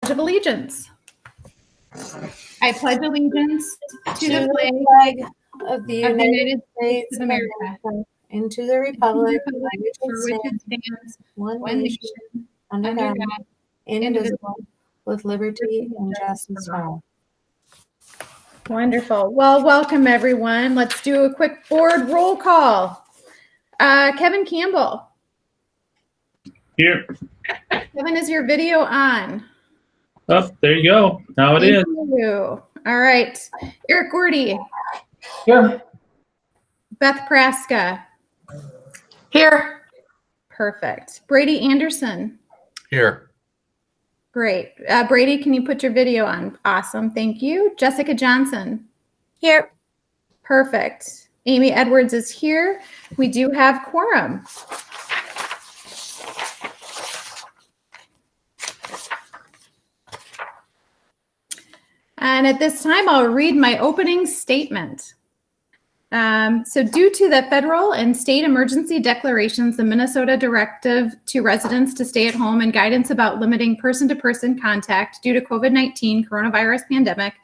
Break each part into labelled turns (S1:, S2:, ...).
S1: of Allegiance. I pledge allegiance to the
S2: flag of the
S1: of the
S2: United States
S1: of America
S2: and to the republic
S1: for which it stands,
S2: one
S1: one
S2: nation,
S1: nation,
S2: under
S1: under
S2: God,
S1: God,
S2: indivisible, with liberty and justice for all.
S1: Wonderful. Well, welcome everyone. Let's do a quick board roll call. Kevin Campbell.
S3: Here.
S1: Kevin, is your video on?
S3: Oh, there you go. Now it is.
S1: Thank you. All right. Eric Gordy.
S3: Here.
S1: Beth Praska.
S4: Here.
S1: Perfect. Brady Anderson.
S4: Here.
S1: Great. Brady, can you put your video on? Awesome. Thank you. Jessica Johnson.
S2: Here.
S1: Perfect. Amy Edwards is here. We do have quorum. And at this time, I'll read my opening statement. So due to the federal and state emergency declarations, the Minnesota directive to residents to stay at home and guidance about limiting person-to-person contact due to COVID-19 coronavirus pandemic,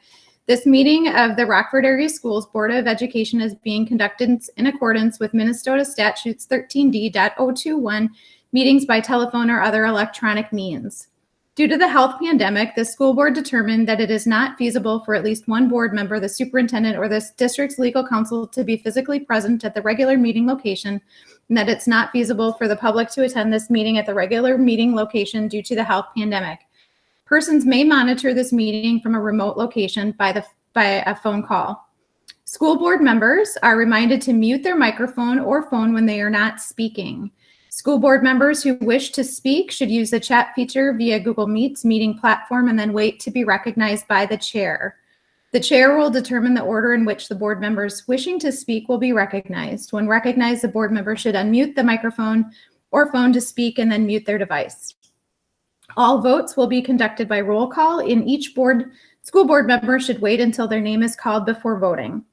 S1: this meeting of the Rockford Area Schools Board of Education is being conducted in accordance with Minnesota Statutes 13D.021, meetings by telephone or other electronic means. Due to the health pandemic, the school board determined that it is not feasible for at least one board member, the superintendent, or the district's legal counsel to be physically present at the regular meeting location, and that it's not feasible for the public to attend this meeting at the regular meeting location due to the health pandemic. Persons may monitor this meeting from a remote location by a phone call. School board members are reminded to mute their microphone or phone when they are not speaking. School board members who wish to speak should use the chat feature via Google Meet's meeting platform and then wait to be recognized by the chair. The chair will determine the order in which the board members wishing to speak will be recognized. When recognized, the board member should unmute the microphone or phone to speak and then mute their device. All votes will be conducted by roll call. In each school board member should wait until their name is called before voting.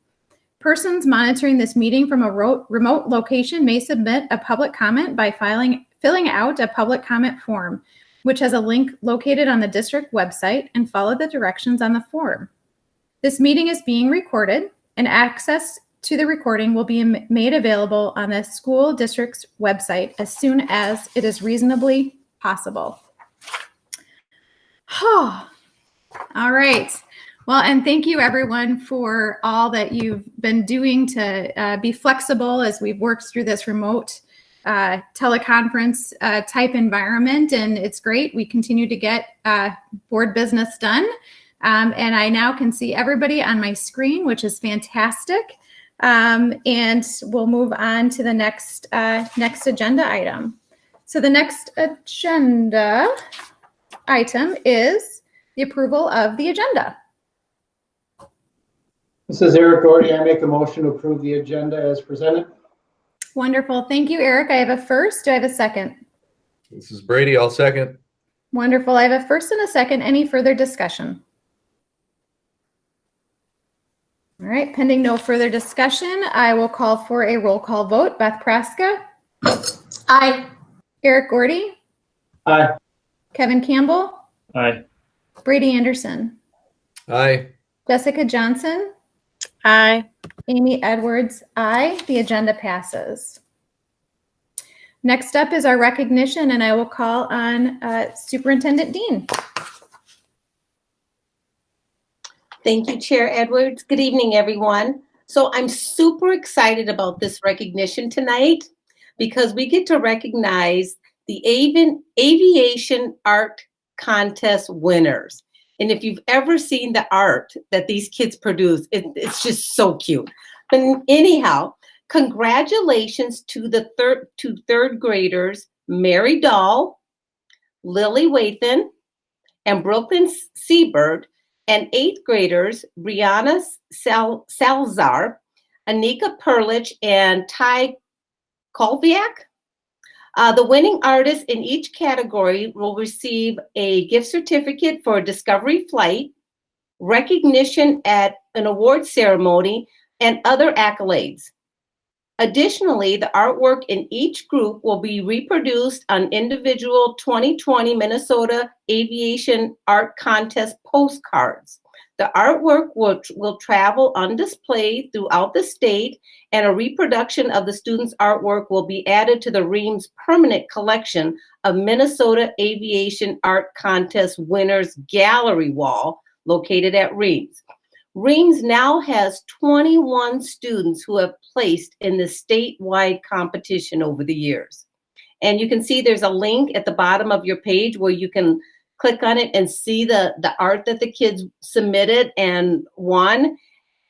S1: Persons monitoring this meeting from a remote location may submit a public comment by filling out a public comment form, which has a link located on the district website, and follow the directions on the form. This meeting is being recorded, and access to the recording will be made available on the school district's website as soon as it is reasonably possible. All right. Well, and thank you everyone for all that you've been doing to be flexible as we've worked through this remote teleconference type environment, and it's great. We continue to get board business done, and I now can see everybody on my screen, which is fantastic. And we'll move on to the next agenda item. So the next agenda item is the approval of the agenda.
S5: This is Eric Gordy. I make a motion to approve the agenda as presented.
S1: Wonderful. Thank you, Eric. I have a first. Do I have a second?
S4: This is Brady. I'll second.
S1: Wonderful. I have a first and a second. Any further discussion? All right. Pending no further discussion, I will call for a roll call vote. Beth Praska?
S4: Aye.
S1: Eric Gordy?
S5: Aye.
S1: Kevin Campbell?
S3: Aye.
S1: Brady Anderson?
S4: Aye.
S1: Jessica Johnson?
S2: Aye.
S1: Amy Edwards, aye. The agenda passes. Next up is our recognition, and I will call on Superintendent Dean.
S6: Thank you, Chair Edwards. Good evening, everyone. So I'm super excited about this recognition tonight because we get to recognize the Aviation Art Contest winners. And if you've ever seen the art that these kids produce, it's just so cute. But anyhow, congratulations to the third graders, Mary Dahl, Lily Wathan, and Brooklyn Seabird, and 8th graders, Brianna Salzar, Anika Perlich, and Ty Kolviak. The winning artists in each category will receive a gift certificate for a discovery flight, recognition at an award ceremony, and other accolades. Additionally, the artwork in each group will be reproduced on individual 2020 Minnesota Aviation Art Contest postcards. The artwork will travel on display throughout the state, and a reproduction of the students' artwork will be added to the Reams permanent collection of Minnesota Aviation Art Contest winners gallery wall located at Reams. Reams now has 21 students who have placed in the statewide competition over the years. And you can see there's a link at the bottom of your page where you can click on it and see the art that the kids submitted and won.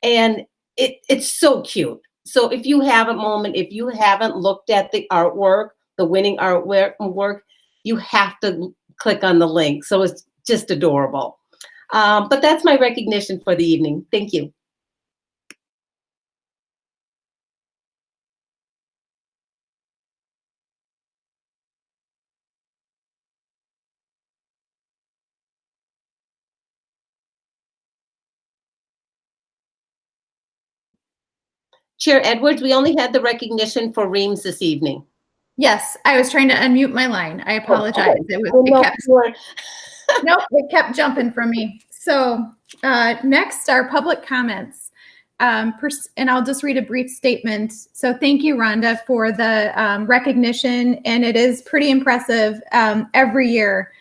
S6: And it's so cute. So if you have a moment, if you haven't looked at the artwork, the winning artwork, you have to click on the link. So it's just adorable. But that's my recognition for the evening. Thank you. Chair Edwards, we only had the recognition for Reams this evening.
S1: Yes, I was trying to unmute my line. I apologize. It kept jumping from me. So next are public comments. And I'll just read a brief statement. So thank you, Rhonda, for the recognition. And it is pretty impressive every year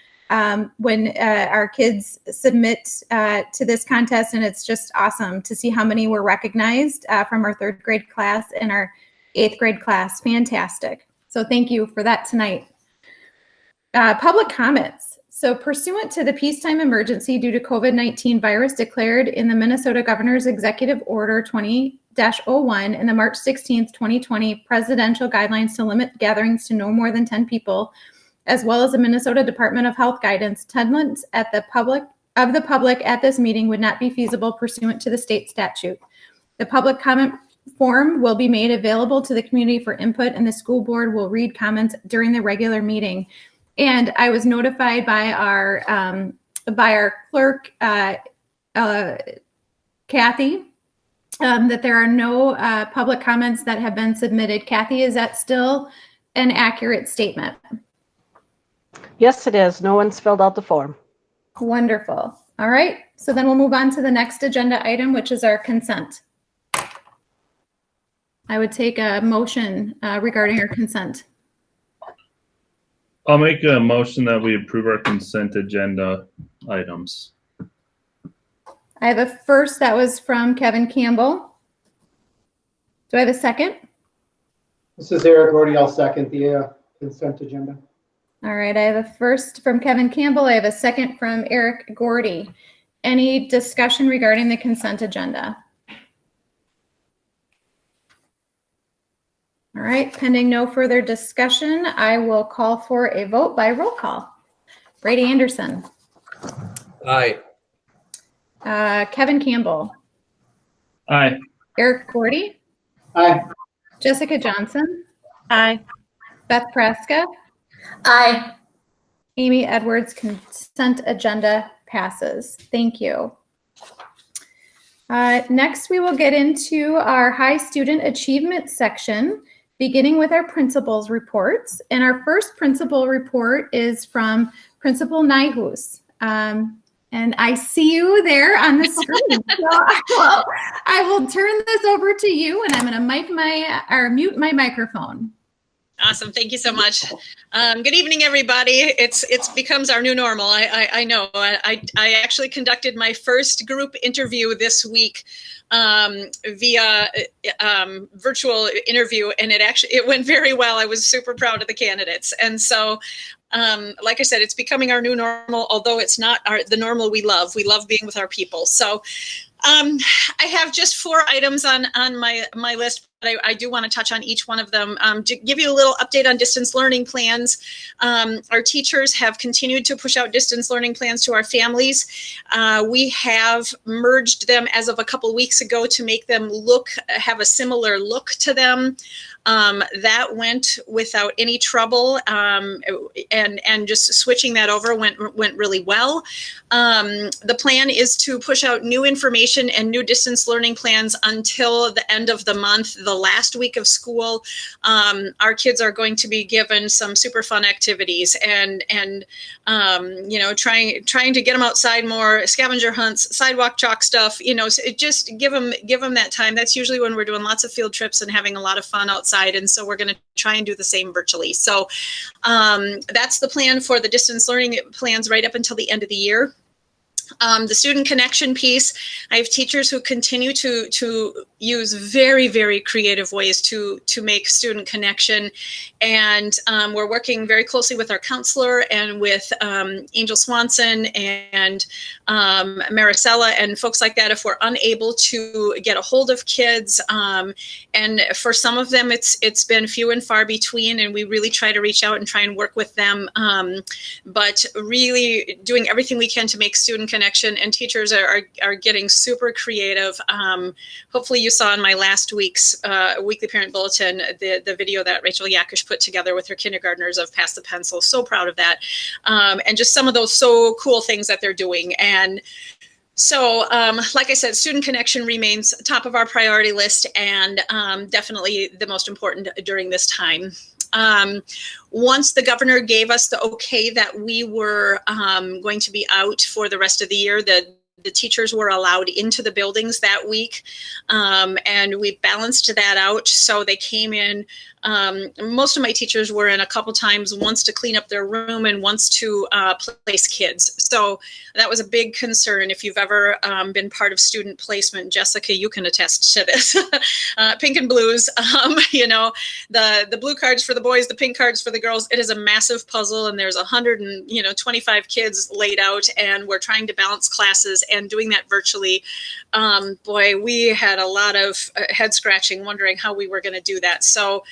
S1: when our kids submit to this contest. And it's just awesome to see how many were recognized from our 3rd grade class and our 8th grade class. Fantastic. So thank you for that tonight. Public comments. So pursuant to the peacetime emergency due to COVID-19 virus declared in the Minnesota Governor's Executive Order 20-01 and the March 16th, 2020 presidential guidelines to limit gatherings to no more than 10 people, as well as the Minnesota Department of Health guidance, attendance of the public at this meeting would not be feasible pursuant to the state statute. The public comment form will be made available to the community for input, and the school board will read comments during the regular meeting. And I was notified by our clerk, Kathy, that there are no public comments that have been submitted. Kathy, is that still an accurate statement?
S7: Yes, it is. No one's filled out the form.
S1: Wonderful. All right. So then we'll move on to the next agenda item, which is our consent. I would take a motion regarding our consent.
S3: I'll make a motion that we approve our consent agenda items.
S1: I have a first that was from Kevin Campbell. Do I have a second?
S5: This is Eric Gordy. I'll second the consent agenda.
S1: All right. I have a first from Kevin Campbell. I have a second from Eric Gordy. Any discussion regarding the consent agenda? All right, pending no further discussion, I will call for a vote by roll call. Brady Anderson.
S4: Aye.
S1: Kevin Campbell.
S3: Aye.
S1: Eric Gordy.
S5: Aye.
S1: Jessica Johnson.
S7: Aye.
S1: Beth Praska.
S2: Aye.
S1: Amy Edwards, consent agenda passes. Thank you. Next, we will get into our high student achievement section, beginning with our principal's reports. And our first principal report is from Principal Nyhus. And I see you there on the screen. So I will turn this over to you, and I'm going to mute my microphone.
S8: Awesome. Thank you so much. Good evening, everybody. It's becomes our new normal. I know. I actually conducted my first group interview this week via virtual interview, and it went very well. I was super proud of the candidates. And so, like I said, it's becoming our new normal, although it's not the normal we love. We love being with our people. So I have just 4 items on my list, but I do want to touch on each one of them. To give you a little update on distance learning plans, our teachers have continued to push out distance learning plans to our families. We have merged them as of a couple weeks ago to make them have a similar look to them. That went without any trouble, and just switching that over went really well. The plan is to push out new information and new distance learning plans until the end of the month. The the last week of school, our kids are going to be given some super fun activities and you know, trying to get them outside more, scavenger hunts, sidewalk chalk stuff, you know, so it just give them that time. That's usually when we're doing lots of field trips and having a lot of fun outside. And so we're going to try and do the same virtually. So that's the plan for the distance learning plans right up until the end of the year. The student connection piece, I have teachers who continue to use very, very creative ways to make student connection. And we're working very closely with our counselor and with Angel Swanson and Maricela and folks like that if we're unable to get a hold of kids. And for some of them, it's been few and far between, and we really try to reach out and try and work with them. But really doing everything we can to make student connection, and teachers are getting super creative. Hopefully you saw in my last week's weekly parent bulletin the video that Rachel Yakush put together with her kindergartners of Pass the Pencil. So proud of that. And just some of those so cool things that they're doing. And so, like I said, student connection remains top of our priority list and definitely the most important during this time. Once the governor gave us the okay that we were going to be out for the rest of the year, the teachers were allowed into the buildings that week, and we balanced that out. So they came in. Most of my teachers were in a couple times, once to clean up their room and once to place kids. So that was a big concern. If you've ever been part of student placement, Jessica, you can attest to this. Pink and blues, you know, the blue cards for the boys, the pink cards for the girls. It is a massive puzzle, and there's 125 kids laid out, and we're trying to balance classes and doing that virtually. Boy, we had a lot of head scratching, wondering how we were going to do that. So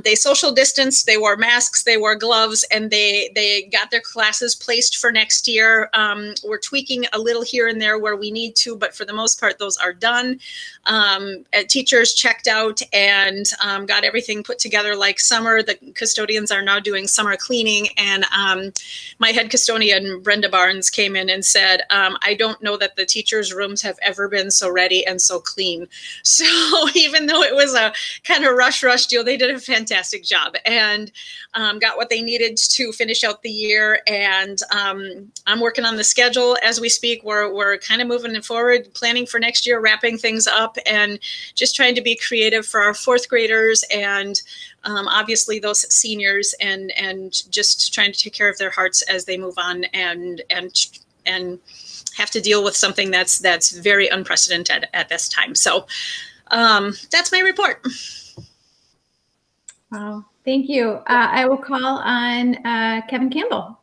S8: they social distanced, they wore masks, they wore gloves, and they got their classes placed for next year. We're tweaking a little here and there where we need to, but for the most part, those are done. Teachers checked out and got everything put together like summer. The custodians are now doing summer cleaning, and my head custodian, Brenda Barnes, came in and said, I don't know that the teachers' rooms have ever been so ready and so clean. So even though it was a kind of rush deal, they did a fantastic job and got what they needed to finish out the year. And I'm working on the schedule as we speak. We're kind of moving it forward, planning for next year, wrapping things up, and just trying to be creative for our fourth graders and obviously those seniors, and just trying to take care of their hearts as they move on and have to deal with something that's very unprecedented at this time. So that's my report.
S1: Wow, thank you. I will call on Kevin Campbell.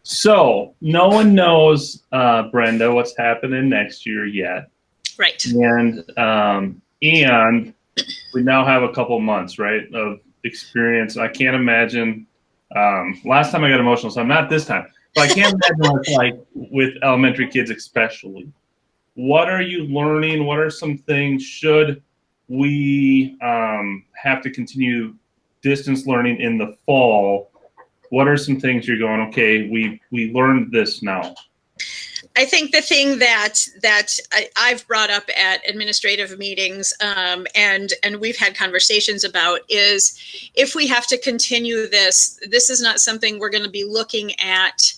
S3: So no one knows, Brenda, what's happening next year yet.
S8: Right.
S3: And we now have a couple months, right, of experience. I can't imagine. Last time I got emotional, so I'm not this time. But I can't imagine what it's like with elementary kids, especially. What are you learning? What are some things? Should we have to continue distance learning in the fall? What are some things you're going, okay, we learned this now?
S8: I think the thing that I've brought up at administrative meetings and we've had conversations about is, if we have to continue this is not something we're going to be looking at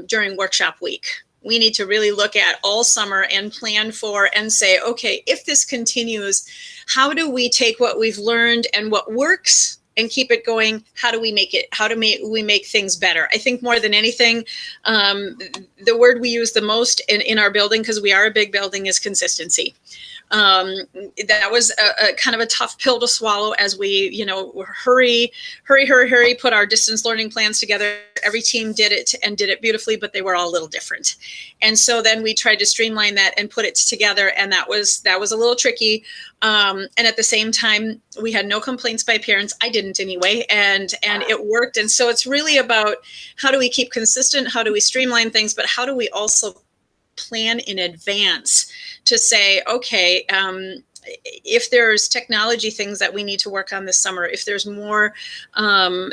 S8: during workshop week. We need to really look at all summer and plan for and say, okay, if this continues, how do we take what we've learned and what works and keep it going? How do we make things better? I think more than anything, the word we use the most in our building, because we are a big building, is consistency. That was a kind of a tough pill to swallow as we, hurry, put our distance learning plans together. Every team did it and did it beautifully, but they were all a little different. And so then we tried to streamline that and put it together. And that was a little tricky. And at the same time, we had no complaints by parents. I didn't anyway. And it worked. And so it's really about, how do we keep consistent? How do we streamline things? But how do we also plan in advance to say, okay, if there's technology things that we need to work on this summer, if there's more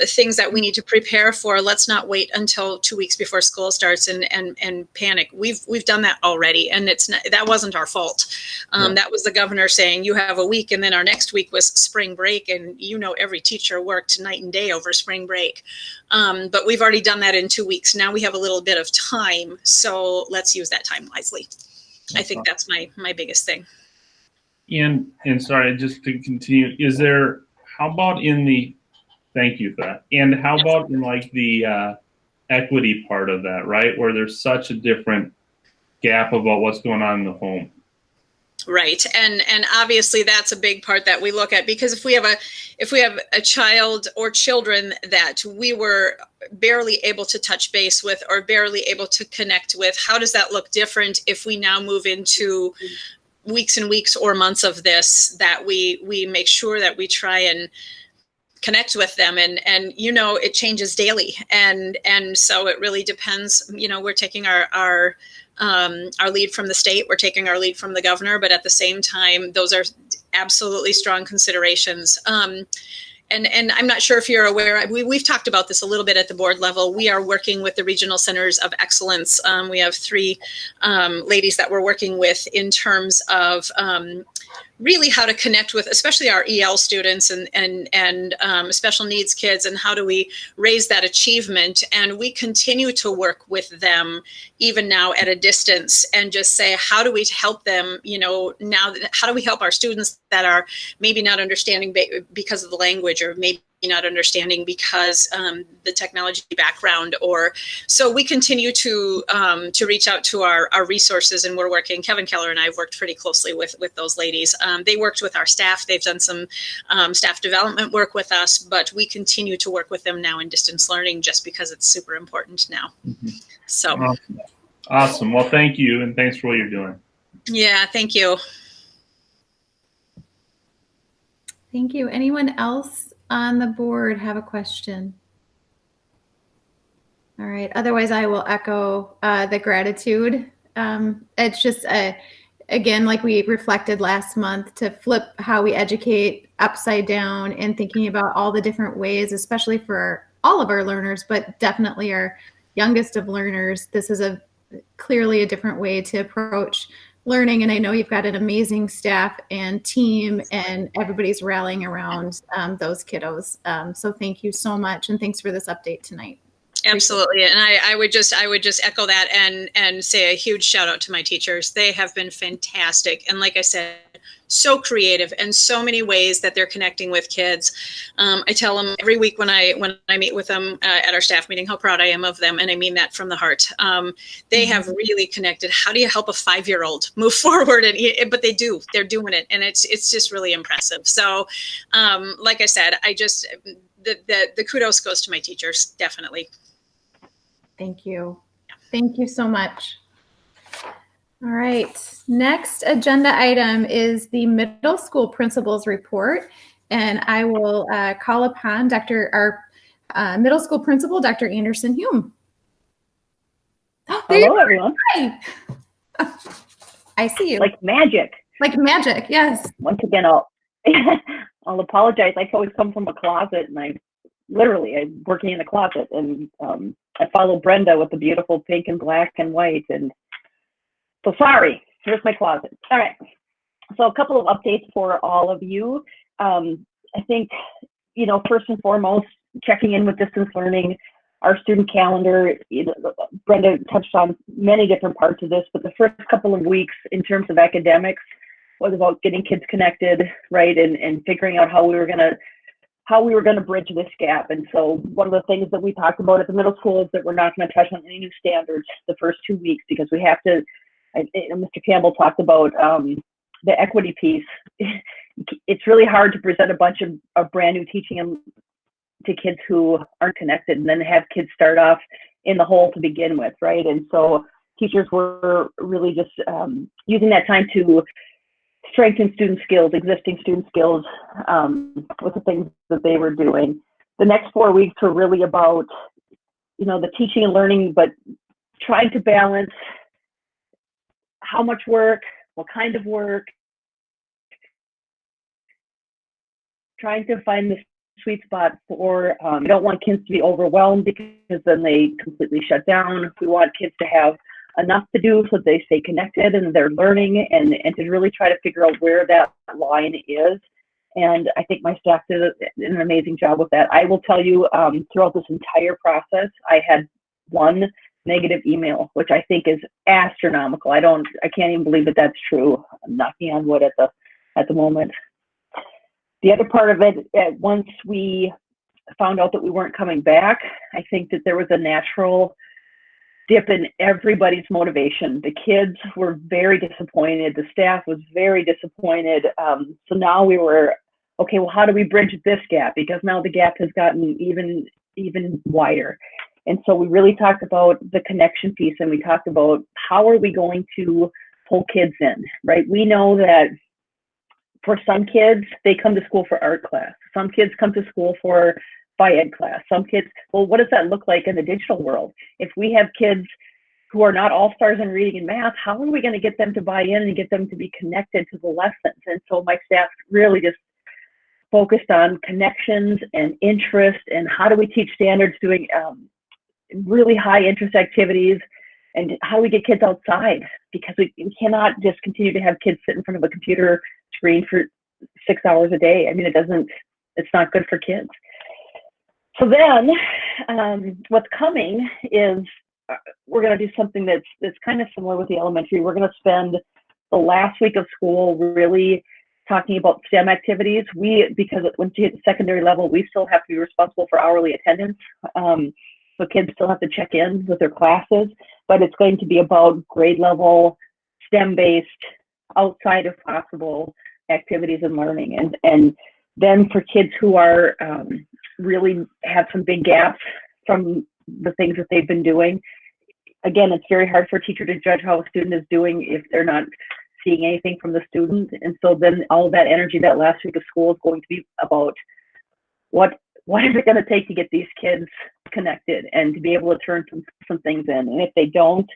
S8: things that we need to prepare for, let's not wait until 2 weeks before school starts and panic. We've done that already, and that wasn't our fault. That was the governor saying you have a week, and then our next week was spring break, and every teacher worked night and day over spring break. But we've already done that in 2 weeks. Now we have a little bit of time, so let's use that time wisely. I think that's my biggest thing.
S3: And sorry, just to continue, how about thank you for that. And how about in like the equity part of that, right? Where there's such a different gap about what's going on in the home.
S8: Right. And obviously that's a big part that we look at, because if we have a child or children that we were barely able to touch base with or barely able to connect with, how does that look different if we now move into weeks and weeks or months of this, that we make sure that we try and connect with them, and it changes daily, and so it really depends. We're taking our lead from the state, we're taking our lead from the governor, but at the same time, those are absolutely strong considerations. And I'm not sure if you're aware, we've talked about this a little bit at the board level. We are working with the regional centers of excellence. We have 3 ladies that we're working with in terms of really how to connect with, especially our EL students and special needs kids, and how do we raise that achievement. And we continue to work with them even now at a distance, and just say, how do we help them, now, how do we help our students that are maybe not understanding because of the language, or maybe not understanding because the technology background, or so we continue to reach out to our resources, and we're working. Kevin Keller and I have worked pretty closely with those ladies. They worked with our staff. They've done some staff development work with us, but we continue to work with them now in distance learning, just because it's super important now.
S3: Mm-hmm.
S8: So
S3: awesome. Well, thank you, and thanks for what you're doing.
S8: Yeah, thank you.
S1: Thank you. Anyone else on the board have a question? All right. Otherwise, I will echo the gratitude. It's just, again, like we reflected last month, to flip how we educate upside down and thinking about all the different ways, especially for all of our learners, but definitely our youngest of learners. This is clearly a different way to approach learning, and I know you've got an amazing staff and team, and everybody's rallying around those kiddos. So thank you so much, and thanks for this update tonight.
S8: Absolutely, and I would just echo that and say a huge shout out to my teachers. They have been fantastic, and like I said, so creative in so many ways that they're connecting with kids. I tell them every week when I meet with them at our staff meeting how proud I am of them, and I mean that from the heart. They have really connected. How do you help a 5-year-old move forward? But they do. They're doing it, and it's just really impressive. So, like I said, the kudos goes to my teachers, definitely.
S1: Thank you. Thank you so much. All right. Next agenda item is the middle school principals report. And I will call upon our middle school principal, Dr. Anderson Hume.
S9: Hello, everyone.
S1: Hi. I see you.
S9: Like magic.
S1: Like magic, yes.
S9: Once again, I'll apologize. I always come from a closet, and I'm working in a closet, and I follow Brenda with the beautiful pink and black and white, and so sorry. Here's my closet. All right. So a couple of updates for all of you. I think, first and foremost, checking in with distance learning, our student calendar. Brenda touched on many different parts of this, but the first couple of weeks in terms of academics was about getting kids connected, right, and figuring out how we were going to bridge this gap. And so one of the things that we talked about at the middle school is that we're not going to touch on any new standards the first 2 weeks, because we have to. Mr. Campbell talked about the equity piece. It's really hard to present a bunch of brand new teaching to kids who aren't connected, and then have kids start off in the hole to begin with, right? And so teachers were really just using that time to strengthen student skills, existing student skills, with the things that they were doing. The next 4 weeks were really about, the teaching and learning, but trying to balance how much work, what kind of work, trying to find the sweet spot for, we don't want kids to be overwhelmed because then they completely shut down. We want kids to have enough to do so they stay connected and they're learning, and to really try to figure out where that line is. And I think my staff did an amazing job with that. I will tell you, throughout this entire process, I had one negative email, which I think is astronomical. I can't even believe that that's true. I'm knocking on wood at the moment. The other part of it, once we found out that we weren't coming back, I think that there was a natural dip in everybody's motivation. The kids were very disappointed. The staff was very disappointed. So now we were, okay, well, how do we bridge this gap? Because now the gap has gotten even wider. And so we really talked about the connection piece, and we talked about how are we going to pull kids in, right? We know that for some kids, they come to school for art class. Some kids come to school for ed class. Some kids, well, what does that look like in the digital world? If we have kids who are not all-stars in reading and math, how are we going to get them to buy in and get them to be connected to the lessons? And so my staff really just focused on connections and interest, and how do we teach standards doing really high interest activities, and how do we get kids outside? Because we cannot just continue to have kids sit in front of a computer screen for 6 hours a day. I mean, it's not good for kids. So then what's coming is we're going to do something that's kind of similar with the elementary. We're going to spend the last week of school really talking about STEM activities. Because once you hit the secondary level, we still have to be responsible for hourly attendance. So kids still have to check in with their classes, but it's going to be about grade level, STEM-based, outside if possible activities and learning. And then for kids who are really have some big gaps from the things that they've been doing, again, it's very hard for a teacher to judge how a student is doing if they're not seeing anything from the student. And so then all of that energy that last week of school is going to be about what is it going to take to get these kids connected and to be able to turn some things in. And if they don't,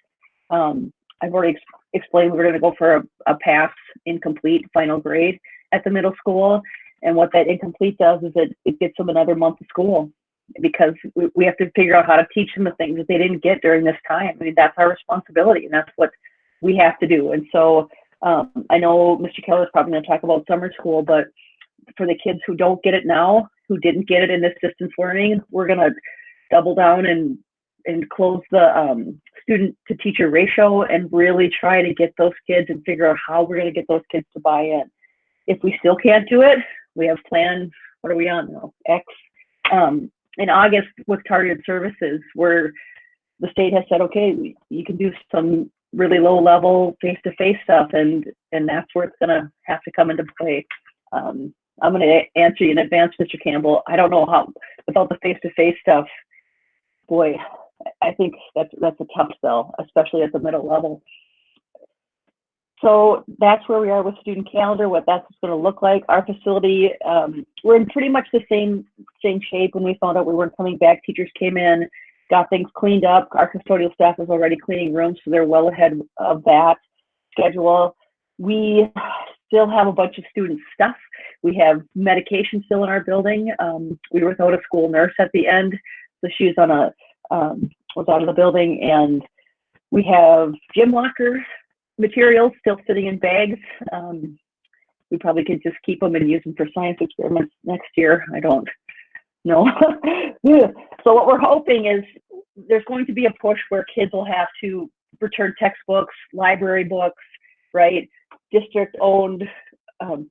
S9: I've already explained we're going to go for a pass incomplete final grade at the middle school. And what that incomplete does is it gets them another month of school, because we have to figure out how to teach them the things that they didn't get during this time. I mean, that's our responsibility, and that's what we have to do. And so I know Mr. Keller is probably going to talk about summer school, but for the kids who don't get it now, who didn't get it in this distance learning, we're going to double down and close the student to teacher ratio and really try to get those kids and figure out how we're going to get those kids to buy in. If we still can't do it, we have plans. What are we on now? X. In August with targeted services, where the state has said, okay, you can do some really low level face-to-face stuff, and that's where it's going to have to come into play. I'm going to answer you in advance, Mr. Campbell. I don't know how about the face-to-face stuff. Boy, I think that's a tough sell, especially at the middle level. So that's where we are with student calendar, what that's going to look like. Our facility, we're in pretty much the same shape. When we found out we weren't coming back, teachers came in, got things cleaned up. Our custodial staff is already cleaning rooms, so they're well ahead of that schedule. We still have a bunch of student stuff. We have medication still in our building. We were without a school nurse at the end, so she was was out of the building, and we have gym locker materials still sitting in bags. We probably could just keep them and use them for science experiments next year. I don't know. So what we're hoping is there's going to be a push where kids will have to return textbooks, library books, right? District-owned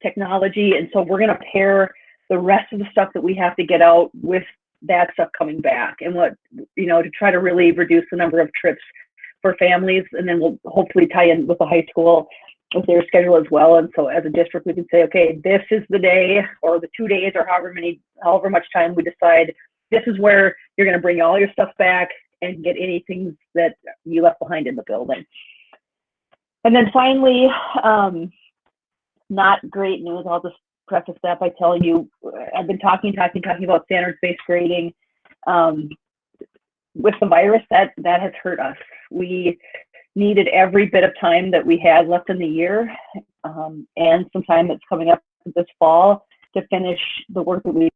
S9: technology. And so we're going to pair the rest of the stuff that we have to get out with that stuff coming back, and to try to really reduce the number of trips for families. And then we'll hopefully tie in with the high school with their schedule as well. And so as a district, we can say, okay, this is the day or the 2 days or however much time we decide, this is where you're going to bring all your stuff back and get anything that you left behind in the building. And then finally, not great news. I'll just preface that by telling you, I've been talking about standards-based grading. With the virus, that has hurt us. We needed every bit of time that we had left in the year, and some time that's coming up this fall to finish the work that we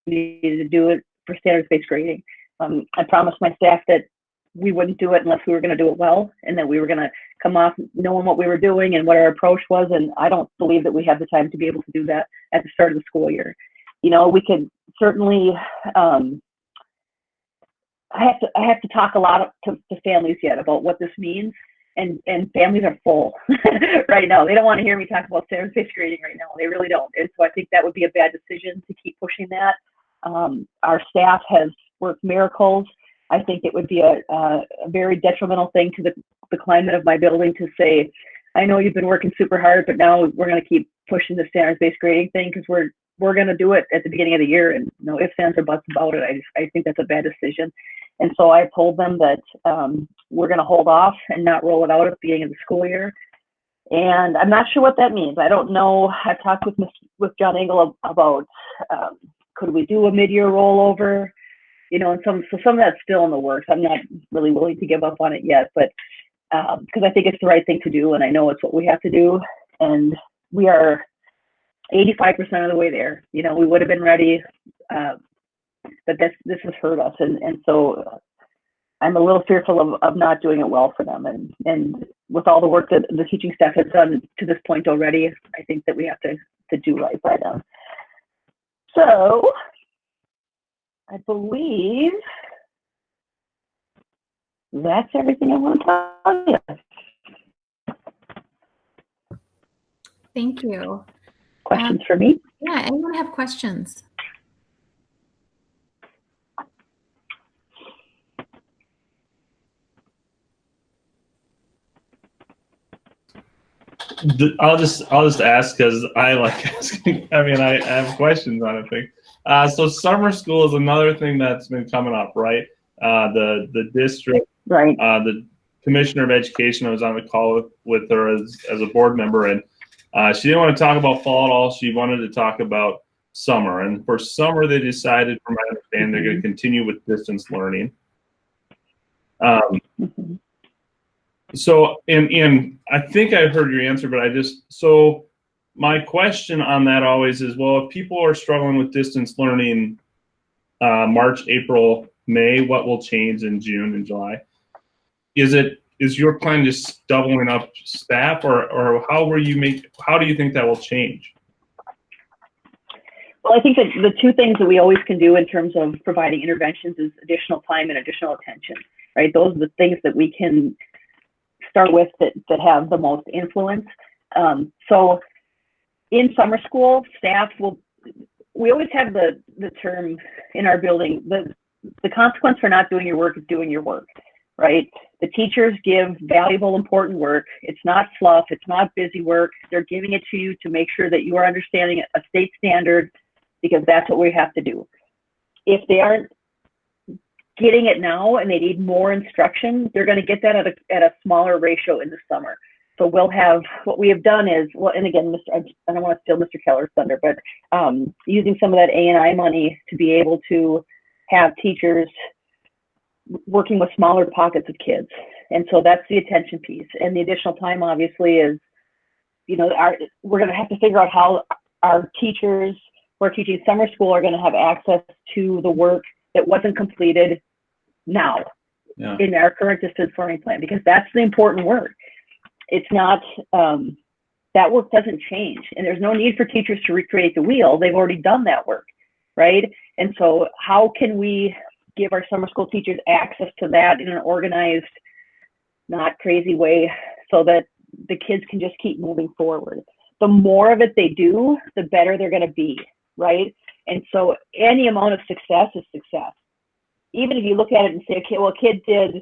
S9: needed to do it for standards-based grading. I promised my staff that we wouldn't do it unless we were going to do it well, and that we were going to come off knowing what we were doing and what our approach was. And I don't believe that we have the time to be able to do that at the start of the school year. You know, we could certainly, I have to talk a lot to families yet about what this means. And families are full right now. They don't want to hear me talk about standards-based grading right now. They really don't. And so I think that would be a bad decision to keep pushing that. Our staff has worked miracles. I think it would be a very detrimental thing to the climate of my building to say, I know you've been working super hard, but now we're going to keep pushing the standards-based grading thing because we're going to do it at the beginning of the year, and no ifs, ands, or buts about it. I think that's a bad decision. And so I told them that we're going to hold off and not roll it out at the beginning of the school year. And I'm not sure what that means. I don't know. I've talked with John Engel about could we do a mid-year rollover? You know, and some of that's still in the works. I'm not really willing to give up on it yet, but because I think it's the right thing to do, and I know it's what we have to do. And we are 85% of the way there. You know, we would have been ready, but this has hurt us, and so I'm a little fearful of not doing it well for them. And with all the work that the teaching staff has done to this point already, I think that we have to do right by them. So I believe that's everything I want to tell you.
S1: Thank you.
S9: Questions for me?
S1: Yeah, anyone have questions?
S3: I'll just ask because I like asking. I mean, I have questions on it. So summer school is another thing that's been coming up, right? The district,
S9: Right.
S3: The commissioner of education. I was on the call with her as a board member, and she didn't want to talk about fall at all. She wanted to talk about summer, and for summer they decided, from my understanding, they're going to continue with distance learning. So, and I think I heard your answer, but so my question on that always is, well, if people are struggling with distance learning March, April, May, what will change in June and July? Is your plan just doubling up staff, or how do you think that will change?
S9: Well, I think that the two things that we always can do in terms of providing interventions is additional time and additional attention, right? Those are the things that we can start with that have the most influence. So in summer school, staff we always have the term in our building, the consequence for not doing your work is doing your work, right? The teachers give valuable, important work. It's not fluff, it's not busy work. They're giving it to you to make sure that you are understanding a state standard, because that's what we have to do. If they aren't getting it now and they need more instruction, they're going to get that at a smaller ratio in the summer. So we'll have, what we have done is, well, and again, I don't want to steal Mr. Keller's thunder, but using some of that A&I money to be able to have teachers working with smaller pockets of kids. And so that's the attention piece. And the additional time, obviously, is, you know, we're going to have to figure out how our teachers who are teaching summer school are going to have access to the work that wasn't completed now in our current distance learning plan, because that's the important work. It's not, that work doesn't change, and there's no need for teachers to recreate the wheel. They've already done that work, right? And so how can we give our summer school teachers access to that in an organized, not crazy way, so that the kids can just keep moving forward? The more of it they do, the better they're going to be, right? And so any amount of success is success. Even if you look at it and say, okay, well, kids did,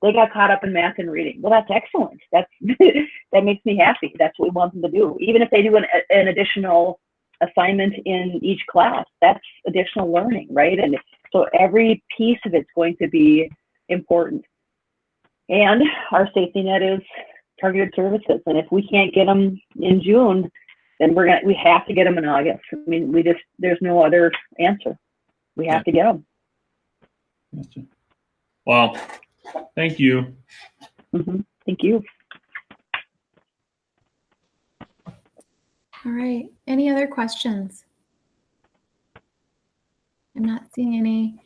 S9: they got caught up in math and reading. Well, that's excellent. That makes me happy. That's what we want them to do. Even if they do an additional assignment in each class, that's additional learning, right? And so every piece of it's going to be important. And our safety net is targeted services. And if we can't get them in June, then we have to get them in August. I mean, there's no other answer. We have to get them.
S3: Well, thank you.
S9: Thank you.
S1: All right. Any other questions? I'm not seeing any.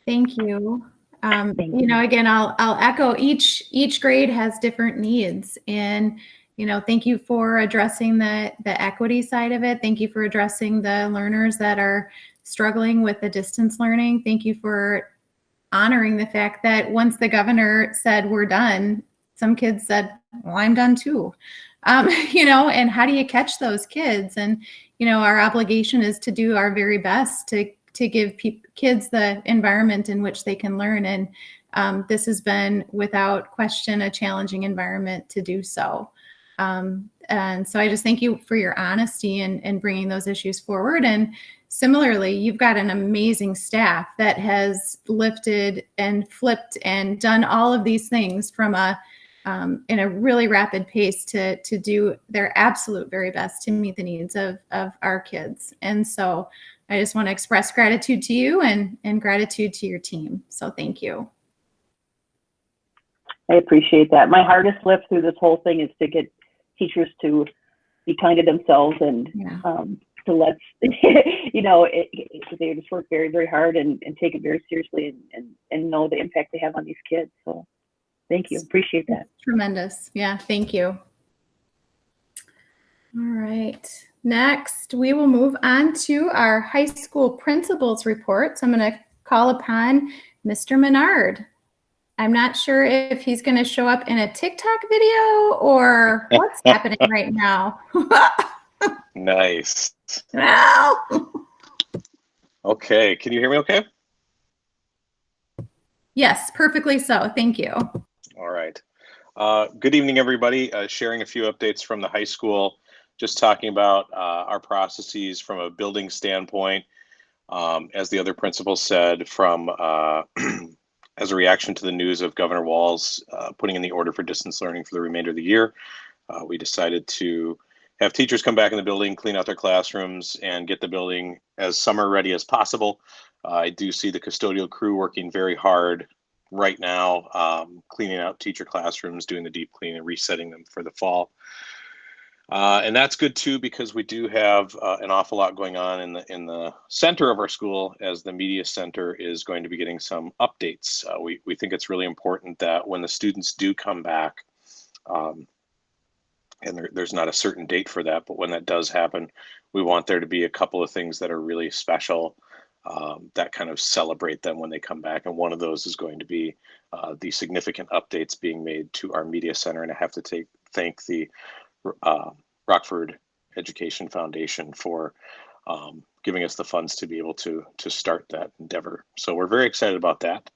S1: Thank you.
S9: Thank
S1: You know, again, I'll echo each grade has different needs, and you know, thank you for addressing the equity side of it. Thank you for addressing the learners that are struggling with the distance learning. Thank you for honoring the fact that once the governor said we're done, some kids said, well, I'm done too. You know, and how do you catch those kids? And you know, our obligation is to do our very best to give kids the environment in which they can learn. And this has been, without question, a challenging environment to do so. And so I just thank you for your honesty and bringing those issues forward. And similarly, you've got an amazing staff that has lifted and flipped and done all of these things from in a really rapid pace to do their absolute very best to meet the needs of our kids. And so I just want to express gratitude to you and gratitude to your team. So thank you.
S9: I appreciate that. My hardest lift through this whole thing is to get teachers to be kind to themselves and to let, you know, they just work very, very hard and take it very seriously and know the impact they have on these kids. So thank you. Appreciate that.
S1: Tremendous. Yeah, thank you. All right. Next, we will move on to our high school principals report. So I'm going to call upon Mr. Menard. I'm not sure if he's going to show up in a TikTok video or what's happening right now.
S10: Nice.
S1: No.
S10: Okay, can you hear me okay?
S1: Yes, perfectly so. Thank you.
S10: All right. Good evening, everybody. Sharing a few updates from the high school, just talking about our processes from a building standpoint. As the other principal said, from as a reaction to the news of Governor Walz putting in the order for distance learning for the remainder of the year, we decided to have teachers come back in the building, clean out their classrooms, and get the building as summer ready as possible. I do see the custodial crew working very hard right now, cleaning out teacher classrooms, doing the deep clean and resetting them for the fall. And that's good too, because we do have an awful lot going on in the center of our school, as the media center is going to be getting some updates. We think it's really important that when the students do come back, and there's not a certain date for that, but when that does happen, we want there to be a couple of things that are really special that kind of celebrate them when they come back. And one of those is going to be the significant updates being made to our media center. And I have to thank the Rockford Education Foundation for giving us the funds to be able to start that endeavor. So we're very excited about that.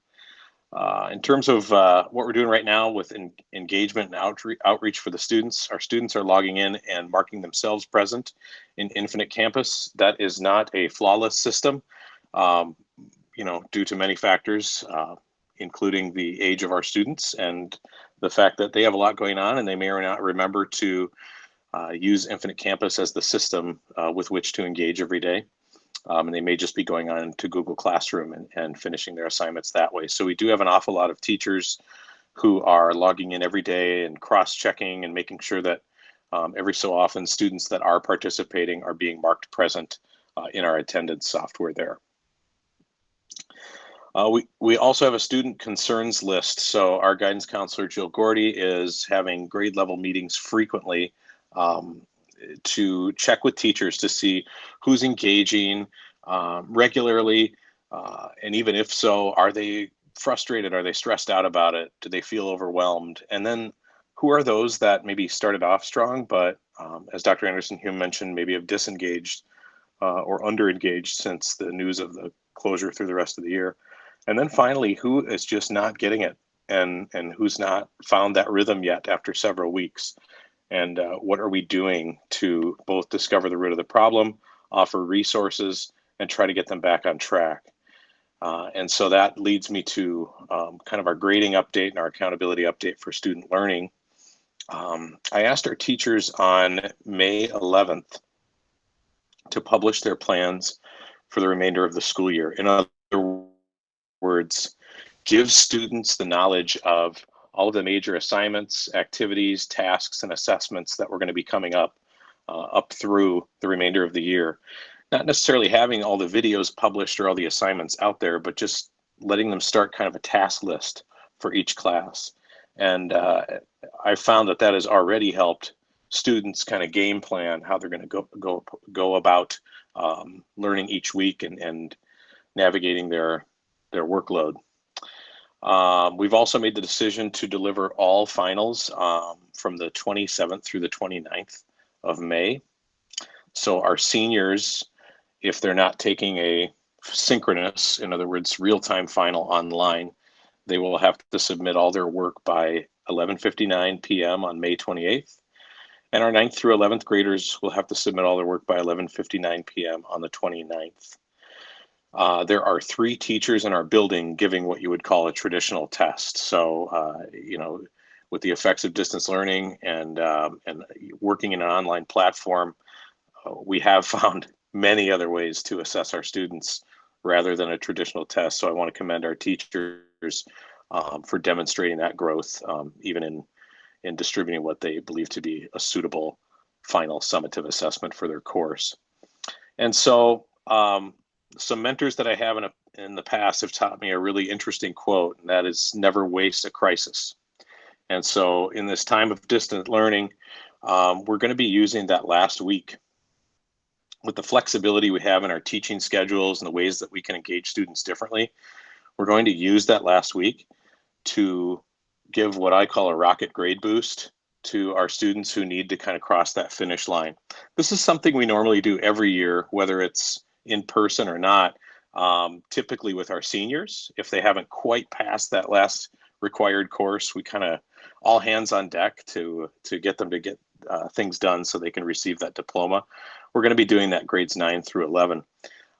S10: In terms of what we're doing right now with engagement and outreach for the students, our students are logging in and marking themselves present in Infinite Campus. That is not a flawless system, you know, due to many factors, including the age of our students and the fact that they have a lot going on and they may or not remember to use Infinite Campus as the system with which to engage every day. And they may just be going on to Google Classroom and finishing their assignments that way. So we do have an awful lot of teachers who are logging in every day and cross-checking and making sure that every so often students that are participating are being marked present in our attendance software there. We also have a student concerns list. So our guidance counselor, Jill Gordy, is having grade level meetings frequently to check with teachers to see who's engaging regularly, and even if so, are they frustrated? Are they stressed out about it? Do they feel overwhelmed? And then who are those that maybe started off strong, but as Dr. Anderson-Hume mentioned, maybe have disengaged or underengaged since the news of the closure through the rest of the year? And then finally, who is just not getting it and who's not found that rhythm yet after several weeks? And what are we doing to both discover the root of the problem, offer resources, and try to get them back on track? And so that leads me to kind of our grading update and our accountability update for student learning. I asked our teachers on May 11th to publish their plans for the remainder of the school year. In other words, give students the knowledge of all of the major assignments, activities, tasks, and assessments that were going to be coming up up through the remainder of the year. Not necessarily having all the videos published or all the assignments out there, but just letting them start kind of a task list for each class. And I found that has already helped students kind of game plan how they're going to go about learning each week and navigating their workload. We've also made the decision to deliver all finals from the 27th through the 29th of May. So our seniors, if they're not taking a synchronous, in other words, real-time final online, they will have to submit all their work by 11:59 p.m. on May 28th. And our 9th through 11th graders will have to submit all their work by 11:59 p.m. on the 29th. There are 3 teachers in our building giving what you would call a traditional test. So, with the effects of distance learning and working in an online platform, we have found many other ways to assess our students rather than a traditional test. So I want to commend our teachers for demonstrating that growth, even in distributing what they believe to be a suitable final summative assessment for their course. And so some mentors that I have in the past have taught me a really interesting quote, and that is, never waste a crisis. And so in this time of distant learning, we're going to be using that last week. With the flexibility we have in our teaching schedules and the ways that we can engage students differently, we're going to use that last week to give what I call a rocket grade boost to our students who need to kind of cross that finish line. This is something we normally do every year, whether it's in person or not, typically with our seniors. If they haven't quite passed that last required course, we kind of all hands on deck to get them to get things done so they can receive that diploma. We're going to be doing that grades 9 through 11.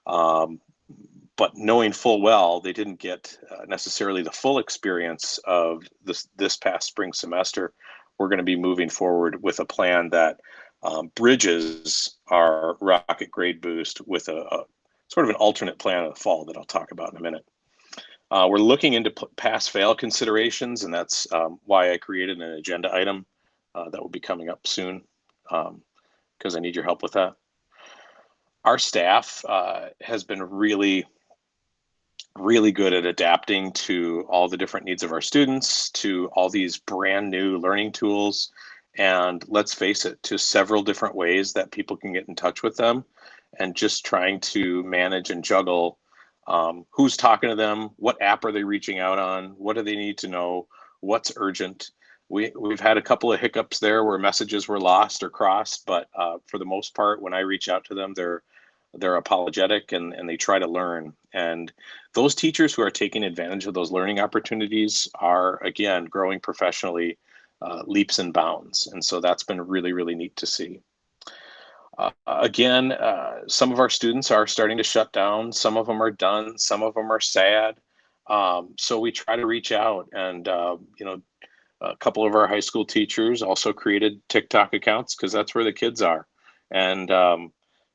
S10: But knowing full well they didn't get necessarily the full experience of this past spring semester, we're going to be moving forward with a plan that bridges our rocket grade boost with a sort of an alternate plan of the fall that I'll talk about in a minute. We're looking into pass-fail considerations, and that's why I created an agenda item that will be coming up soon, because I need your help with that. Our staff has been really good at adapting to all the different needs of our students, to all these brand new learning tools, and let's face it, to several different ways that people can get in touch with them, and just trying to manage and juggle who's talking to them, what app are they reaching out on, what do they need to know, what's urgent. We've had a couple of hiccups there where messages were lost or crossed, but for the most part, when I reach out to them, they're apologetic and they try to learn. And those teachers who are taking advantage of those learning opportunities are, again, growing professionally leaps and bounds. And so that's been really, really neat to see. Again, some of our students are starting to shut down. Some of them are done. Some of them are sad. So we try to reach out, and a couple of our high school teachers also created TikTok accounts because that's where the kids are. And,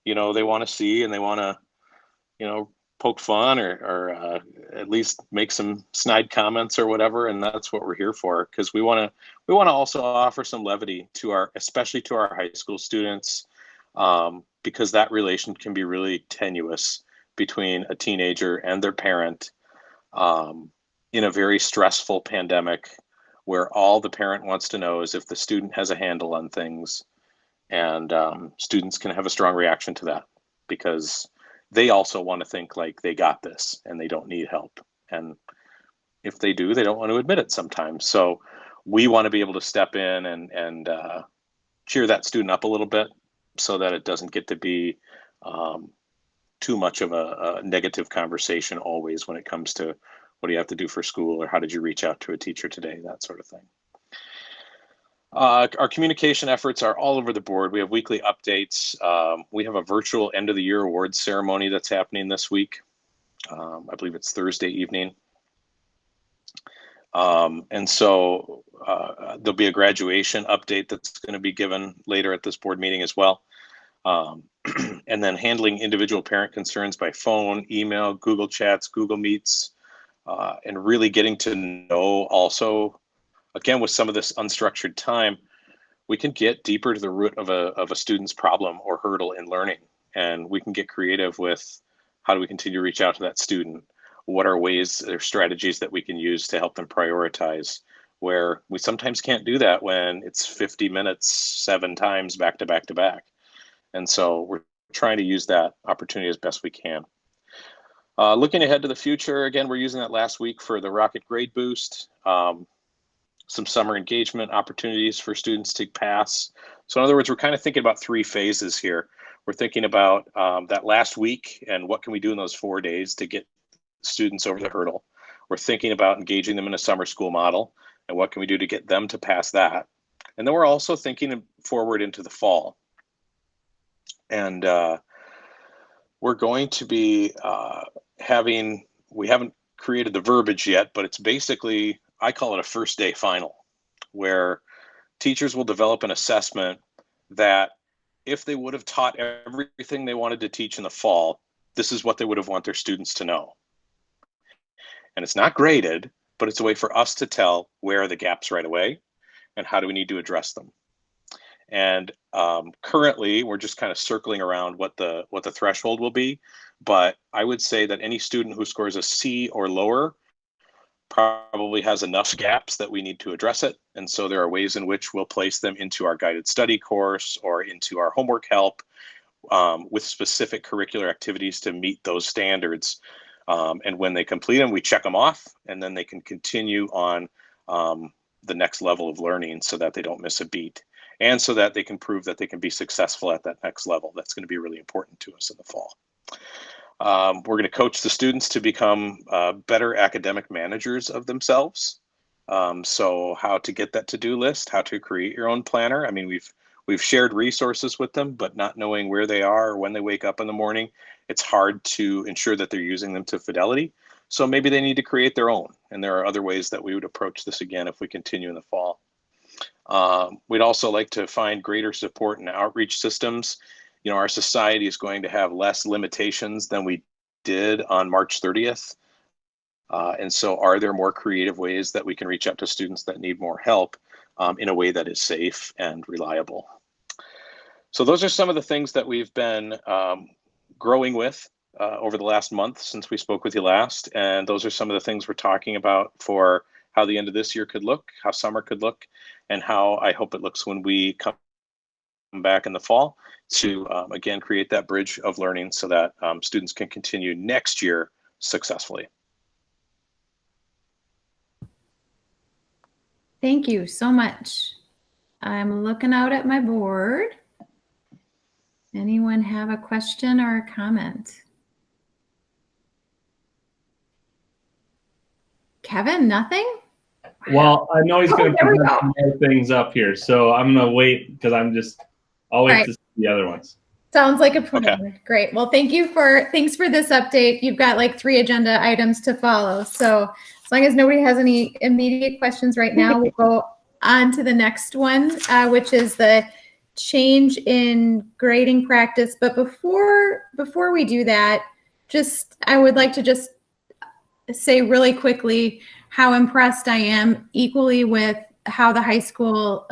S10: they want to see and they want to, poke fun or at least make some snide comments or whatever. And that's what we're here for, because we want to also offer some levity especially to our high school students, because that relation can be really tenuous between a teenager and their parent in a very stressful pandemic, where all the parent wants to know is if the student has a handle on things. And students can have a strong reaction to that because they also want to think like they got this and they don't need help. And if they do, they don't want to admit it sometimes. So we want to be able to step in and cheer that student up a little bit so that it doesn't get to be too much of a negative conversation always when it comes to what do you have to do for school, or how did you reach out to a teacher today, that sort of thing. Our communication efforts are all over the board. We have weekly updates. We have a virtual end of the year awards ceremony that's happening this week. I believe it's Thursday evening. And so there'll be a graduation update that's going to be given later at this board meeting as well. And then handling individual parent concerns by phone, email, Google Chats, Google Meets, and really getting to know also, again, with some of this unstructured time, we can get deeper to the root of a student's problem or hurdle in learning. And we can get creative with how do we continue to reach out to that student? What are ways or strategies that we can use to help them prioritize, where we sometimes can't do that when it's 50 minutes, 7 times back to back to back. And so we're trying to use that opportunity as best we can. Looking ahead to the future, again, we're using that last week for the Rocket Grade Boost, some summer engagement opportunities for students to pass. So in other words, we're kind of thinking about 3 phases here. We're thinking about that last week and what can we do in those 4 days to get students over the hurdle. We're thinking about engaging them in a summer school model and what can we do to get them to pass that. And then we're also thinking forward into the fall. And we're going to be we haven't created the verbiage yet, but it's basically, I call it a first day final, where teachers will develop an assessment that if they would have taught everything they wanted to teach in the fall, this is what they would have want their students to know. And it's not graded, but it's a way for us to tell where are the gaps right away and how do we need to address them. And currently, we're just kind of circling around what the threshold will be. But I would say that any student who scores a C or lower probably has enough gaps that we need to address it. And so there are ways in which we'll place them into our guided study course or into our homework help with specific curricular activities to meet those standards. And when they complete them, we check them off, and then they can continue on the next level of learning so that they don't miss a beat, and so that they can prove that they can be successful at that next level. That's going to be really important to us in the fall. We're going to coach the students to become better academic managers of themselves. So how to get that to-do list, how to create your own planner. I mean, we've shared resources with them, but not knowing where they are or when they wake up in the morning, it's hard to ensure that they're using them to fidelity. So maybe they need to create their own. And there are other ways that we would approach this again if we continue in the fall. We'd also like to find greater support and outreach systems. You know, our society is going to have less limitations than we did on March 30th. And so are there more creative ways that we can reach out to students that need more help in a way that is safe and reliable? So those are some of the things that we've been growing with over the last month since we spoke with you last. And those are some of the things we're talking about for how the end of this year could look, how summer could look, and how I hope it looks when we come back in the fall to, again, create that bridge of learning so that students can continue next year successfully.
S1: Thank you so much. I'm looking out at my board. Anyone have a question or a comment? Kevin, nothing?
S3: Well, I know he's going to
S1: there we
S3: present
S1: go.
S3: some more things up here, so I'm going to wait because I'll wait
S1: right.
S3: to see the other ones.
S1: Sounds like a plan. Okay. Great. Well, thanks for this update. You've got like 3 agenda items to follow. So as long as nobody has any immediate questions right now, we'll go on to the next one, which is the change in grading practice. But before we do that, I would like to just say really quickly how impressed I am equally with how the high school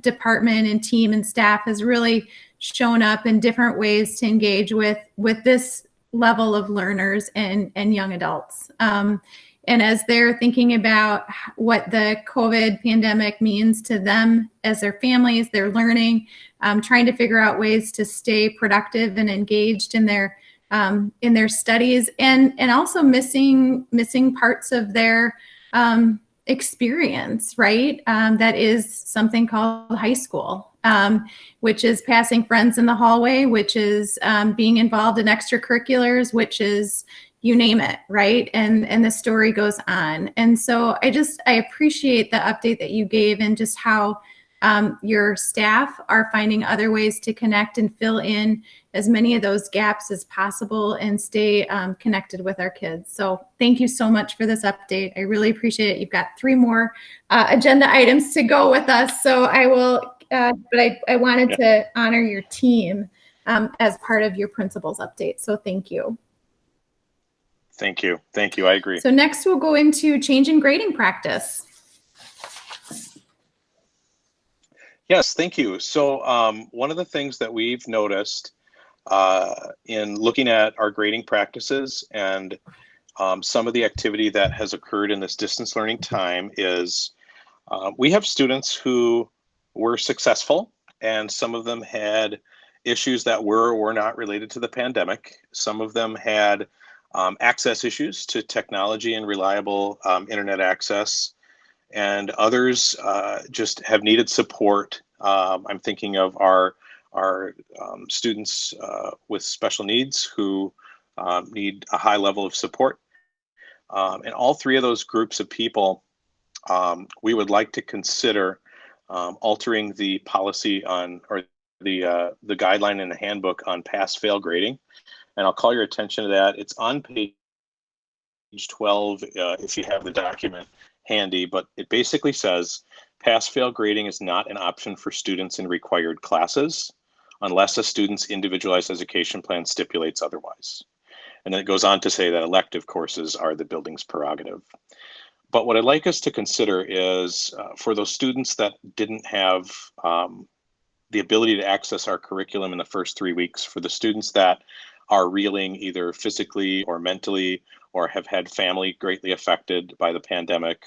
S1: department and team and staff has really shown up in different ways to engage with this level of learners and young adults. And as they're thinking about what the COVID pandemic means to them as their families, they're learning, trying to figure out ways to stay productive and engaged in their studies, and also missing parts of their experience, right? That is something called high school, which is passing friends in the hallway, which is being involved in extracurriculars, which is you name it, right? And the story goes on. And so I appreciate the update that you gave and just how your staff are finding other ways to connect and fill in as many of those gaps as possible and stay connected with our kids. So thank you so much for this update. I really appreciate it. You've got 3 more agenda items to go with us. So I will, but I wanted to honor your team as part of your principals update. So thank you.
S10: Thank you. Thank you. I agree.
S1: So next we'll go into change in grading practice.
S10: Yes, thank you. So one of the things that we've noticed in looking at our grading practices and some of the activity that has occurred in this distance learning time is we have students who were successful, and some of them had issues that were or were not related to the pandemic. Some of them had access issues to technology and reliable internet access, and others just have needed support. I'm thinking of our students with special needs who need a high level of support. And all three of those groups of people, we would like to consider altering the policy on, or the guideline in the handbook on pass-fail grading. And I'll call your attention to that. It's on page 12 if you have the document handy, but it basically says pass-fail grading is not an option for students in required classes unless a student's individualized education plan stipulates otherwise. And then it goes on to say that elective courses are the building's prerogative. But what I'd like us to consider is for those students that didn't have the ability to access our curriculum in the first 3 weeks, for the students that are reeling either physically or mentally, or have had family greatly affected by the pandemic,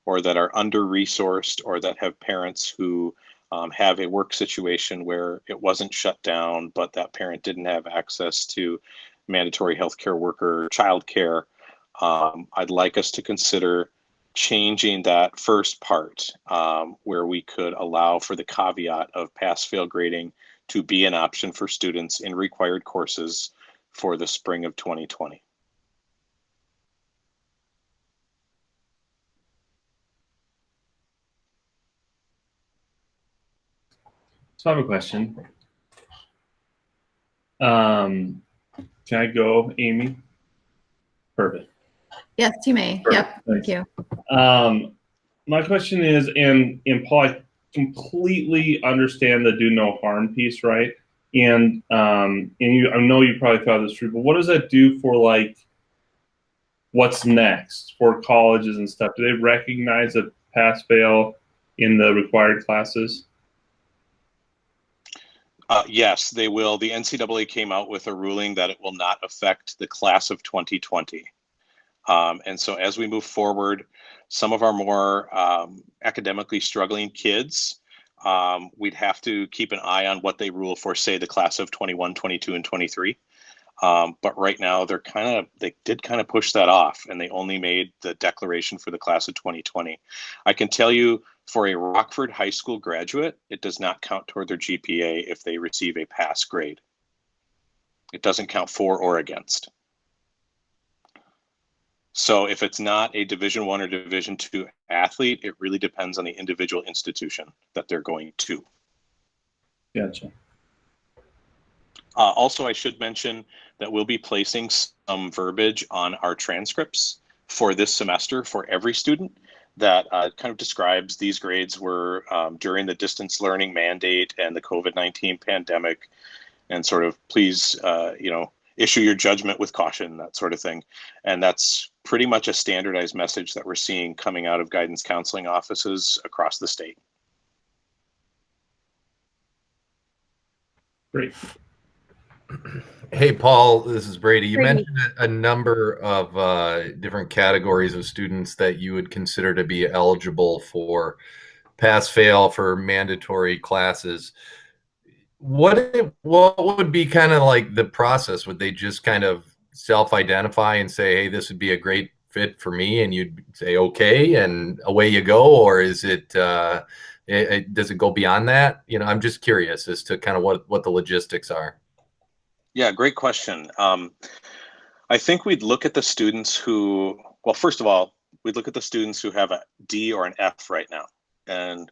S10: or that are under-resourced, or that have parents who have a work situation where it wasn't shut down, but that parent didn't have access to mandatory healthcare worker childcare. I'd like us to consider changing that first part where we could allow for the caveat of pass-fail grading to be an option for students in required courses for the spring of 2020.
S3: So I have a question. Can I go, Amy? Perfect.
S1: Yes, you may.
S3: Perfect.
S1: Yep. Thank you.
S3: My question is, and Paul, I completely understand the do no harm piece, right? And you, I know you probably thought this through, but what does that do for like what's next for colleges and stuff? Do they recognize a pass fail in the required classes?
S10: Yes, they will. The NCAA came out with a ruling that it will not affect the class of 2020. And so as we move forward, some of our more academically struggling kids, we'd have to keep an eye on what they rule for, say, the class of 21, 22, and 23. But right now they did kind of push that off, and they only made the declaration for the class of 2020. I can tell you for a Rockford high school graduate, it does not count toward their GPA if they receive a pass grade. It doesn't count for or against. So if it's not a Division I or Division II athlete, it really depends on the individual institution that they're going to.
S3: Gotcha.
S10: Also, I should mention that we'll be placing some verbiage on our transcripts for this semester for every student that kind of describes these grades were during the distance learning mandate and the COVID-19 pandemic, and sort of please, issue your judgment with caution, that sort of thing. And that's pretty much a standardized message that we're seeing coming out of guidance counseling offices across the state.
S3: Great.
S4: Hey, Paul, this is Brady. You
S1: Brady.
S4: mentioned a number of different categories of students that you would consider to be eligible for pass-fail for mandatory classes. What would be kind of like the process? Would they just kind of self-identify and say, hey, this would be a great fit for me, and you'd say, okay, and away you go? Or is it, does it go beyond that? I'm just curious as to kind of what the logistics are.
S10: Yeah, great question. I think we'd look at the students who, well, first of all, we'd look at the students who have a D or an F right now. And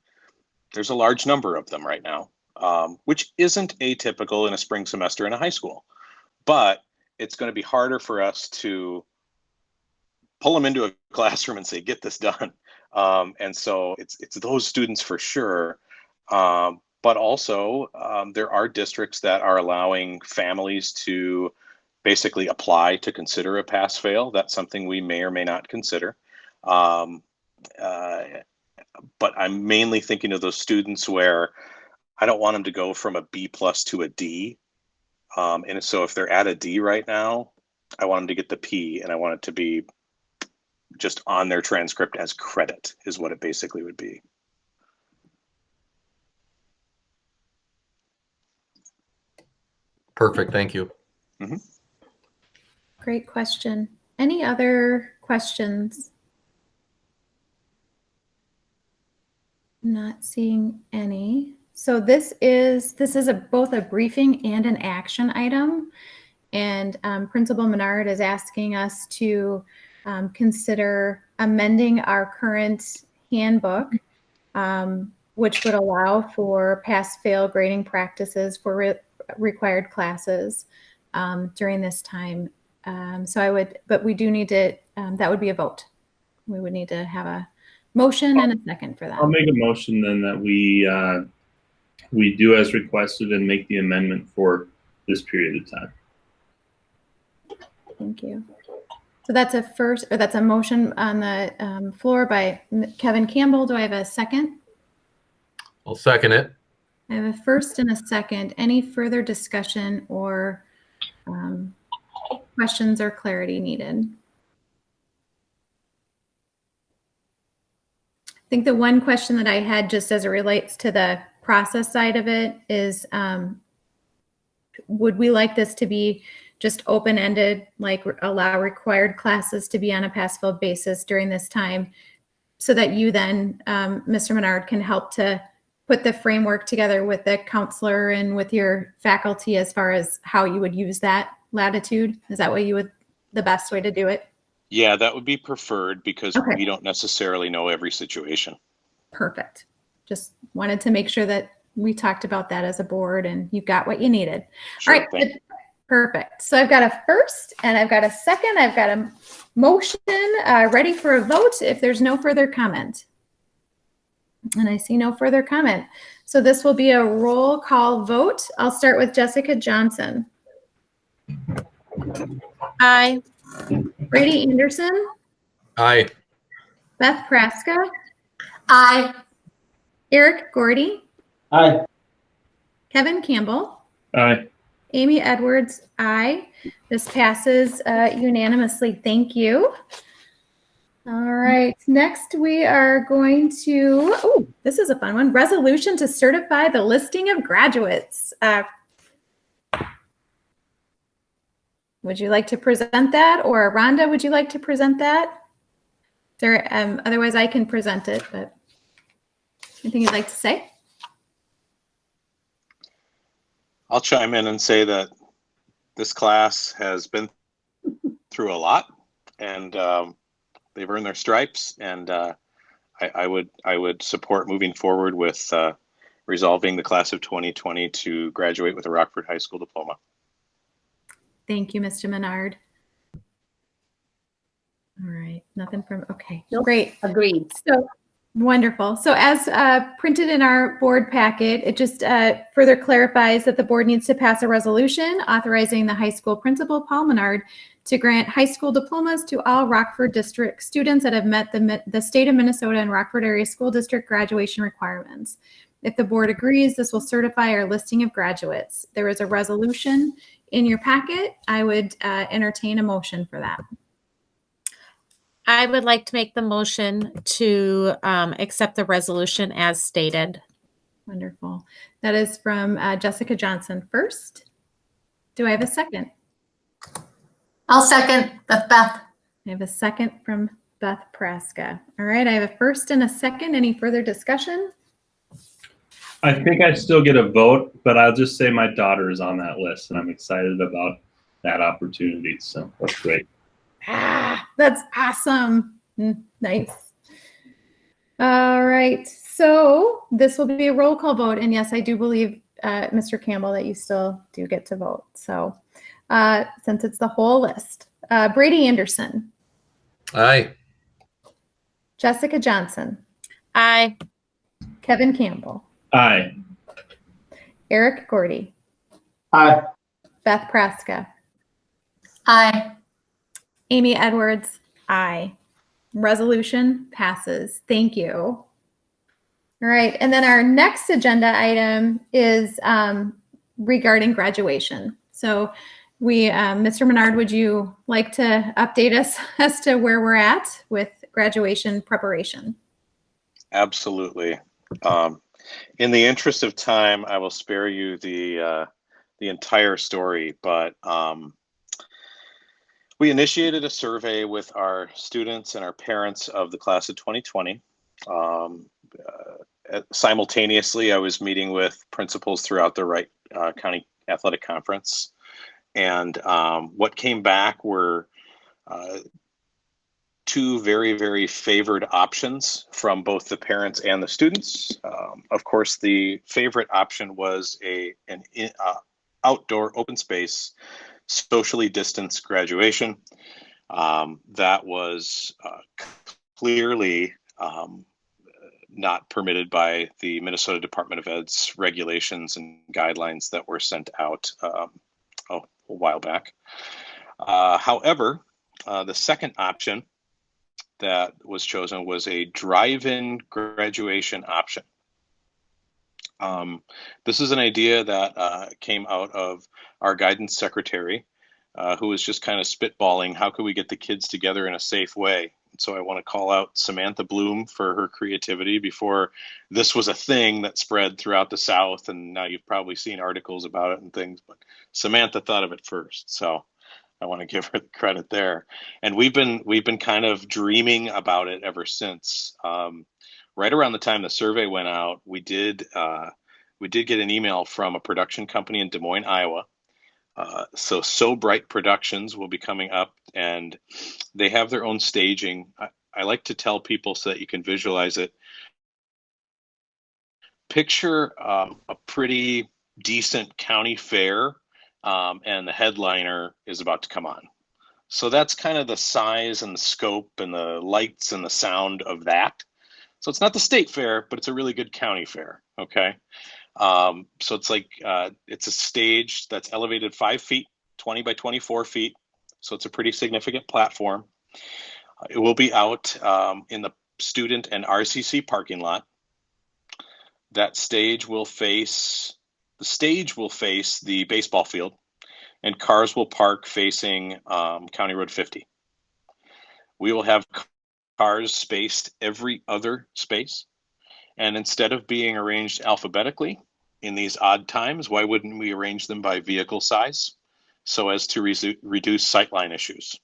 S10: there's a large number of them right now, which isn't atypical in a spring semester in a high school. But it's going to be harder for us to pull them into a classroom and say, get this done. And so it's those students for sure. But also there are districts that are allowing families to basically apply to consider a pass-fail. That's something we may or may not consider. But I'm mainly thinking of those students where I don't want them to go from a B+ to a D. And so if they're at a D right now, I want them to get the P, and I want it to be just on their transcript as credit is what it basically would be.
S4: Perfect. Thank you.
S10: Mm-hmm.
S1: Great question. Any other questions? Not seeing any. So this is both a briefing and an action item. And Principal Menard is asking us to consider amending our current handbook, which would allow for pass-fail grading practices for required classes during this time. But we do need to, that would be a vote. We would need to have a motion and a second for that.
S3: I'll make a motion then that we do as requested and make the amendment for this period of time.
S1: Thank you. So that's a motion on the floor by Kevin Campbell. Do I have a second?
S4: I'll second it.
S1: I have a first and a second. Any further discussion or questions or clarity needed? I think the one question that I had just as it relates to the process side of it is, would we like this to be just open-ended, like allow required classes to be on a pass-fail basis during this time so that you then, Mr. Menard, can help to put the framework together with the counselor and with your faculty as far as how you would use that latitude? Is that what the best way to do it?
S10: Yeah, that would be preferred because
S1: Okay.
S10: we don't necessarily know every situation.
S1: Perfect. Just wanted to make sure that we talked about that as a board and you got what you needed.
S10: Sure,
S1: All right, good. Perfect. So I've got a first and I've got a second. I've got a motion ready for a vote if there's no further comment. And I see no further comment. So this will be a roll call vote. I'll start with Jessica Johnson.
S2: Aye.
S1: Brady Anderson.
S4: Aye.
S1: Beth Praska.
S2: Aye.
S1: Eric Gordy.
S5: Aye.
S1: Kevin Campbell.
S3: Aye.
S1: Amy Edwards, aye. This passes unanimously. Thank you. All right. Next, we are going to, oh, this is a fun one. Resolution to certify the listing of graduates. Would you like to present that? Or Rhonda, would you like to present that? Otherwise, I can present it, but anything you'd like to say?
S10: I'll chime in and say that this class has been through a lot, and they've earned their stripes. And I would support moving forward with resolving the class of 2020 to graduate with a Rockford High School diploma.
S1: Thank you, Mr. Menard. All right, nothing from, okay,
S6: Nope.
S1: Great.
S6: Agreed.
S1: So wonderful. So as printed in our board packet, it just further clarifies that the board needs to pass a resolution authorizing the high school principal, Paul Menard, to grant high school diplomas to all Rockford District students that have met the state of Minnesota and Rockford Area School District graduation requirements. If the board agrees, this will certify our listing of graduates. There is a resolution in your packet. I would entertain a motion for that.
S2: I would like to make the motion to accept the resolution as stated.
S1: Wonderful. That is from Jessica Johnson first. Do I have a second?
S2: I'll second Beth.
S1: I have a second from Beth Praska. All right, I have a first and a second. Any further discussion?
S3: I think I still get a vote, but I'll just say my daughter is on that list, and I'm excited about that opportunity. So that's great.
S1: That's awesome. Nice. All right. So this will be a roll call vote. And yes, I do believe, Mr. Campbell, that you still do get to vote. So since it's the whole list, Brady Anderson,
S4: Aye.
S1: Jessica Johnson,
S2: Aye.
S1: Kevin Campbell,
S3: Aye.
S1: Eric Gordy,
S5: Aye.
S1: Beth Praska,
S2: Aye.
S1: Amy Edwards, aye. Resolution passes. Thank you. All right, and then our next agenda item is regarding graduation. So Mr. Menard, would you like to update us as to where we're at with graduation preparation?
S10: Absolutely. In the interest of time, I will spare you the entire story, but we initiated a survey with our students and our parents of the class of 2020. Simultaneously, I was meeting with principals throughout the Wright County Athletic Conference, and what came back were two very, very favored options from both the parents and the students. Of course, the favorite option was an outdoor open space, socially distanced graduation. That was clearly not permitted by the Minnesota Department of Ed's regulations and guidelines that were sent out a while back. However, the second option that was chosen was a drive-in graduation option. This is an idea that came out of our guidance secretary, who was just kind of spitballing, how could we get the kids together in a safe way? So I want to call out Samantha Bloom for her creativity before this was a thing that spread throughout the South, and now you've probably seen articles about it and things, but Samantha thought of it first. So I want to give her the credit there. And we've been kind of dreaming about it ever since. Right around the time the survey went out, we did get an email from a production company in Des Moines, Iowa. So Bright Productions will be coming up, and they have their own staging. I like to tell people so that you can visualize it. Picture a pretty decent county fair, and the headliner is about to come on. So that's kind of the size and the scope and the lights and the sound of that. So it's not the state fair, but it's a really good county fair, okay? So it's like, it's a stage that's elevated 5 feet, 20 by 24 feet. So it's a pretty significant platform. It will be out in the student and RCC parking lot. That stage will face the baseball field, and cars will park facing County Road 50. We will have cars spaced every other space. And instead of being arranged alphabetically in these odd times, why wouldn't we arrange them by vehicle size so as to reduce sightline issues?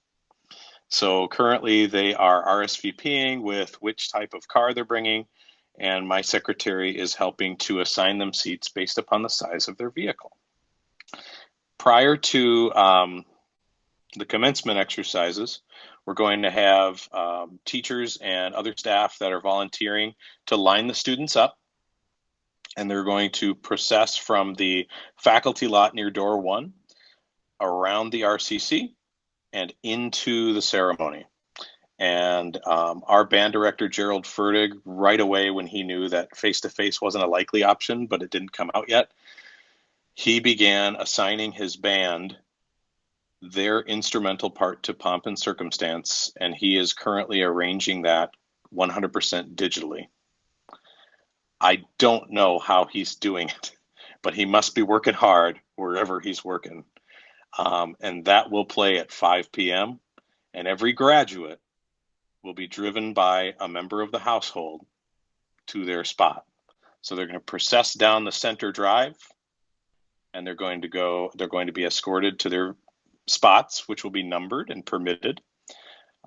S10: So currently they are RSVPing with which type of car they're bringing, and my secretary is helping to assign them seats based upon the size of their vehicle. Prior to the commencement exercises, we're going to have teachers and other staff that are volunteering to line the students up, and they're going to process from the faculty lot near door 1 around the RCC and into the ceremony. And our band director, Gerald Fertig, right away when he knew that face-to-face wasn't a likely option, but it didn't come out yet, he began assigning his band their instrumental part to Pomp and Circumstance, and he is currently arranging that 100% digitally. I don't know how he's doing it, but he must be working hard wherever he's working. And that will play at 5 p.m. And every graduate will be driven by a member of the household to their spot. So they're going to process down the center drive, and they're going to be escorted to their spots, which will be numbered and permitted.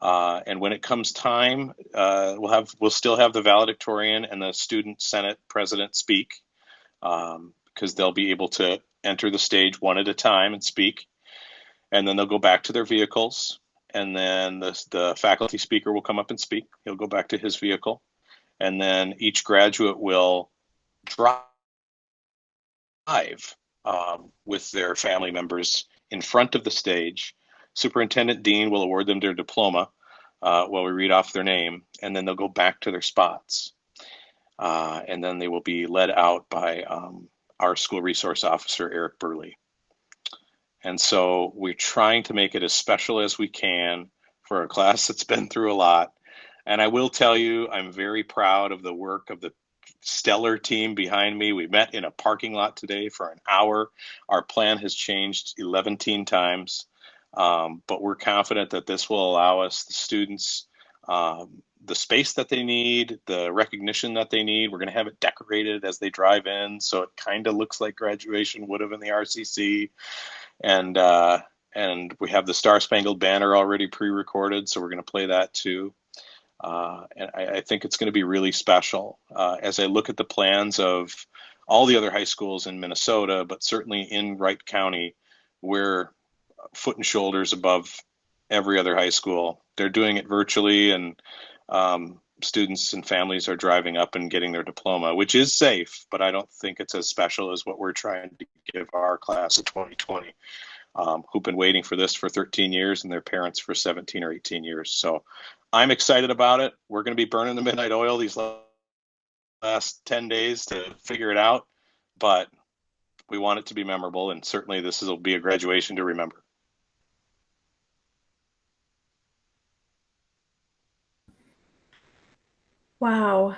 S10: And when it comes time, we'll still have the valedictorian and the student senate president speak, because they'll be able to enter the stage one at a time and speak. And then they'll go back to their vehicles. And then the faculty speaker will come up and speak. He'll go back to his vehicle. And then each graduate will drive with their family members in front of the stage. Superintendent Dean will award them their diploma while we read off their name, and then they'll go back to their spots. And then they will be led out by our school resource officer, Eric Burley. And so we're trying to make it as special as we can for a class that's been through a lot. And I will tell you, I'm very proud of the work of the stellar team behind me. We met in a parking lot today for an hour. Our plan has changed 11 times, but we're confident that this will allow us, the students, the space that they need, the recognition that they need. We're going to have it decorated as they drive in, so it kind of looks like graduation would have in the RCC. And we have the Star Spangled Banner already pre-recorded, so we're going to play that too. And I think it's going to be really special. As I look at the plans of all the other high schools in Minnesota, but certainly in Wright County, we're foot and shoulders above every other high school. They're doing it virtually, and students and families are driving up and getting their diploma, which is safe, but I don't think it's as special as what we're trying to give our class of 2020, who've been waiting for this for 13 years and their parents for 17 or 18 years. So I'm excited about it. We're going to be burning the midnight oil these last 10 days to figure it out, but we want it to be memorable, and certainly this will be a graduation to remember.
S1: Wow.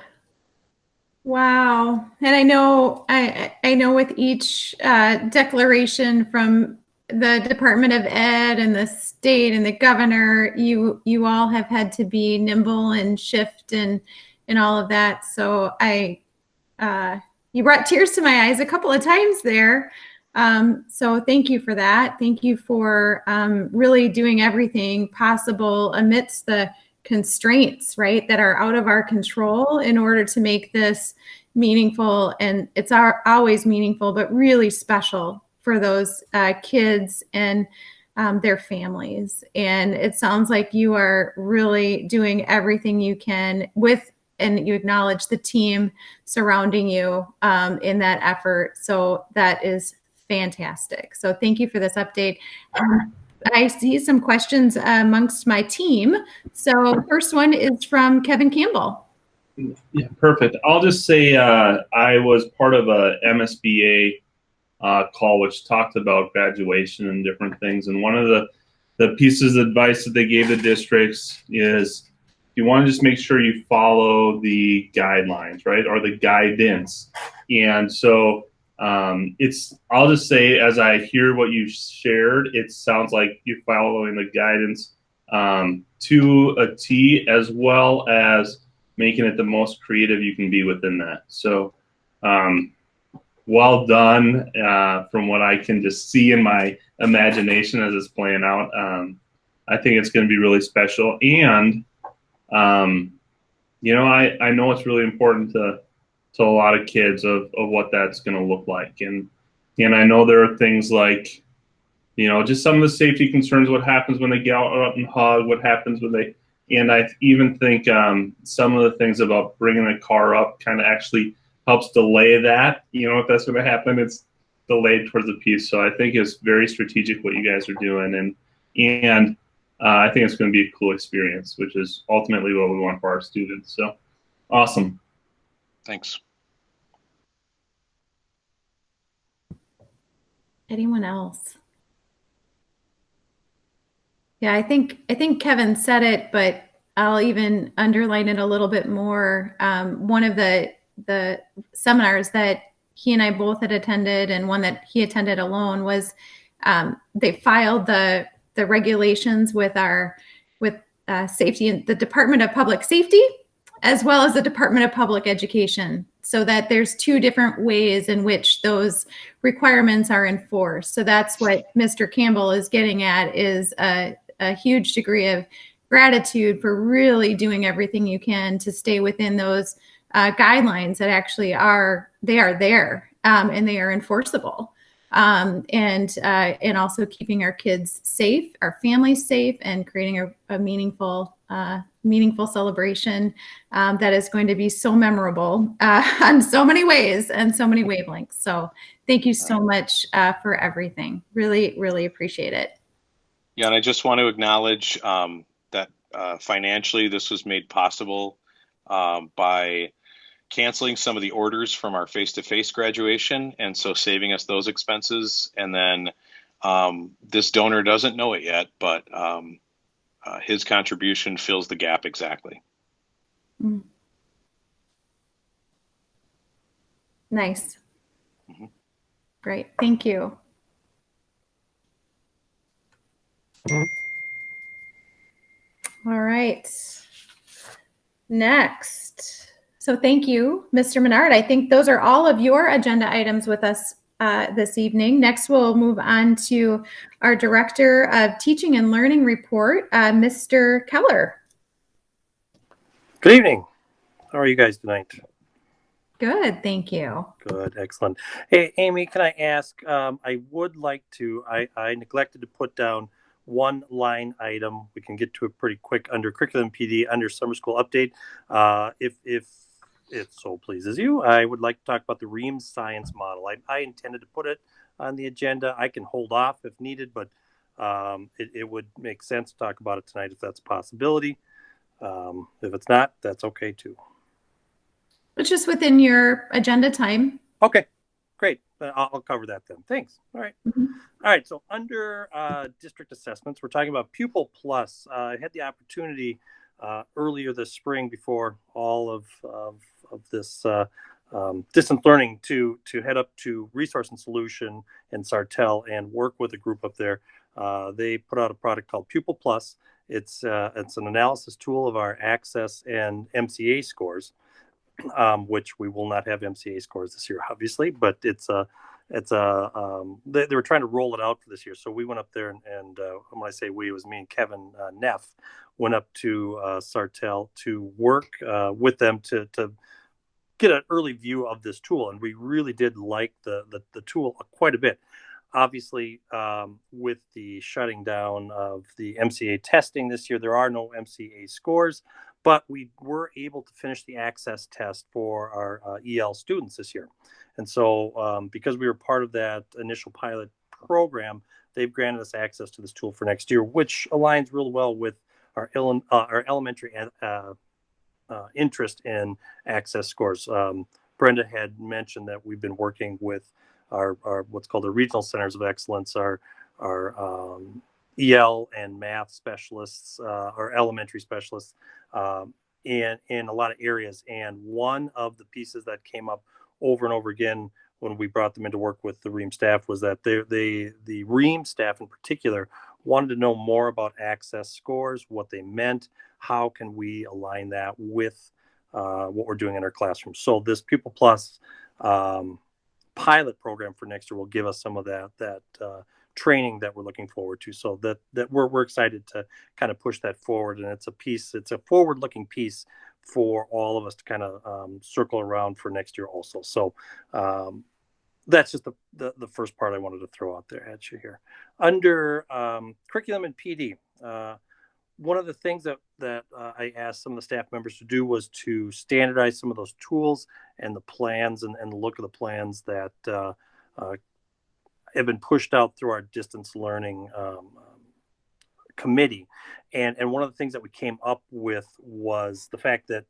S1: Wow. And I know with each declaration from the Department of Ed and the state and the governor, you all have had to be nimble and shift and all of that. So you brought tears to my eyes a couple of times there. So thank you for that. Thank you for really doing everything possible amidst the constraints, right, that are out of our control in order to make this meaningful. And it's always meaningful, but really special for those kids and their families. And it sounds like you are really doing everything you can and you acknowledge the team surrounding you in that effort. So that is fantastic. So thank you for this update. I see some questions amongst my team. So first one is from Kevin Campbell.
S3: Yeah, perfect. I'll just say I was part of a MSBA call which talked about graduation and different things. And one of the pieces of advice that they gave the districts is you want to just make sure you follow the guidelines, right, or the guidance. And so I'll just say, as I hear what you shared, it sounds like you're following the guidance to a T, as well as making it the most creative you can be within that. So well done from what I can just see in my imagination as it's playing out. I think it's going to be really special. And, you know, I know it's really important to a lot of kids of what that's going to look like. And I know there are things like, you know, just some of the safety concerns, what happens when they get out and hug, what happens when they, and I even think some of the things about bringing the car up kind of actually helps delay that. You know, if that's going to happen, it's delayed towards the piece. So I think it's very strategic what you guys are doing. And I think it's going to be a cool experience, which is ultimately what we want for our students. So awesome.
S10: Thanks.
S1: Anyone else? Yeah, I think Kevin said it, but I'll even underline it a little bit more. One of the seminars that he and I both had attended, and one that he attended alone, was they filed the regulations with safety and the Department of Public Safety, as well as the Department of Public Education, so that there's two different ways in which those requirements are enforced. So that's what Mr. Campbell is getting at, is a huge degree of gratitude for really doing everything you can to stay within those guidelines that actually are there and they are enforceable. And also keeping our kids safe, our families safe, and creating a meaningful celebration that is going to be so memorable on so many ways and so many wavelengths. So thank you so much for everything. Really, really appreciate it.
S10: Yeah, and I just want to acknowledge that financially this was made possible by canceling some of the orders from our face-to-face graduation, and so saving us those expenses. And then this donor doesn't know it yet, but his contribution fills the gap exactly.
S1: Nice.
S10: Mhm.
S1: Great. Thank you. All right. Next. So thank you, Mr. Menard. I think those are all of your agenda items with us this evening. Next, we'll move on to our Director of Teaching and Learning report, Mr. Keller.
S11: Good evening. How are you guys tonight?
S1: Good, thank you.
S11: Good, excellent. Hey, Amy, can I ask, I would like to, I neglected to put down one line item. We can get to it pretty quick under curriculum PD, under summer school update. If it so pleases you, I would like to talk about the Reams science model. I intended to put it on the agenda. I can hold off if needed, but it would make sense to talk about it tonight if that's a possibility. If it's not, that's okay too.
S1: It's just within your agenda time.
S11: Okay, great. I'll cover that then. Thanks. All right.
S1: Mhm.
S11: All right. So under district assessments, we're talking about Pupil Plus. I had the opportunity earlier this spring, before all of this distance learning, to head up to Resource and Solution in Sartell and work with a group up there. They put out a product called Pupil Plus. It's an analysis tool of our access and MCA scores. Which we will not have MCA scores this year, obviously, but they were trying to roll it out for this year. So we went up there and when I say we, it was me and Kevin Neff went up to Sartell to work with them to get an early view of this tool. And we really did like the tool quite a bit. Obviously, with the shutting down of the MCA testing this year, there are no MCA scores, but we were able to finish the access test for our EL students this year. And so because we were part of that initial pilot program, they've granted us access to this tool for next year, which aligns real well with our elementary interest in access scores. Brenda had mentioned that we've been working with our what's called the regional centers of excellence, our EL and math specialists, our elementary specialists, in a lot of areas. And one of the pieces that came up over and over again when we brought them into work with the Ream staff was that the Ream staff in particular wanted to know more about access scores, what they meant, how can we align that with what we're doing in our classrooms. So this Pupil Plus pilot program for next year will give us some of that training that we're looking forward to. So that we're excited to kind of push that forward. And it's a forward-looking piece for all of us to kind of circle around for next year also. So that's just the first part I wanted to throw out there at you here. Under curriculum and PD, one of the things that I asked some of the staff members to do was to standardize some of those tools and the plans and the look of the plans that have been pushed out through our distance learning committee. And one of the things that we came up with was the fact that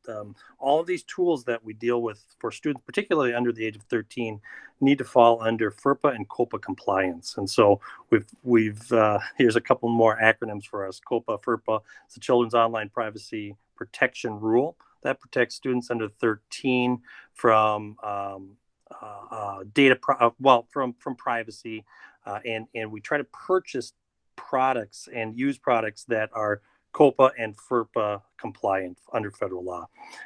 S11: all of these tools that we deal with for students, particularly under the age of 13, need to fall under FERPA and COPA compliance. And so we've here's a couple more acronyms for us. COPA, FERPA, it's the Children's Online Privacy Protection Rule that protects students under 13 from from privacy, and we try to purchase products and use products that are COPA and FERPA compliant under federal law.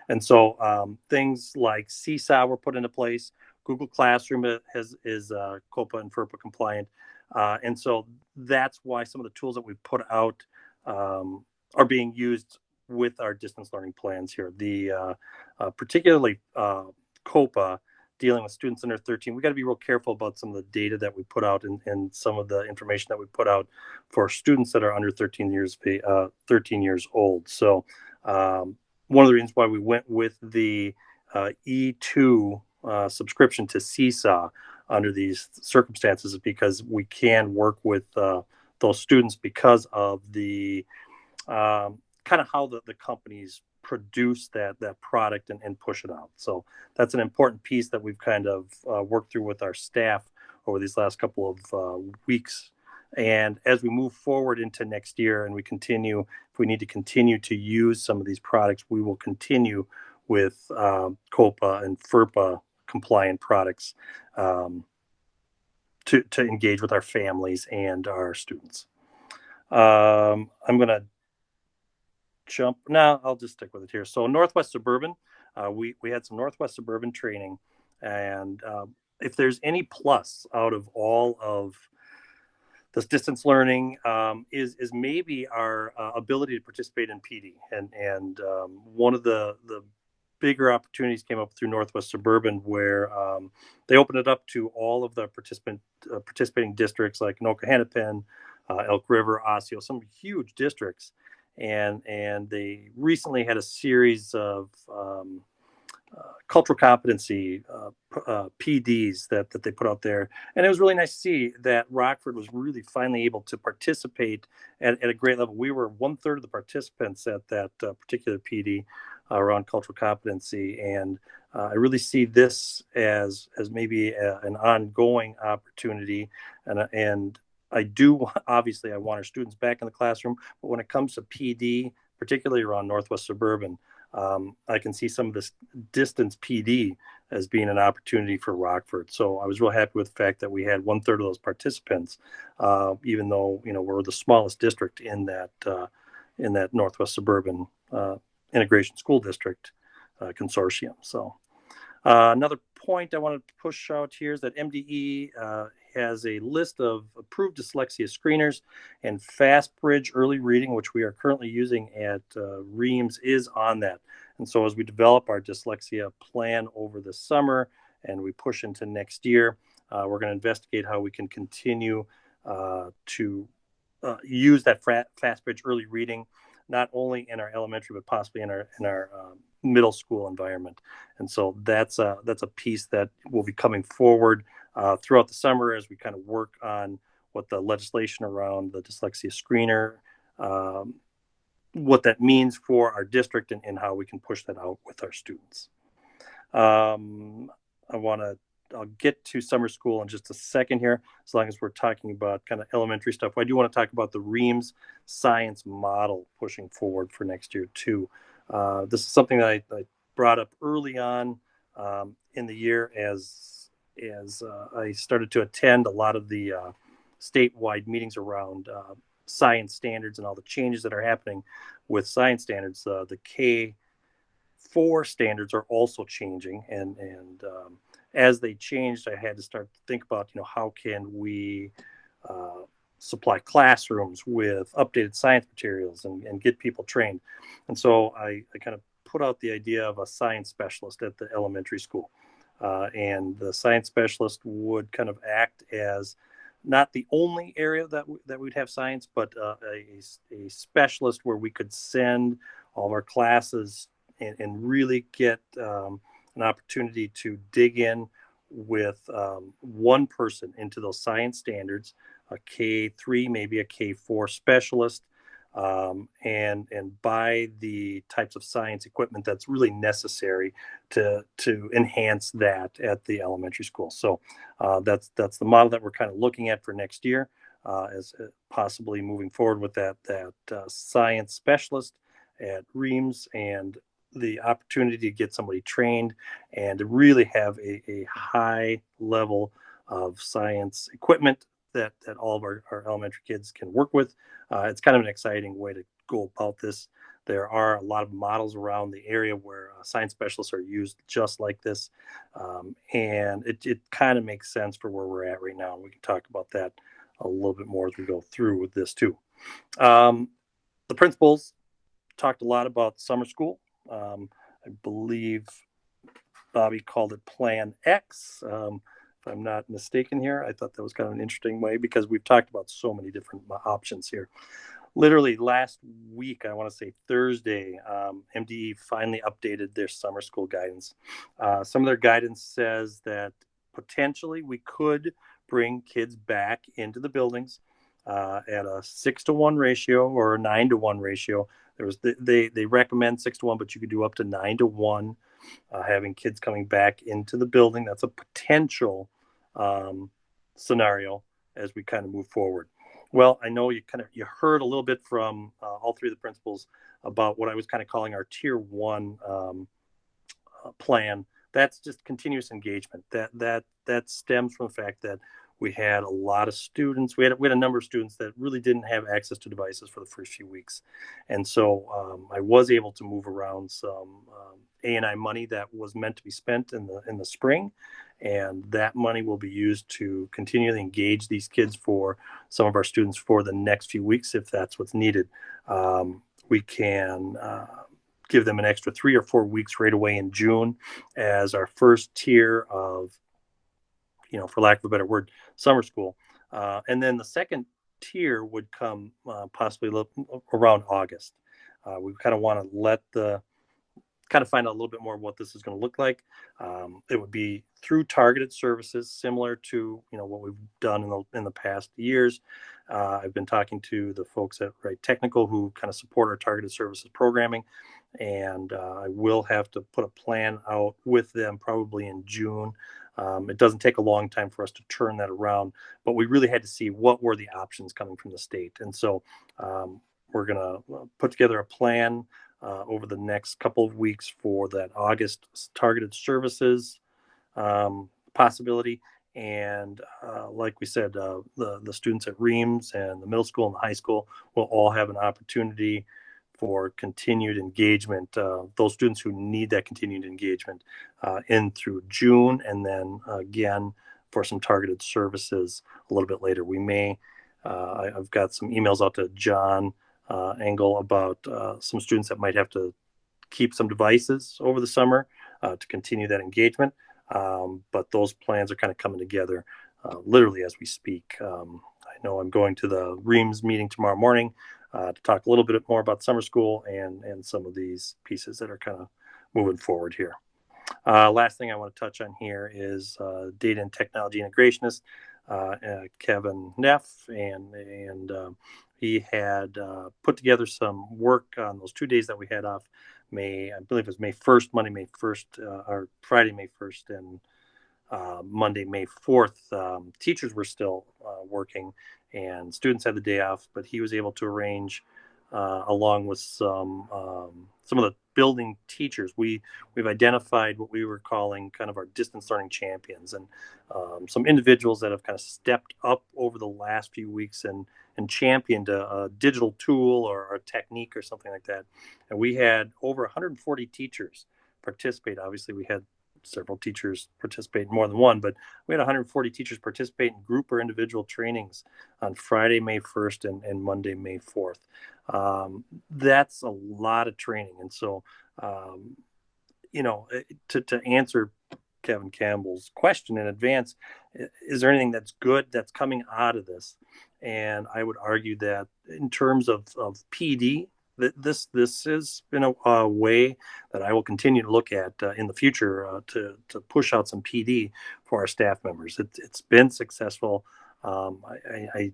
S11: And so things like Seesaw were put into place. Google Classroom is COPA and FERPA compliant. And so that's why some of the tools that we've put out are being used with our distance learning plans here. The particularly COPA, dealing with students under 13, we got to be real careful about some of the data that we put out and some of the information that we put out for students that are under 13 years old. So one of the reasons why we went with the E2 subscription to Seesaw under these circumstances is because we can work with those students because of the kind of how the companies produce that product and push it out. So that's an important piece that we've kind of worked through with our staff over these last couple of weeks. And as we move forward into next year and if we need to continue to use some of these products, we will continue with COPA and FERPA compliant products to engage with our families and our students. I'm going to jump. Now I'll just stick with it here. So Northwest Suburban, we had some Northwest Suburban training, and if there's any plus out of all of this distance learning, is maybe our ability to participate in PD, and one of the bigger opportunities came up through Northwest Suburban, where they opened it up to all of the participating districts like Anoka Hennepin, Elk River, Osseo, some huge districts. And they recently had a series of cultural competency PDs that they put out there. And it was really nice to see that Rockford was really finally able to participate at a great level. We were 1/3 of the participants at that particular PD around cultural competency. And I really see this as maybe an ongoing opportunity. And I do, obviously, I want our students back in the classroom, but when it comes to PD, particularly around Northwest Suburban, I can see some of this distance PD as being an opportunity for Rockford. So I was real happy with the fact that we had 1/3 of those participants, even though, we're the smallest district in that Northwest Suburban Integration School District consortium. So another point I want to push out here is that MDE has a list of approved dyslexia screeners, and FastBridge early reading, which we are currently using at Reams, is on that. And so as we develop our dyslexia plan over the summer and we push into next year, we're going to investigate how we can continue to use that FastBridge early reading, not only in our elementary, but possibly in our middle school environment. And so that's a piece that will be coming forward throughout the summer as we kind of work on what the legislation around the dyslexia screener, what that means for our district, and how we can push that out with our students. I'll get to summer school in just a second here, as long as we're talking about kind of elementary stuff. I do want to talk about the Reams science model pushing forward for next year too. This is something that I brought up early on in the year as I started to attend a lot of the statewide meetings around science standards and all the changes that are happening with science standards. The K4 standards are also changing, and as they changed, I had to start to think about, how can we supply classrooms with updated science materials and get people trained. And so I kind of put out the idea of a science specialist at the elementary school. And the science specialist would kind of act as not the only area that we'd have science, but a specialist where we could send all of our classes and really get an opportunity to dig in with one person into those science standards, a K3, maybe a K4 specialist, and buy the types of science equipment that's really necessary to enhance that at the elementary school. So that's the model that we're kind of looking at for next year, as possibly moving forward with that science specialist at Reams, and the opportunity to get somebody trained and to really have a high level of science equipment that all of our elementary kids can work with. It's kind of an exciting way to go about this. There are a lot of models around the area where science specialists are used just like this. And it kind of makes sense for where we're at right now. We can talk about that a little bit more as we go through with this too. The principals talked a lot about summer school. I believe Bobby called it Plan X. If I'm not mistaken here, I thought that was kind of an interesting way, because we've talked about so many different options here. Literally last week, I want to say Thursday, MDE finally updated their summer school guidance. Some of their guidance says that potentially we could bring kids back into the buildings at a 6-to-1 ratio or a 9-to-1 ratio. They recommend 6-to-1, but you could do up to 9-to-1, having kids coming back into the building. That's a potential scenario as we kind of move forward. Well, I know you heard a little bit from all three of the principals about what I was kind of calling our tier 1 plan that's just continuous engagement. That stems from the fact that we had a lot of students. We had a number of students that really didn't have access to devices for the first few weeks, and so I was able to move around some A&I money that was meant to be spent in the spring, and that money will be used to continually engage these kids for some of our students for the next few weeks if that's what's needed. We can give them an extra 3 or 4 weeks right away in June as our first tier of, for lack of a better word, summer school. And then the second tier would come possibly around August. We kind of want to find out a little bit more what this is going to look like. It would be through targeted services, similar to what we've done in the past years. I've been talking to the folks at Right Technical who kind of support our targeted services programming, and I will have to put a plan out with them probably in June. It doesn't take a long time for us to turn that around, but we really had to see what were the options coming from the state, and so we're going to put together a plan over the next couple of weeks for that August targeted services possibility. And like we said, the students at Reams and the middle school and the high school will all have an opportunity for continued engagement. Those students who need that continued engagement in through June, and then again for some targeted services a little bit later. We may, I've got some emails out to John Engel about some students that might have to keep some devices over the summer to continue that engagement. But those plans are kind of coming together literally as we speak. I know I'm going to the Reams meeting tomorrow morning to talk a little bit more about summer school and some of these pieces that are kind of moving forward here. Last thing I want to touch on here is data and technology integrationist Kevin Neff, and he had put together some work on those 2 days that we had off. I believe it was May 1st, Monday, May 1st, or Friday, May 1st, and Monday, May 4th. Teachers were still working and students had the day off, but he was able to arrange, along with some of the building teachers. We've identified what we were calling kind of our distance learning champions, and some individuals that have kind of stepped up over the last few weeks and championed a digital tool or a technique or something like that. And we had over 140 teachers participate. Obviously, we had several teachers participate in more than one, but we had 140 teachers participate in group or individual trainings on Friday, May 1st and Monday, May 4th. That's a lot of training. And so, to answer Kevin Campbell's question in advance, is there anything that's good that's coming out of this? And I would argue that in terms of PD, this has been a way that I will continue to look at in the future to push out some PD for our staff members. It's been successful. I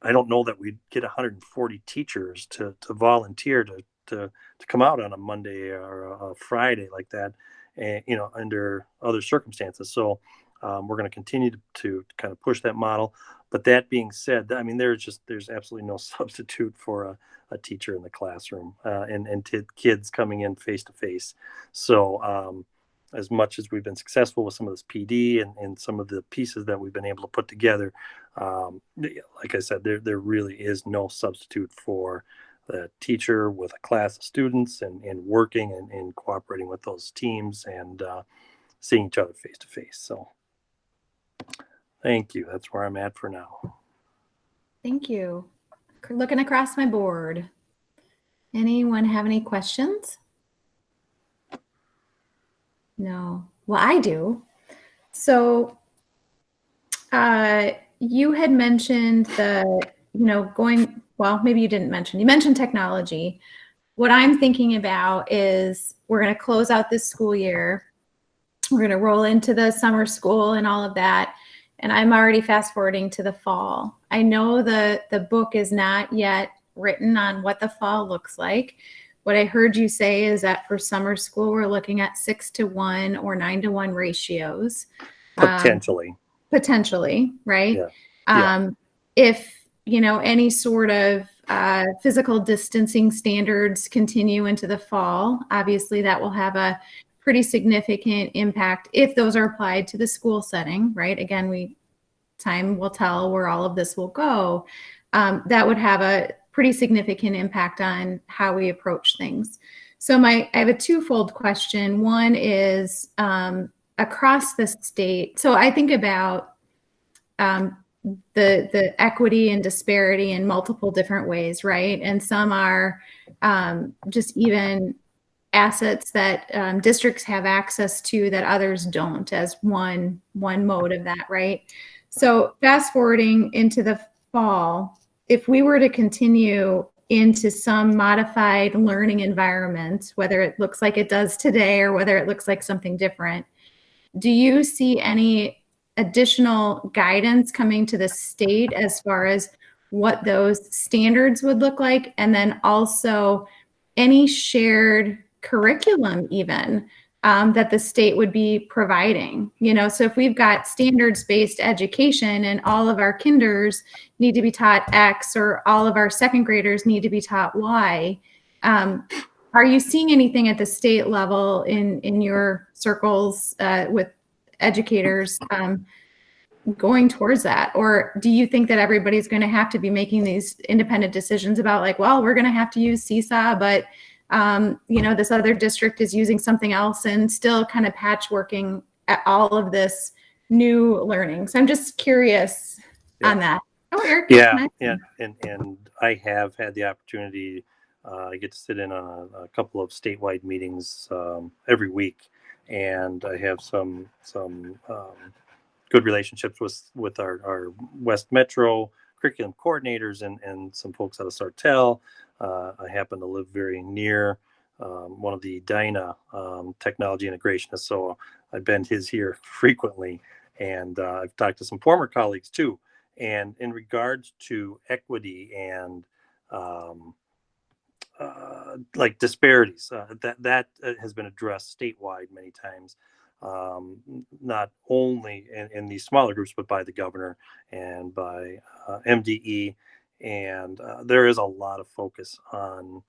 S11: don't know that we'd get 140 teachers to volunteer to come out on a Monday or a Friday like that, and, under other circumstances. So we're going to continue to kind of push that model. But that being said, there's absolutely no substitute for a teacher in the classroom and kids coming in face to face. So as much as we've been successful with some of this PD and some of the pieces that we've been able to put together, like I said, there really is no substitute for the teacher with a class of students and working and cooperating with those teams and seeing each other face to face. So thank you. That's where I'm at for now.
S1: Thank you. Looking across my board. Anyone have any questions? No. Well, I do. So you had mentioned maybe you didn't mention. You mentioned technology. What I'm thinking about is we're going to close out this school year. We're going to roll into the summer school and all of that. And I'm already fast forwarding to the fall. I know the book is not yet written on what the fall looks like. What I heard you say is that for summer school, we're looking at 6-to-1 or 9-to-1 ratios.
S11: Potentially,
S1: right?
S11: Yeah.
S1: If, any sort of physical distancing standards continue into the fall, obviously that will have a pretty significant impact if those are applied to the school setting, right? Again, time will tell where all of this will go. That would have a pretty significant impact on how we approach things. So I have a twofold question. One is across the state. So I think about the equity and disparity in multiple different ways, right? And some are just even assets that districts have access to that others don't, as one mode of that, right? So fast forwarding into the fall, if we were to continue into some modified learning environment, whether it looks like it does today or whether it looks like something different, do you see any additional guidance coming to the state as far as what those standards would look like? And then also any shared curriculum even that the state would be providing, so if we've got standards-based education and all of our kinders need to be taught X or all of our second graders need to be taught Y, are you seeing anything at the state level in your circles with educators going towards that? Or do you think that everybody's going to have to be making these independent decisions about like, well, we're going to have to use Seesaw, but this other district is using something else, and still kind of patchworking at all of this new learning? So I'm just curious on that. Oh, Eric.
S11: Yeah. And I have had the opportunity, I get to sit in on a couple of statewide meetings every week, and I have some good relationships with our West Metro curriculum coordinators and some folks out of Sartell. I happen to live very near one of the Dyna technology integrationists, so I bend his ear frequently, and I've talked to some former colleagues too. And in regards to equity and like disparities, that has been addressed statewide many times, not only in these smaller groups, but by the governor and by MDE. And there is a lot of focus on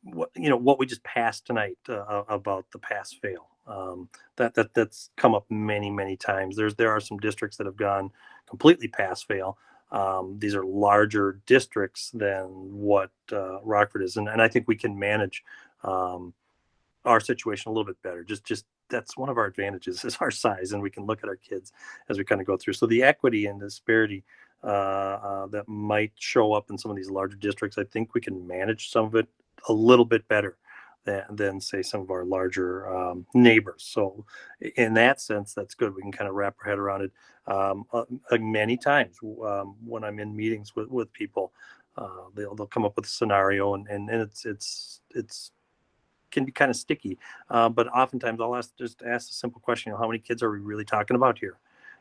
S11: what we just passed tonight about the pass fail. That's come up many times. There are some districts that have gone completely pass fail. These are larger districts than what Rockford is, and I think we can manage our situation a little bit better. Just that's one of our advantages is our size, and we can look at our kids as we kind of go through. So the equity and disparity that might show up in some of these larger districts, I think we can manage some of it a little bit better than say some of our larger neighbors. So in that sense, that's good. We can kind of wrap our head around it. Many times when I'm in meetings with people, they'll come up with a scenario, and it's can be kind of sticky. But oftentimes I'll ask a simple question: how many kids are we really talking about here?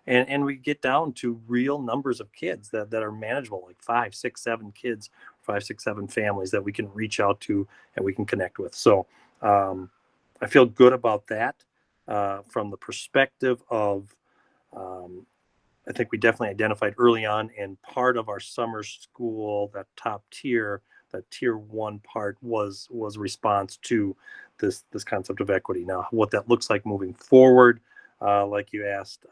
S11: And we get down to real numbers of kids that are manageable, like 5, 6, 7 kids, 5, 6, 7 families that we can reach out to and we can connect with. So I feel good about that from the perspective of, I think we definitely identified early on, and part of our summer school, that top tier, that tier 1 part was a response to this concept of equity. Now, what that looks like moving forward, like you asked,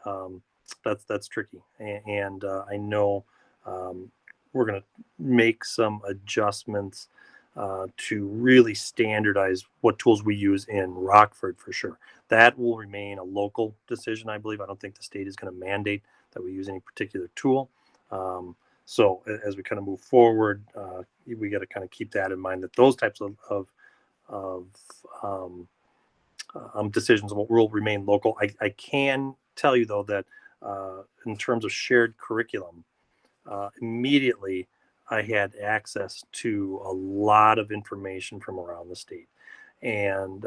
S11: that's tricky, and I know we're going to make some adjustments to really standardize what tools we use in Rockford for sure. That will remain a local decision, I believe. I don't think the state is going to mandate that we use any particular tool. So as we kind of move forward, we got to kind of keep that in mind, that those types of decisions will remain local. I can tell you though that in terms of shared curriculum, immediately I had access to a lot of information from around the state, and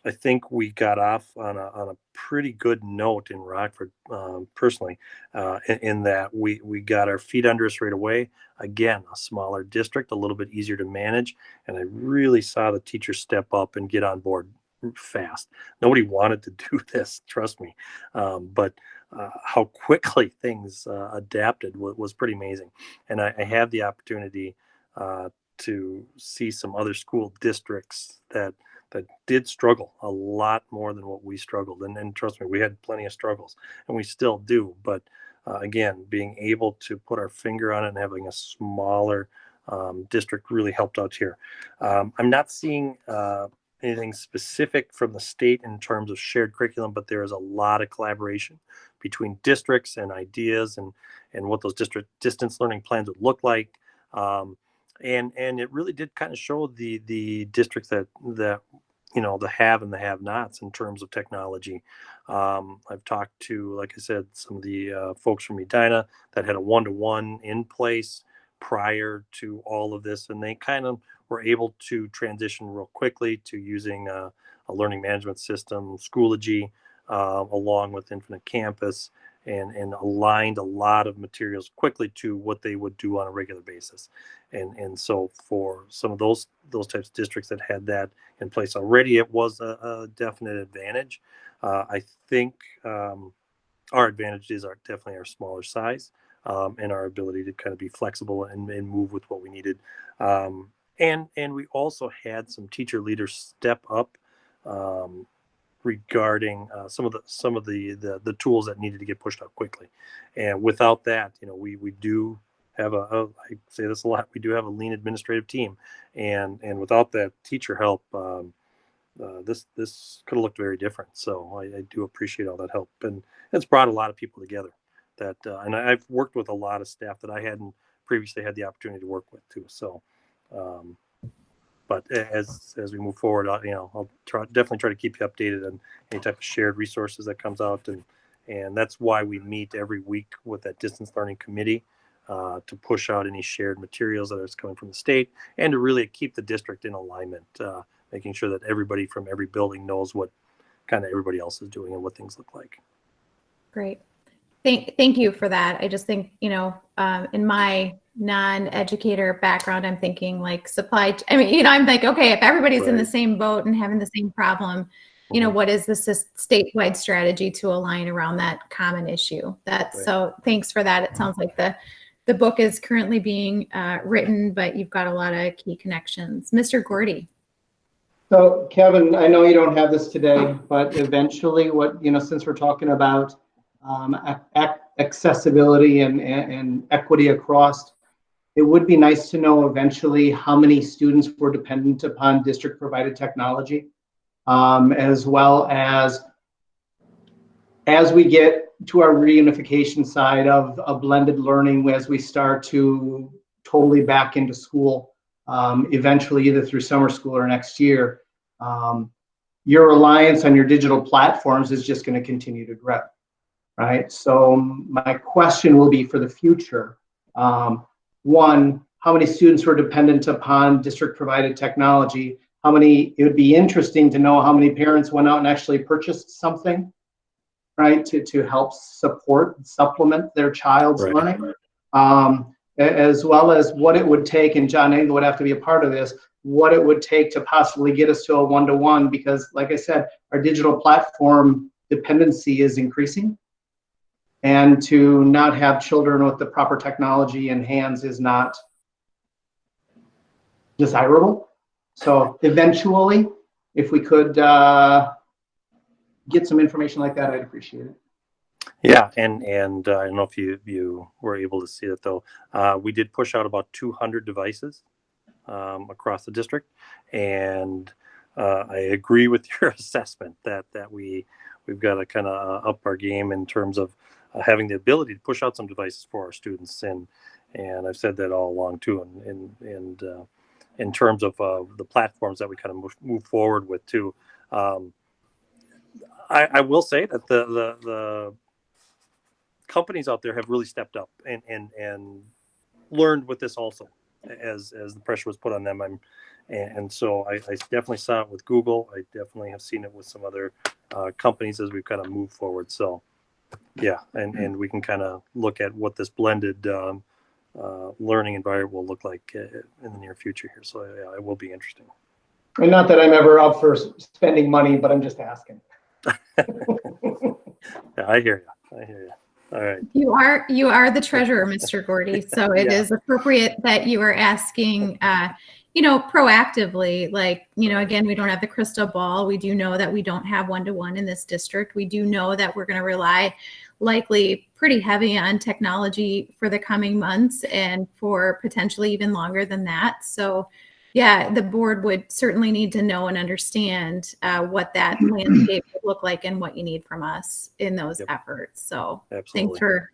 S11: I think we got off on a pretty good note in Rockford, personally, in that we got our feet under us right away. Again, a smaller district, a little bit easier to manage, and I really saw the teachers step up and get on board fast. Nobody wanted to do this, trust me, but how quickly things adapted was pretty amazing. And I had the opportunity to see some other school districts that that did struggle a lot more than what we struggled. And trust me, we had plenty of struggles, and we still do. But again, being able to put our finger on it and having a smaller district really helped out here. I'm not seeing anything specific from the state in terms of shared curriculum, but there is a lot of collaboration between districts and ideas and what those district distance learning plans would look like. And it really did kind of show the districts that you know, the have and the have-nots in terms of technology. I've talked to, like I said, some of the folks from Edina that had a one-to-one in place prior to all of this, and they kind of were able to transition real quickly to using a learning management system, Schoology, along with Infinite Campus, and aligned a lot of materials quickly to what they would do on a regular basis. And so for some of those types of districts that had that in place already, it was a definite advantage. I think our advantages are definitely our smaller size and our ability to kind of be flexible and move with what we needed. And we also had some teacher leaders step up regarding some of the tools that needed to get pushed out quickly. And without that, you know, we do have I say this a lot, we do have a lean administrative team, and without that teacher help, this could have looked very different. So I do appreciate all that help, and it's brought a lot of people together. That and I've worked with a lot of staff that I hadn't previously had the opportunity to work with too. So, but as we move forward, you know, I'll definitely try to keep you updated on any type of shared resources that comes out, and that's why we meet every week with that distance learning committee to push out any shared materials that are coming from the state, and to really keep the district in alignment, making sure that everybody from every building knows what kind of everybody else is doing and what things look like.
S1: Great. Thank you for that. I just think, you know, in my non-educator background, I'm thinking like I mean, you know, I'm like, okay, if everybody's in the same boat and having the same problem, you know, what is the statewide strategy to align around that common issue? So thanks for that. It sounds like the book is currently being written, but you've got a lot of key connections. Mr. Gordy.
S5: So Kevin, I know you don't have this today, but eventually since we're talking about accessibility and equity across, it would be nice to know eventually how many students were dependent upon district provided technology, as well as we get to our reunification side of a blended learning, as we start to totally back into school, eventually either through summer school or next year, your reliance on your digital platforms is just going to continue to grow. Right. So my question will be for the future. One, how many students were dependent upon district provided technology? It would be interesting to know how many parents went out and actually purchased something, right, to help supplement their child's learning, as well as what it would take, and John Engel would have to be a part of this, what it would take to possibly get us to a one-to-one, because like I said, our digital platform dependency is increasing. And to not have children with the proper technology in hands is not desirable. So eventually, if we could get some information like that, I'd appreciate it.
S11: Yeah, and I don't know if you were able to see it though. We did push out about 200 devices across the district, and I agree with your assessment that we've got to kind of up our game in terms of having the ability to push out some devices for our students, and I've said that all along too, and in terms of the platforms that we kind of move forward with too. I will say that the companies out there have really stepped up and learned with this also, as the pressure was put on them. And so I definitely saw it with Google. I definitely have seen it with some other companies as we've kind of moved forward. So yeah, and we can kind of look at what this blended learning environment will look like in the near future here. So yeah, it will be interesting.
S5: And not that I'm ever up for spending money, but I'm just asking.
S11: Yeah, I hear you. All right.
S1: You are the treasurer, Mr. Gordy. So it is appropriate that you are asking proactively, like, again, we don't have the crystal ball. We do know that we don't have one-to-one in this district. We do know that we're going to rely likely pretty heavy on technology for the coming months and for potentially even longer than that. So yeah, the board would certainly need to know and understand what that landscape would look like and what you need from us in those efforts. So
S11: Absolutely.
S1: Thanks for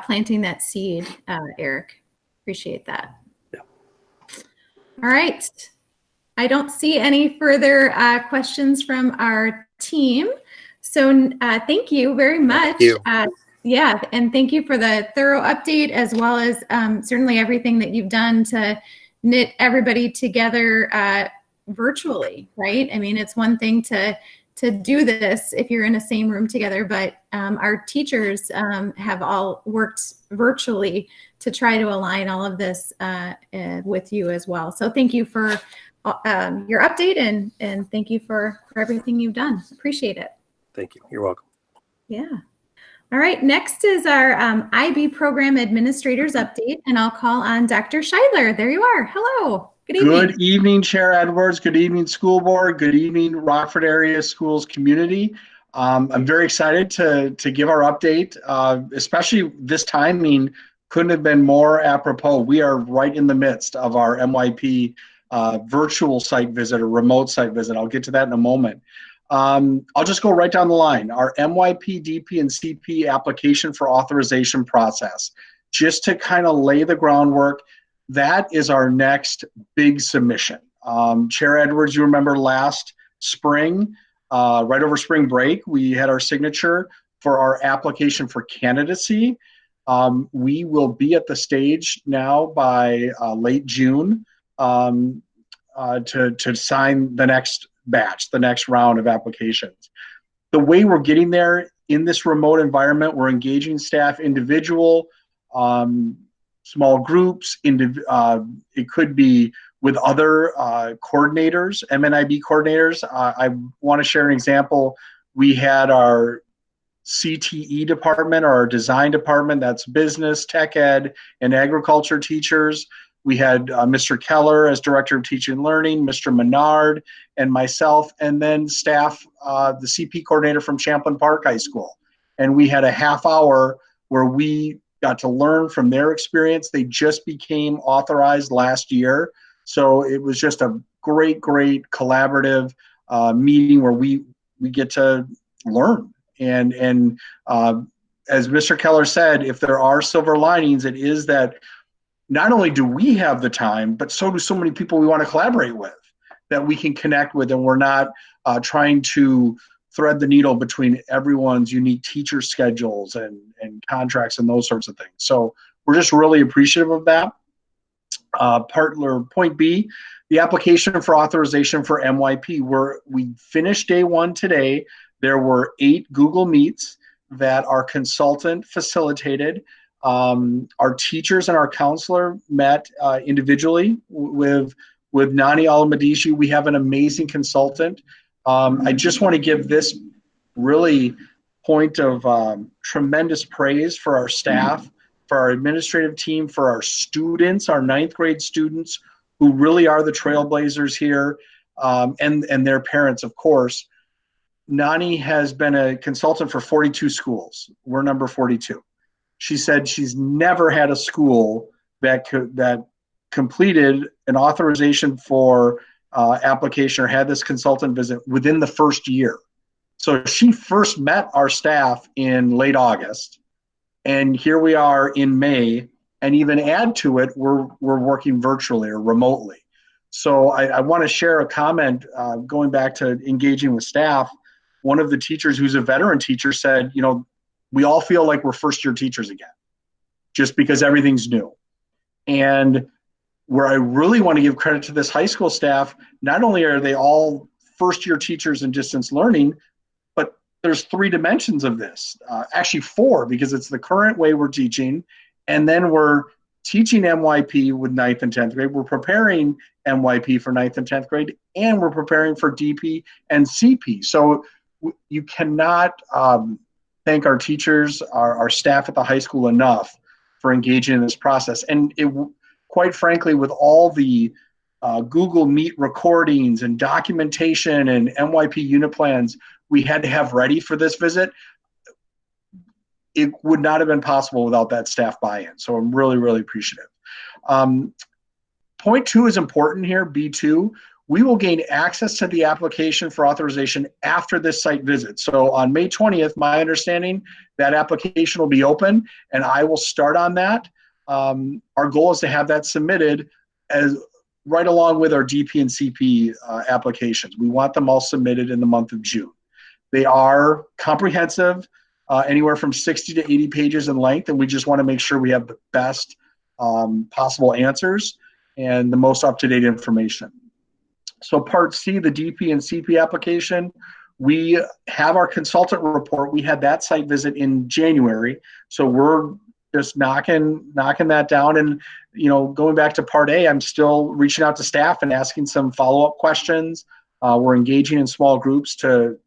S1: planting that seed, Eric. Appreciate that.
S11: Yeah.
S1: All right. I don't see any further questions from our team. So thank you very much.
S11: Thank you.
S1: Yeah, and thank you for the thorough update, as well as certainly everything that you've done to knit everybody together virtually, right? I mean, it's one thing to do this if you're in the same room together, but our teachers have all worked virtually to try to align all of this with you as well. So thank you for your update, and thank you for everything you've done. Appreciate it.
S11: Thank you. You're welcome.
S1: Yeah. All right. Next is our IB program administrators update, and I'll call on Dr. Scheidler. There you are. Hello. Good evening.
S12: Good evening, Chair Edwards. Good evening, school board. Good evening, Rockford area schools community. I'm very excited to give our update, especially this timing couldn't have been more apropos. We are right in the midst of our MYP virtual site visit or remote site visit. I'll get to that in a moment. I'll just go right down the line. Our MYP, DP, and CP application for authorization process, just to kind of lay the groundwork, that is our next big submission. Chair Edwards, you remember last spring, right over spring break, we had our signature for our application for candidacy. We will be at the stage now by late June to sign the next batch, the next round of applications. The way we're getting there in this remote environment, we're engaging staff, individual, small groups, it could be with other coordinators, MNIB coordinators. I want to share an example. We had our CTE department, or our design department, that's business, tech ed, and agriculture teachers. We had Mr. Keller as Director of Teaching and Learning, Mr. Menard, and myself, and then staff, the CP coordinator from Champlain Park High School. And we had a half hour where we got to learn from their experience. They just became authorized last year. So it was just a great, great collaborative meeting where we get to learn. And as Mr. Keller said, if there are silver linings, it is that not only do we have the time, but so do so many people we want to collaborate with, that we can connect with, and we're not trying to thread the needle between everyone's unique teacher schedules and contracts and those sorts of things. So we're just really appreciative of that. Point B, the application for authorization for MYP. We finished day one today. There were 8 Google Meets that our consultant facilitated. Our teachers and our counselor met individually with Nani Alamadishi. We have an amazing consultant. I just want to give this really point of tremendous praise for our staff, for our administrative team, for our students, our 9th grade students, who really are the trailblazers here, and their parents, of course. Nani has been a consultant for 42 schools. We're number 42. She said she's never had a school that completed an authorization for application or had this consultant visit within the first year. So she first met our staff in late August, and here we are in May, and even add to it, we're working virtually or remotely. So I want to share a comment going back to engaging with staff. One of the teachers, who's a veteran teacher, said, we all feel like we're first-year teachers again, just because everything's new. And where I really want to give credit to this high school staff, not only are they all first-year teachers in distance learning, but there's 3 dimensions of this. Actually 4, because it's the current way we're teaching, and then we're teaching MYP with 9th and 10th grade. We're preparing MYP for 9th and 10th grade, and we're preparing for DP and CP. So you cannot thank our teachers, our staff at the high school enough for engaging in this process. And quite frankly, with all the Google Meet recordings and documentation and MYP unit plans we had to have ready for this visit. It would not have been possible without that staff buy-in. So I'm really, really appreciative. Point 2 is important here, B2. We will gain access to the application for authorization after this site visit. So on May 20th, my understanding, that application will be open and I will start on that. Our goal is to have that submitted as right along with our DP and CP applications. We want them all submitted in the month of June. They are comprehensive, anywhere from 60 to 80 pages in length, and we just want to make sure we have the best possible answers and the most up-to-date information. So Part C, the DP and CP application, we have our consultant report. We had that site visit in January, so we're just knocking that down. And going back to Part A, I'm still reaching out to staff and asking some follow-up questions. We're engaging in small groups to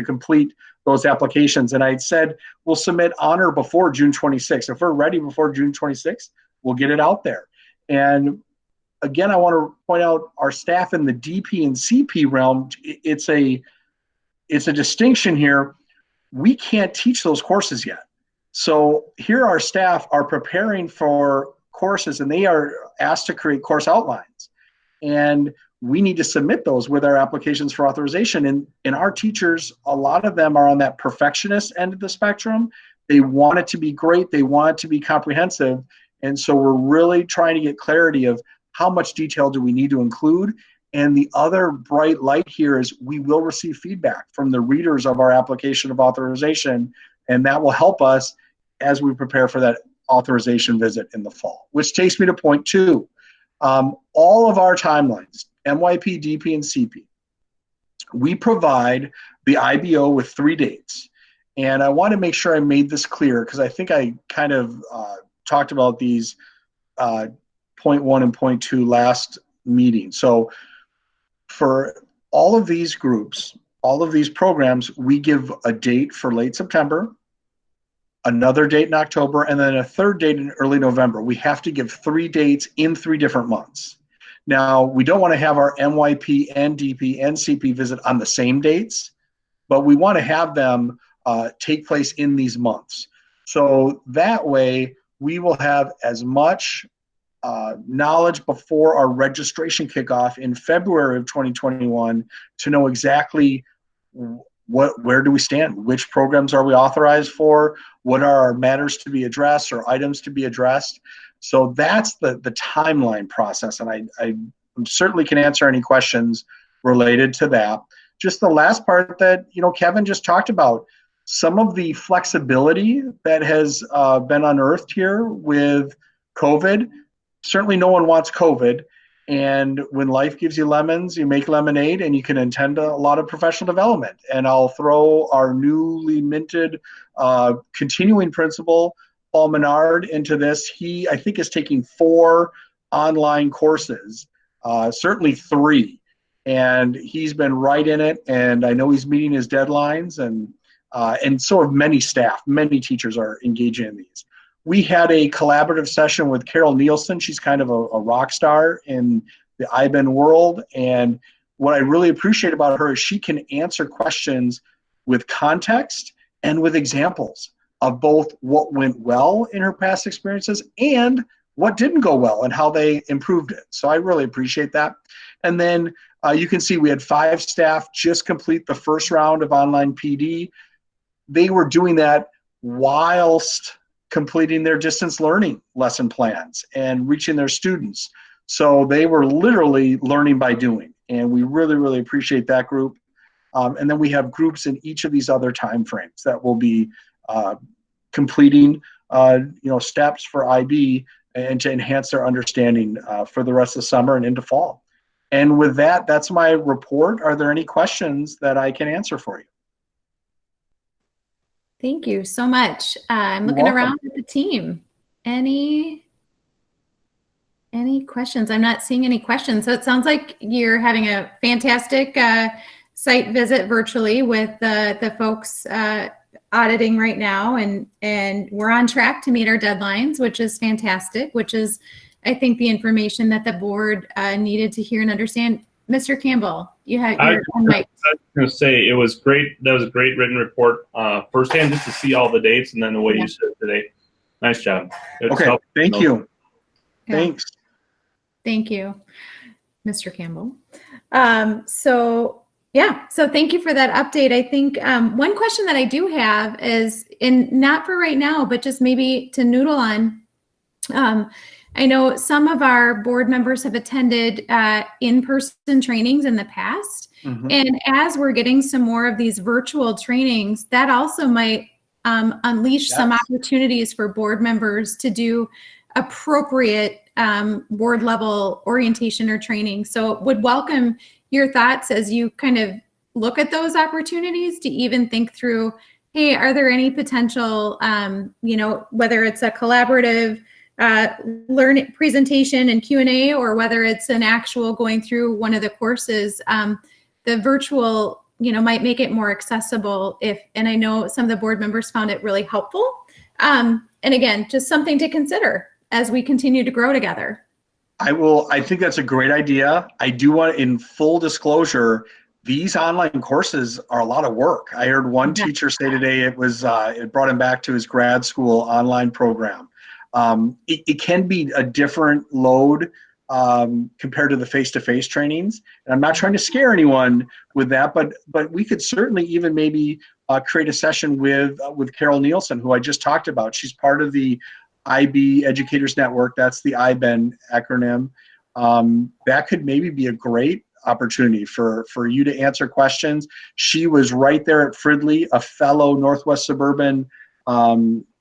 S12: complete those applications. And I said we'll submit on or before June 26th. If we're ready before June 26th, we'll get it out there. And again, I want to point out our staff in the DP and CP realm. It's a distinction here. We can't teach those courses yet. So here our staff are preparing for courses and they are asked to create course outlines. And we need to submit those with our applications for authorization. And our teachers, a lot of them are on that perfectionist end of the spectrum. They want it to be great. They want it to be comprehensive. And so we're really trying to get clarity of how much detail do we need to include. And the other bright light here is we will receive feedback from the readers of our application of authorization, and that will help us as we prepare for that authorization visit in the fall, which takes me to point 2. All of our timelines, MYP, DP, and CP, we provide the IBO with 3 dates. And I want to make sure I made this clear because I think I kind of talked about these point 1 and point 2 last meeting. So for all of these groups, all of these programs, we give a date for late September, another date in October, and then a third date in early November. We have to give 3 dates in 3 different months. Now, we don't want to have our MYP and DP and CP visit on the same dates, but we want to have them take place in these months. So that way, we will have as much knowledge before our registration kickoff in February of 2021 to know exactly where do we stand, which programs are we authorized for, what are our matters to be addressed or items to be addressed. So that's the timeline process, and I certainly can answer any questions related to that. Just the last part that Kevin just talked about, some of the flexibility that has been unearthed here with COVID. Certainly no one wants COVID, and when life gives you lemons, you make lemonade, and you can attend a lot of professional development. And I'll throw our newly minted continuing principal, Paul Menard, into this. He, I think, is taking 4 online courses, certainly 3, and he's been right in it, and I know he's meeting his deadlines, and so have many staff. Many teachers are engaging in these. We had a collaborative session with Carol Nielsen. She's kind of a rock star in the IBEN world. And what I really appreciate about her is she can answer questions with context and with examples of both what went well in her past experiences and what didn't go well and how they improved it. So I really appreciate that. And then you can see we had 5 staff just complete the first round of online PD. They were doing that whilst completing their distance learning lesson plans and reaching their students. So they were literally learning by doing, and we really, really appreciate that group. And then we have groups in each of these other timeframes that will be completing steps for IB and to enhance their understanding for the rest of the summer and into fall. And with that, that's my report. Are there any questions that I can answer for you?
S1: Thank you so much. I'm looking around at the team. Any questions? I'm not seeing any questions. So it sounds like you're having a fantastic site visit virtually with the folks auditing right now, and we're on track to meet our deadlines, which is fantastic, which is I think, the information that the board needed to hear and understand. Mr. Campbell, you had your mic.
S3: I was going to say it was great. That was a great written report firsthand, just to see all the dates and then the way you said it today. Nice job.
S12: Okay, thank you.
S1: Yeah.
S12: Thanks.
S1: Thank you, Mr. Campbell. So thank you for that update. I think one question that I do have is, and not for right now, but just maybe to noodle on. I know some of our board members have attended in-person trainings in the past.
S12: Mhm.
S1: And as we're getting some more of these virtual trainings, that also might unleash some opportunities for board members to do appropriate board level orientation or training. So would welcome your thoughts as you kind of look at those opportunities to even think through, hey, are there any potential, whether it's a collaborative learning presentation and Q&A, or whether it's an actual going through one of the courses, the virtual, might make it more accessible and I know some of the board members found it really helpful. And again, just something to consider as we continue to grow together.
S12: I think that's a great idea. I do want, in full disclosure, these online courses are a lot of work. I heard one teacher say today it brought him back to his grad school online program. It can be a different load compared to the face-to-face trainings. And I'm not trying to scare anyone with that, but we could certainly even maybe create a session with Carol Nielsen, who I just talked about. She's part of the IB Educators Network. That's the IBEN acronym. That could maybe be a great opportunity for you to answer questions. She was right there at Fridley, a fellow Northwest Suburban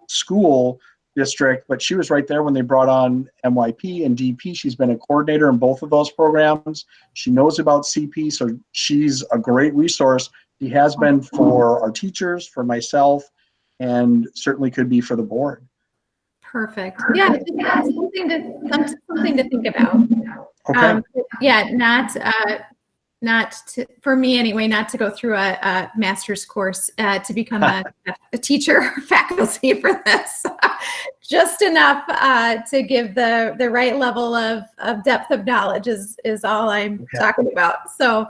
S12: school district, but she was right there when they brought on MYP and DP. She's been a coordinator in both of those programs. She knows about CP, so she's a great resource. She has been for our teachers, for myself, and certainly could be for the board.
S1: Perfect. Yeah, something to think about.
S12: Okay.
S1: For me anyway, not to go through a master's course to become a teacher or faculty for this. Just enough to give the right level of depth of knowledge is all I'm talking about. So,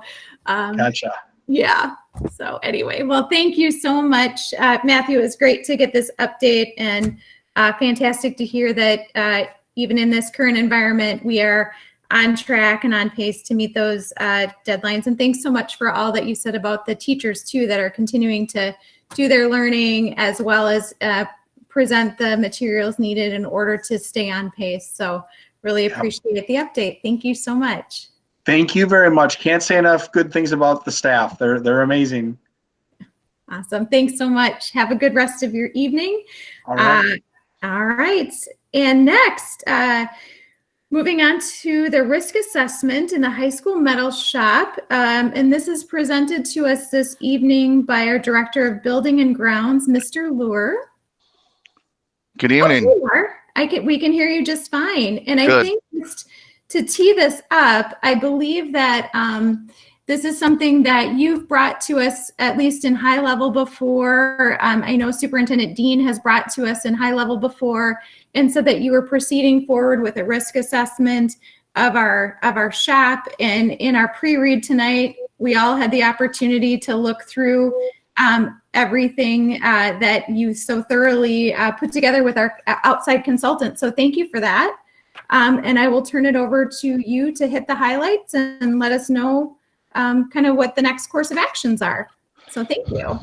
S12: Gotcha.
S1: Yeah. So anyway, well, thank you so much, Matthew. It was great to get this update, and fantastic to hear that even in this current environment, we are on track and on pace to meet those deadlines. And thanks so much for all that you said about the teachers too, that are continuing to do their learning as well as present the materials needed in order to stay on pace. So really appreciate the update. Thank you so much.
S12: Thank you very much. Can't say enough good things about the staff. They're amazing.
S1: Awesome. Thanks so much. Have a good rest of your evening.
S12: All right.
S1: All right. And next, moving on to the risk assessment in the high school metal shop. And this is presented to us this evening by our Director of Building and Grounds, Mr. Lure.
S13: Good evening.
S1: We can hear you just fine. And
S13: Good.
S1: I think just to tee this up, I believe that this is something that you've brought to us, at least in high level before. I know Superintendent Dean has brought to us in high level before, and so that you were proceeding forward with a risk assessment of our shop. And in our pre-read tonight, we all had the opportunity to look through everything that you so thoroughly put together with our outside consultant. So thank you for that. And I will turn it over to you to hit the highlights and let us know kind of what the next course of actions are. So thank you.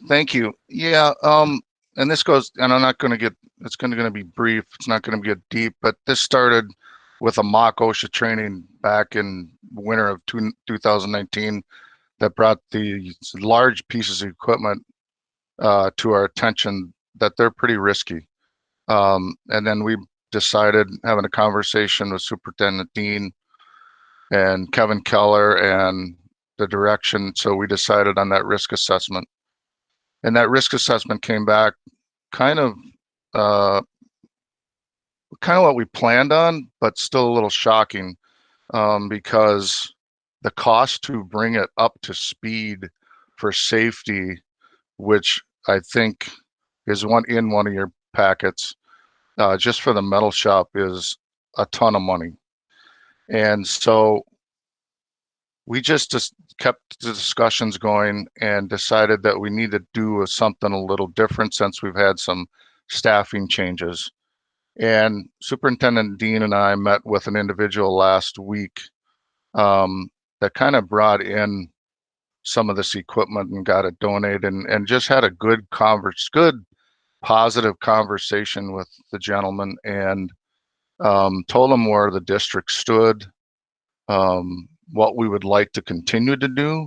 S13: Thank you. Yeah. And this goes, and I'm not going to get, it's going to be brief. It's not going to get deep, but this started with a mock OSHA training back in winter of 2019 that brought these large pieces of equipment to our attention that they're pretty risky. And then we decided, having a conversation with Superintendent Dean and Kevin Keller and the direction. So we decided on that risk assessment, and that risk assessment came back kind of what we planned on, but still a little shocking because the cost to bring it up to speed for safety, which I think is in one of your packets, just for the metal shop is a ton of money. And so we just kept the discussions going and decided that we need to do something a little different since we've had some staffing changes. And Superintendent Dean and I met with an individual last week that kind of brought in some of this equipment and got it donated, and just had a good positive conversation with the gentleman, and told him where the district stood, what we would like to continue to do,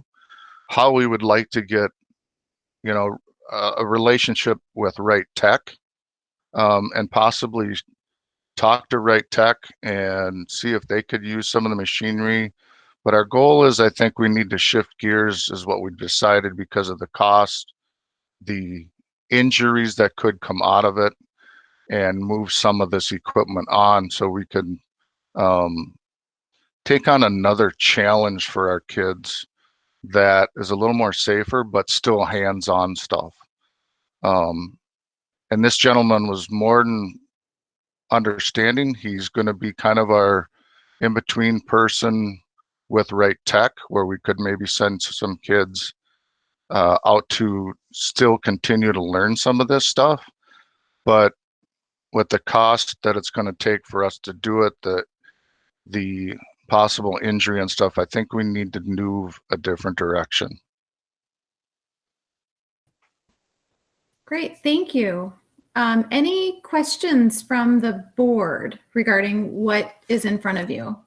S13: how we would like to get, a relationship with Right Tech, and possibly talk to Right Tech and see if they could use some of the machinery. But our goal is, I think we need to shift gears, is what we decided, because of the cost, the injuries that could come out of it, and move some of this equipment on so we could take on another challenge for our kids that is a little more safer, but still hands-on stuff. And this gentleman was more than understanding. He's going to be kind of our in-between person with Right Tech, where we could maybe send some kids out to still continue to learn some of this stuff. But with the cost that it's going to take for us to do it, the possible injury and stuff, I think we need to move a different direction.
S1: Great, thank you. Any questions from the board regarding what is in front of you?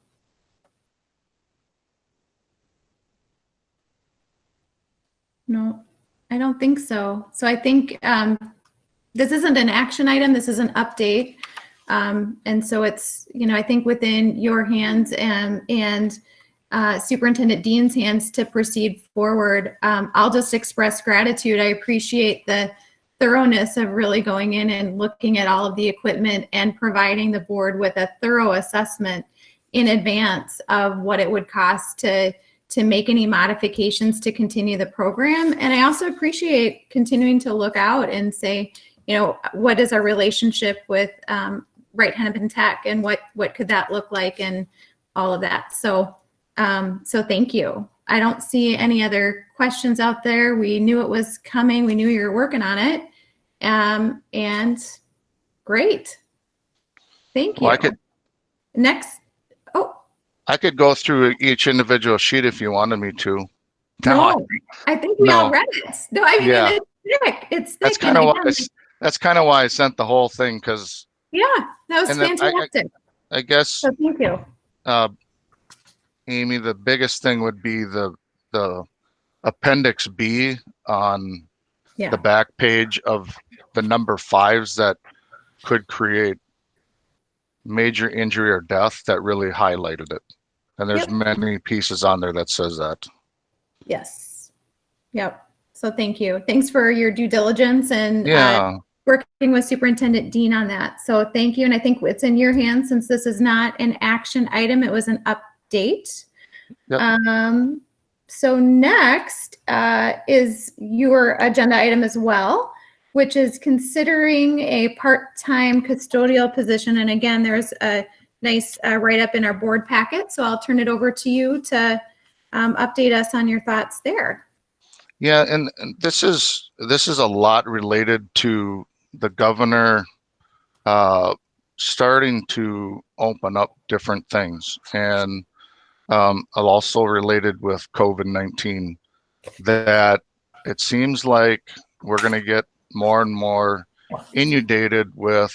S1: No, I don't think so. So I think this isn't an action item, this is an update. And so it's, I think within your hands and Superintendent Dean's hands to proceed forward. I'll just express gratitude. I appreciate the thoroughness of really going in and looking at all of the equipment and providing the board with a thorough assessment in advance of what it would cost to make any modifications to continue the program. And I also appreciate continuing to look out and say, what is our relationship with Right Hennepin Tech, and what could that look like, and all of that. So thank you. I don't see any other questions out there. We knew it was coming. We knew you were working on it. And great. Thank you.
S13: Well, I could go through each individual sheet if you wanted me to.
S1: No, I think we all read it. No, I mean, yeah. It's thick.
S13: That's kind of why I sent the whole thing, because
S1: yeah, that was fantastic.
S13: I guess.
S1: So thank you.
S13: Amy, the biggest thing would be the Appendix B on the back page of the number 5s that could create major injury or death, that really highlighted it. And there's many pieces on there that says that.
S1: Yes. Yep. So thank you. Thanks for your due diligence and working with Superintendent Dean on that. So thank you. And I think it's in your hands, since this is not an action item, it was an update. Yep. So next is your agenda item as well, which is considering a part-time custodial position. And again, there's a nice write-up in our board packet. So I'll turn it over to you to update us on your thoughts there.
S13: Yeah, and this is a lot related to the governor starting to open up different things, and also related with COVID-19, that it seems like we're going to get more and more inundated with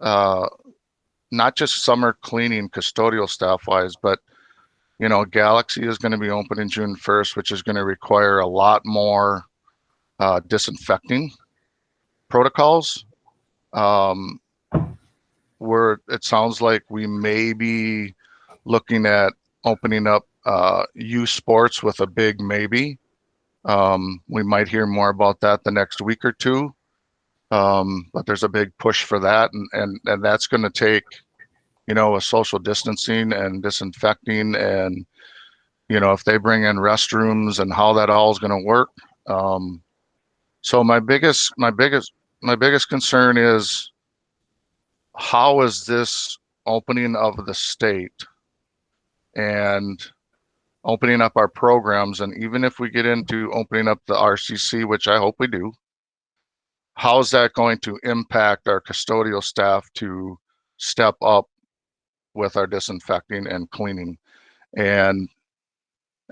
S13: not just summer cleaning custodial staff wise, but Galaxy is going to be open in June 1st, which is going to require a lot more disinfecting protocols. Where it sounds like we may be looking at opening up youth sports with a big maybe. We might hear more about that the next week or two. But there's a big push for that, and that's going to take a social distancing and disinfecting, and if they bring in restrooms and how that all is going to work. So my biggest concern is, how is this opening of the state and opening up our programs, and even if we get into opening up the RCC, which I hope we do, how is that going to impact our custodial staff to step up with our disinfecting and cleaning? And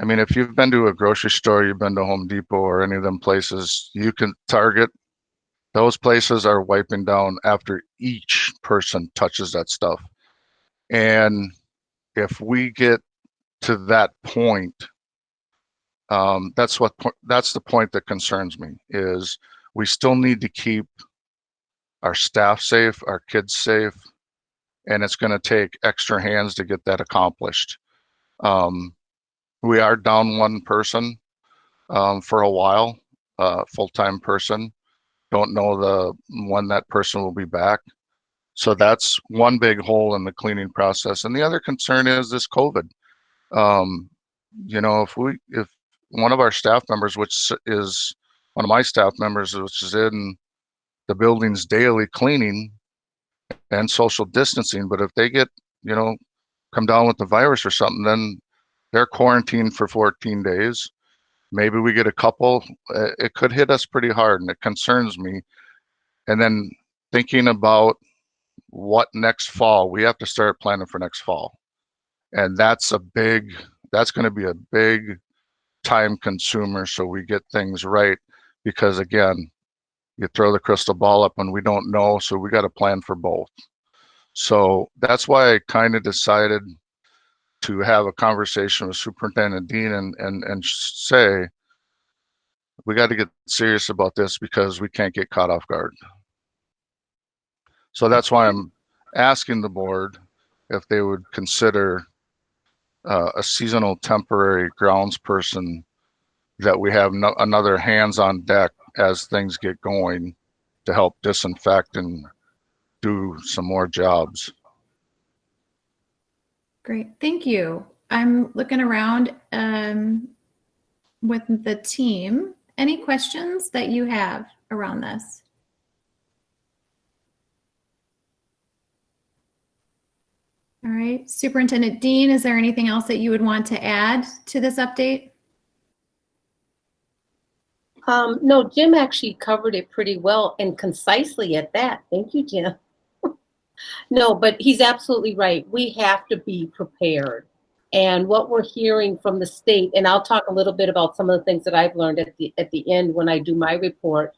S13: I mean, if you've been to a grocery store, you've been to Home Depot or any of them places, you can Target, those places are wiping down after each person touches that stuff. And if we get to that point, that's the point that concerns me, is we still need to keep our staff safe, our kids safe, and it's going to take extra hands to get that accomplished. We are down one person for a while, full-time person. Don't know when that person will be back. So that's one big hole in the cleaning process. And the other concern is this COVID. You know, if one of our staff members, which is one of my staff members, which is in the buildings daily cleaning and social distancing, but if they get, you know, come down with the virus or something, then they're quarantined for 14 days. Maybe we get a couple. It could hit us pretty hard, and it concerns me. And then thinking about what next fall, we have to start planning for next fall. And that's going to be a big time consumer, so we get things right, because again, you throw the crystal ball up and we don't know, so we got to plan for both. So that's why I kind of decided to have a conversation with Superintendent Dean and say, we got to get serious about this because we can't get caught off guard. So that's why I'm asking the board if they would consider a seasonal temporary grounds person, that we have another hands on deck as things get going to help disinfect and do some more jobs.
S1: Great, thank you. I'm looking around with the team. Any questions that you have around this? All right, Superintendent Dean, is there anything else that you would want to add to this update?
S6: No, Jim actually covered it pretty well and concisely at that. Thank you, Jim. No, but he's absolutely right. We have to be prepared. And what we're hearing from the state, and I'll talk a little bit about some of the things that I've learned at the end when I do my report,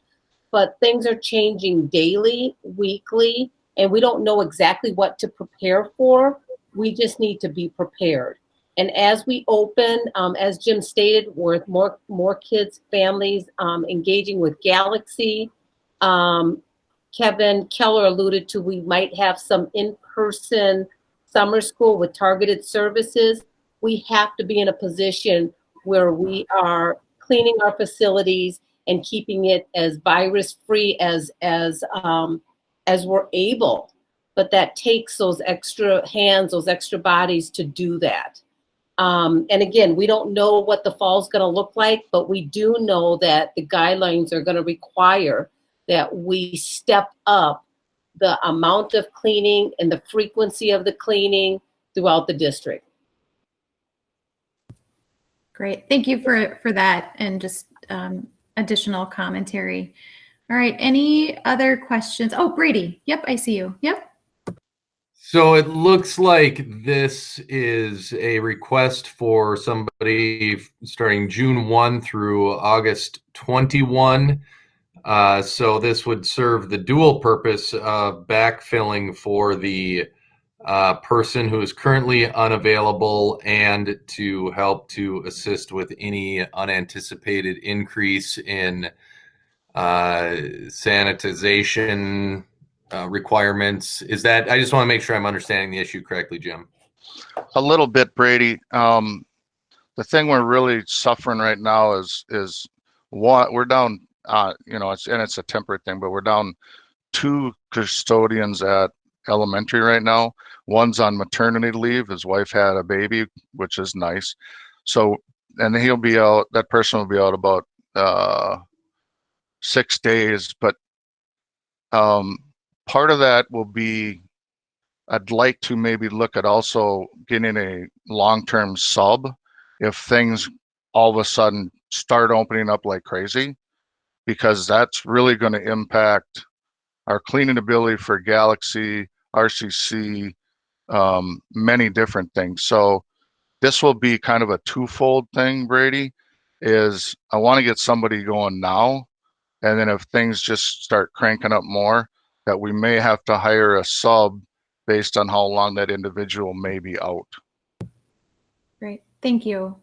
S6: but things are changing daily, weekly, and we don't know exactly what to prepare for. We just need to be prepared. And as we open, as Jim stated, with more kids, families engaging with Galaxy, Kevin Keller alluded to, we might have some in-person summer school with targeted services. We have to be in a position where we are cleaning our facilities and keeping it as virus-free as we're able. But that takes those extra hands, those extra bodies to do that. And again, we don't know what the fall's going to look like, but we do know that the guidelines are going to require that we step up the amount of cleaning and the frequency of the cleaning throughout the district.
S1: Great, thank you for that and just additional commentary. All right, any other questions? Oh, Brady, yep, I see you, yep.
S4: So it looks like this is a request for somebody starting June 1 through August 21. So this would serve the dual purpose of backfilling for the person who is currently unavailable and to help to assist with any unanticipated increase in sanitization requirements. Is that, I just want to make sure I'm understanding the issue correctly, Jim.
S13: A little bit, Brady. The thing we're really suffering right now is one, we're down, it's a temporary thing, but we're down 2 custodians at elementary right now. One's on maternity leave. His wife had a baby, which is nice. So, and he'll be out, that person will be out about 6 days, but part of that will be I'd like to maybe look at also getting a long-term sub if things all of a sudden start opening up like crazy, because that's really going to impact our cleaning ability for Galaxy, RCC, many different things. So this will be kind of a twofold thing, Brady, is I want to get somebody going now. And then if things just start cranking up more, that we may have to hire a sub based on how long that individual may be out.
S1: Great. Thank you.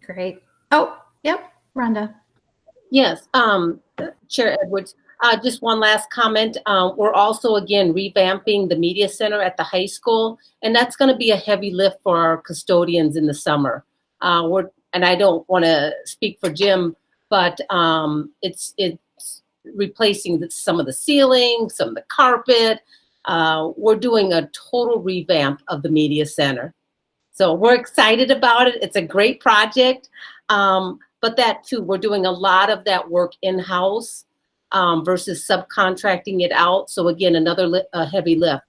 S1: Great. Oh, yep. Rhonda.
S6: Yes, Chair Edwards, just one last comment. We're also, again, revamping the media center at the high school, and that's going to be a heavy lift for our custodians in the summer. And I don't want to speak for Jim, but it's replacing some of the ceiling, some of the carpet. We're doing a total revamp of the media center. So we're excited about it. It's a great project. But that too, we're doing a lot of that work in-house versus subcontracting it out. So again, another heavy lift.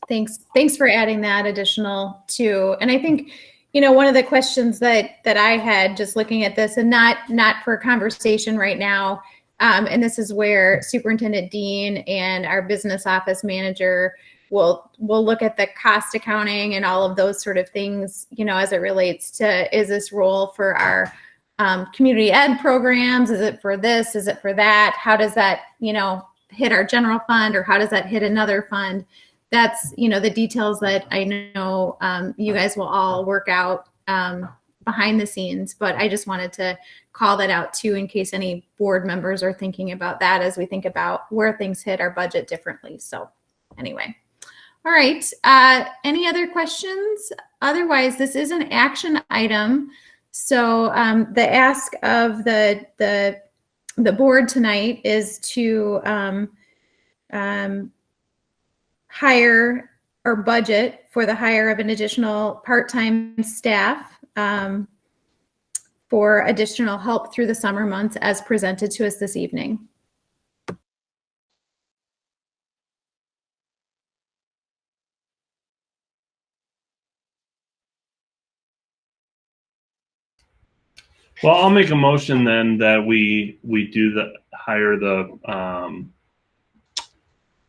S1: Thanks for adding that additional too. And I think, you know, one of the questions that I had just looking at this, and not for conversation right now, and this is where Superintendent Dean and our business office manager will look at the cost accounting and all of those sort of things, you know, as it relates to, is this role for our community ed programs? Is it for this? Is it for that? How does that, you know, hit our general fund, or how does that hit another fund? That's, you know, the details that I know you guys will all work out behind the scenes, but I just wanted to call that out too, in case any board members are thinking about that as we think about where things hit our budget differently. So anyway. All right. Any other questions? Otherwise, this is an action item. So the ask of the board tonight is to hire or budget for the hire of an additional part-time staff for additional help through the summer months as presented to us this evening.
S3: Well, I'll make a motion then that we hire the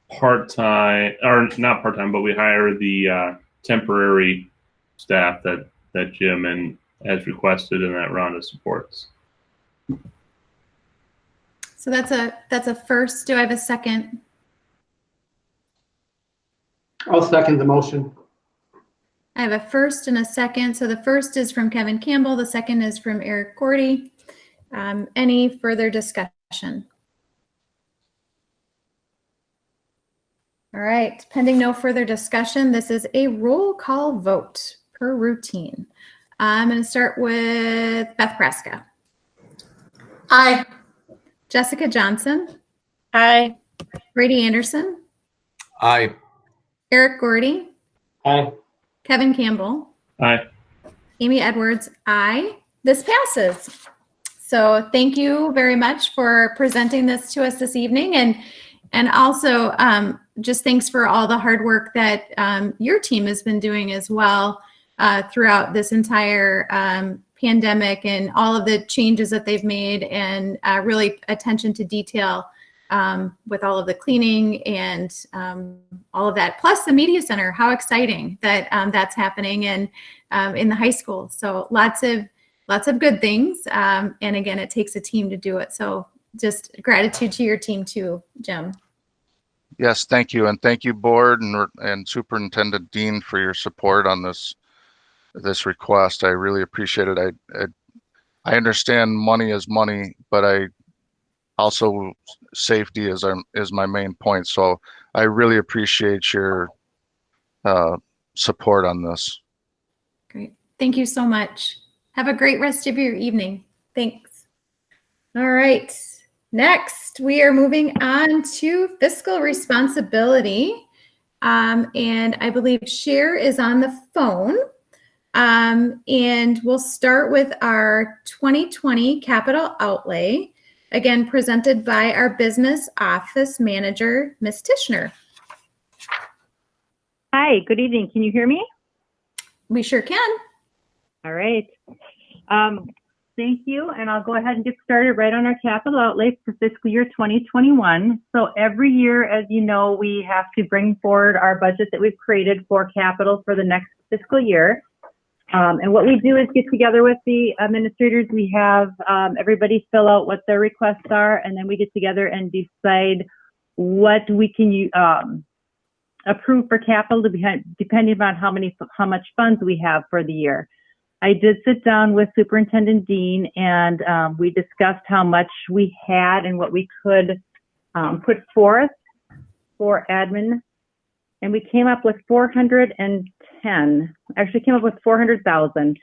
S3: part-time, or not part-time, but we hire the temporary staff that Jim and has requested in that round of supports.
S1: So that's a first. Do I have a second?
S5: I'll second the motion.
S1: I have a first and a second. So the first is from Kevin Campbell. The second is from Eric Gordy. Any further discussion? All right, pending no further discussion, this is a roll call vote per routine. I'm going to start with Beth Praska.
S14: Aye.
S1: Jessica Johnson.
S2: Aye.
S1: Brady Anderson.
S4: Aye.
S1: Eric Gordy.
S5: Aye.
S1: Kevin Campbell.
S3: Aye.
S1: Amy Edwards. Aye. This passes. So thank you very much for presenting this to us this evening, and also just thanks for all the hard work that your team has been doing as well throughout this entire pandemic, and all of the changes that they've made, and really attention to detail with all of the cleaning and all of that, plus the media center. How exciting that that's happening in the high school. So lots of good things, and again, it takes a team to do it. So just gratitude to your team too, Jim.
S13: Yes, thank you, and thank you, board and Superintendent Dean, for your support on this request. I really appreciate it. I understand money is money, but I also, safety is my main point. So I really appreciate your support on this.
S1: Great. Thank you so much. Have a great rest of your evening. Thanks. All right. Next, we are moving on to fiscal responsibility. And I believe Cher is on the phone. And we'll start with our 2020 capital outlay. again presented by our business office manager, Ms. Tishner.
S15: Hi, good evening. Can you hear me?
S1: We sure can.
S15: All right. Thank you. And I'll go ahead and get started right on our capital outlay for fiscal year 2021. So every year, as you know, we have to bring forward our budget that we've created for capital for the next fiscal year. And what we do is get together with the administrators. We have everybody fill out what their requests are, and then we get together and decide what we can approve for capital depending upon how much funds we have for the year. I did sit down with Superintendent Dean, and we discussed how much we had and what we could put forth for admin. And we came up with 410, actually came up with 400,000.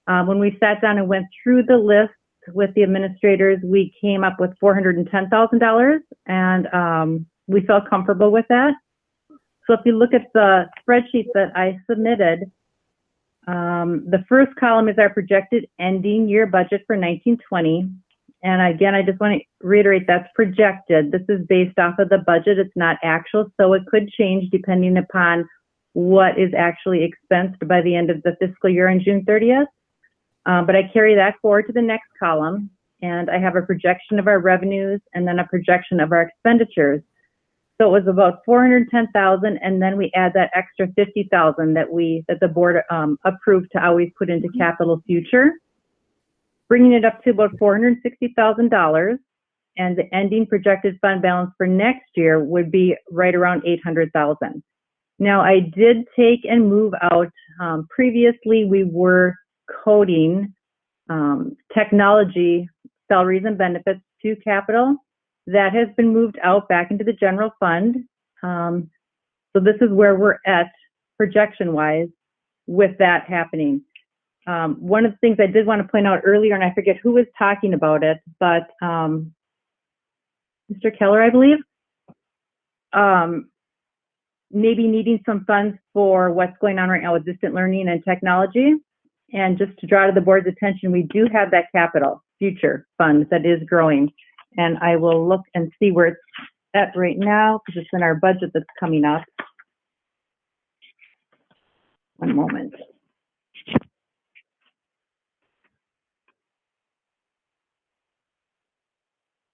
S15: When we sat down and went through the list with the administrators, we came up with $410,000, and we felt comfortable with that. So if you look at the spreadsheet that I submitted, the first column is our projected ending year budget for 1920. And again, I just want to reiterate that's projected. This is based off of the budget. It's not actual, so it could change depending upon what is actually expensed by the end of the fiscal year on June 30th. But I carry that forward to the next column, and I have a projection of our revenues and then a projection of our expenditures. So it was about 410,000, and then we add that extra 50,000 that the board approved to always put into capital future, bringing it up to about $460,000, and the ending projected fund balance for next year would be right around 800,000. Now, I did take and move out. Previously, we were coding technology salaries and benefits to capital. That has been moved out back into the general fund. So this is where we're at projection-wise with that happening. One of the things I did want to point out earlier, and I forget who was talking about it, but Mr. Keller, I believe, maybe needing some funds for what's going on right now with distant learning and technology. And just to draw to the board's attention, we do have that capital future fund that is growing. And I will look and see where it's at right now because it's in our budget that's coming up. One moment.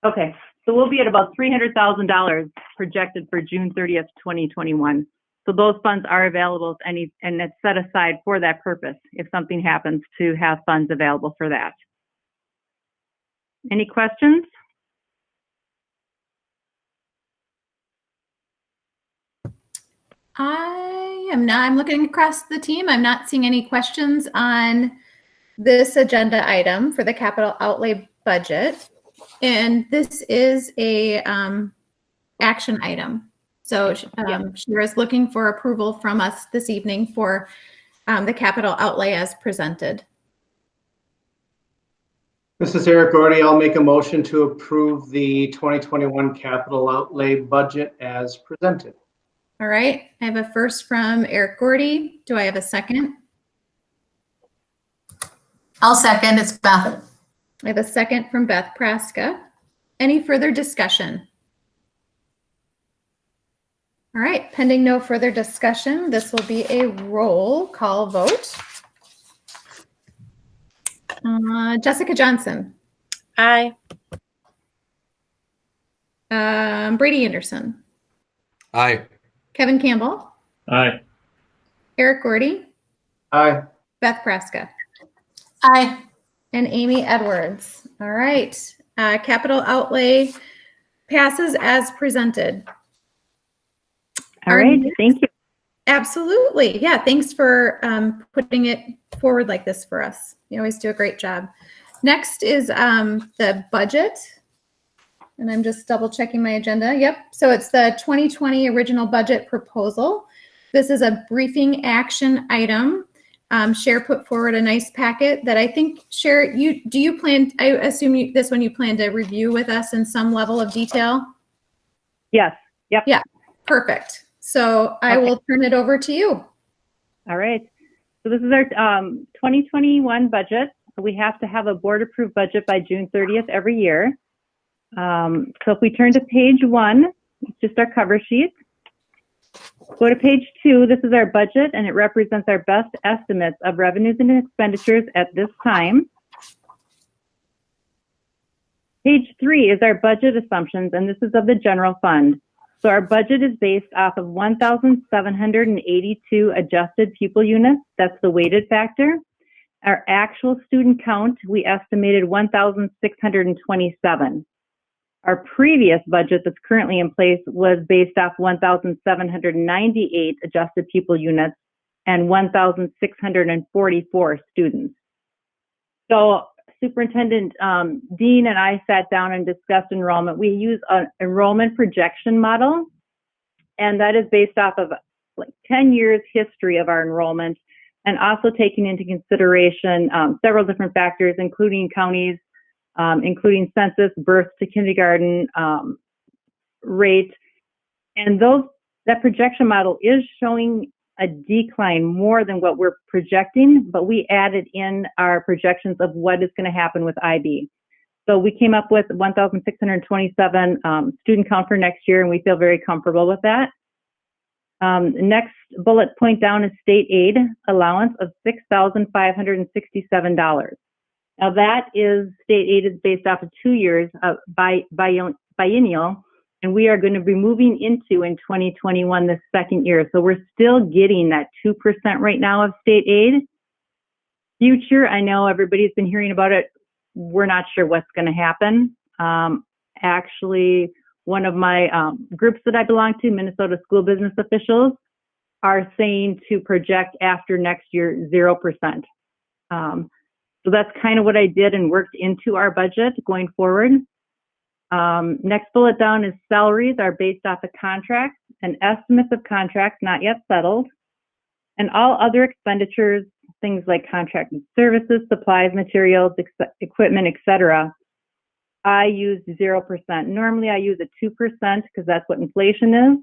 S15: Okay, so we'll be at about $300,000 projected for June 30th, 2021. So those funds are available and it's set aside for that purpose if something happens to have funds available for that. Any questions?
S1: I'm looking across the team. I'm not seeing any questions on this agenda item for the capital outlay budget. And this is a action item. So Shira's looking for approval from us this evening for the capital outlay as presented.
S5: This is Eric Gordy. I'll make a motion to approve the 2021 capital outlay budget as presented.
S1: All right, I have a first from Eric Gordy. Do I have a second?
S14: I'll second. It's Beth.
S1: I have a second from Beth Praska. Any further discussion? All right, pending no further discussion, this will be a roll call vote. Jessica Johnson.
S2: Aye.
S1: Brady Anderson.
S4: Aye.
S1: Kevin Campbell.
S3: Aye.
S1: Eric Gordy.
S5: Aye.
S1: Beth Praska.
S14: Aye.
S1: And Amy Edwards. All right. Capital outlay passes as presented.
S15: All right. Thank you.
S1: Absolutely. Yeah. Thanks for putting it forward like this for us. You always do a great job. Next is the budget. And I'm just double checking my agenda. Yep. So it's the 2020 original budget proposal. This is a briefing action item. Cher put forward a nice packet that I think, Cher, you plan, I assume this one you plan to review with us in some level of detail?
S15: Yes. Yep.
S1: Yeah. Perfect. So I will turn it over to you.
S15: All right. So this is our 2021 budget. We have to have a board approved budget by June 30th every year. So if we turn to page 1, it's just our cover sheet. Go to page 2, this is our budget, and it represents our best estimates of revenues and expenditures at this time. Page 3 is our budget assumptions, and this is of the general fund. So our budget is based off of 1,782 adjusted pupil units. That's the weighted factor. Our actual student count, we estimated 1,627. Our previous budget that's currently in place was based off 1,798 adjusted pupil units and 1,644 students. So Superintendent Dean and I sat down and discussed enrollment. We use an enrollment projection model, and that is based off of like 10 years history of our enrollment, and also taking into consideration several different factors, including counties, including census, birth to kindergarten rate. And that projection model is showing a decline more than what we're projecting, but we added in our projections of what is going to happen with IB. So we came up with 1,627 student count for next year, and we feel very comfortable with that. The next bullet point down is state aid allowance of $6,567. Now that is, state aid is based off of 2 years biennial, and we are going to be moving into in 2021 the second year. So we're still getting that 2% right now of state aid. Future, I know everybody's been hearing about it. We're not sure what's going to happen. Actually, one of my groups that I belong to, Minnesota School Business Officials, are saying to project after next year 0%. So that's kind of what I did and worked into our budget going forward. Next bullet down is salaries are based off of contracts and estimates of contracts not yet settled. And all other expenditures, things like contracted services, supplies, materials, equipment, etc., I used 0%. Normally I use a 2% because that's what inflation is.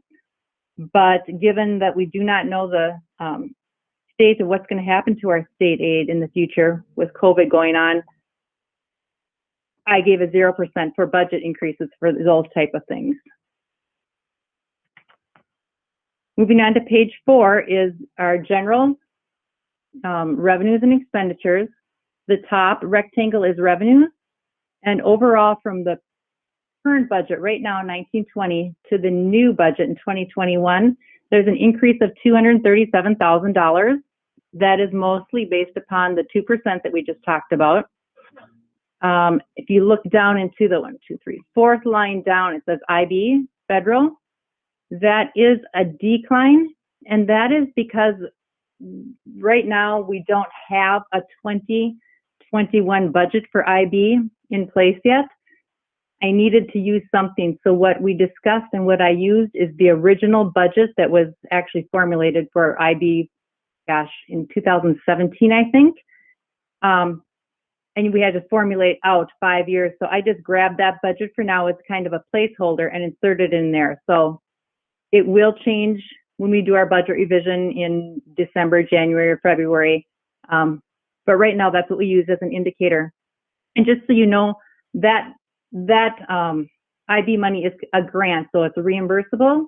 S15: But given that we do not know the state of what's going to happen to our state aid in the future with COVID going on, I gave a 0% for budget increases for those type of things. Moving on to page 4 is our general revenues and expenditures. The top rectangle is revenues, and overall from the current budget right now, 1920, to the new budget in 2021, there's an increase of $237,000. That is mostly based upon the 2% that we just talked about. If you look down into the 4th line down, it says IB, federal. That is a decline, and that is because right now we don't have a 2021 budget for IB in place yet. I needed to use something. So what we discussed and what I used is the original budget that was actually formulated for IB, in 2017, I think. And we had to formulate out 5 years. So I just grabbed that budget for now. It's kind of a placeholder and inserted in there. So it will change when we do our budget revision in December, January, or February. But right now, that's what we use as an indicator. And just so you know, that IB money is a grant, so it's reimbursable.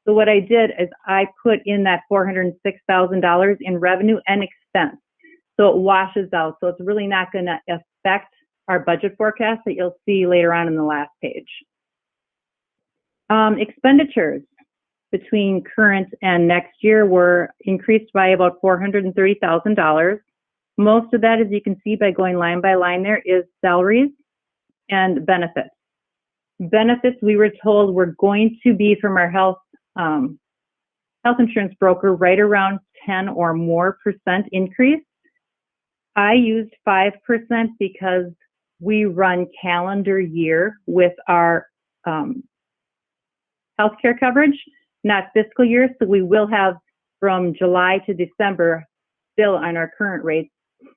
S15: So what I did is I put in that $406,000 in revenue and expense. So it washes out. So it's really not going to affect our budget forecast that you'll see later on in the last page. Expenditures between current and next year were increased by about $430,000. Most of that, as you can see by going line by line there, is salaries and benefits. Benefits, we were told, were going to be from our health insurance broker right around 10 or more % increase. I used 5% because we run calendar year with our healthcare coverage, not fiscal year. So we will have from July to December still on our current rates,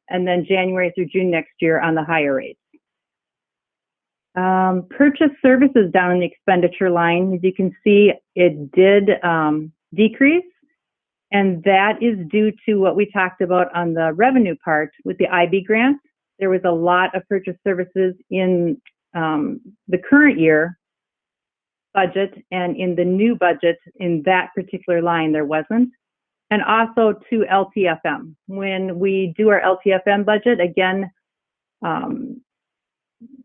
S15: and then January through June next year on the higher rates. Purchase services down in the expenditure line, as you can see, it did decrease, and that is due to what we talked about on the revenue part with the IB grant. There was a lot of purchase services in the current year budget, and in the new budget in that particular line there wasn't. And also to LTFM. When we do our LTFM budget, again,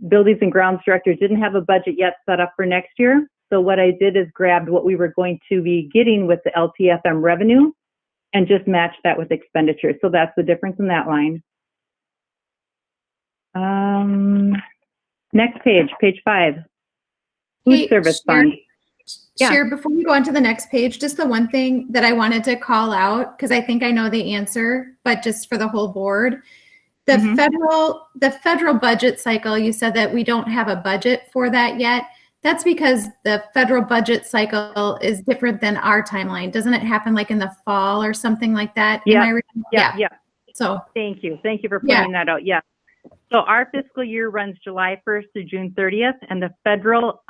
S15: Buildings and Grounds Director didn't have a budget yet set up for next year. So what I did is grabbed what we were going to be getting with the LTFM revenue and just matched that with expenditures. So that's the difference in that line. Next page, page 5. Food service fund. Yeah.
S1: Sure, before we go on to the next page, just the one thing that I wanted to call out, because I think I know the answer, but just for the whole board. The federal budget cycle, you said that we don't have a budget for that yet. That's because the federal budget cycle is different than our timeline. Doesn't it happen like in the fall or something like that?
S15: Yeah.
S1: Yeah. So
S15: thank you for pointing that out. Yeah. So our fiscal year runs July 1st through June 30th, and the federal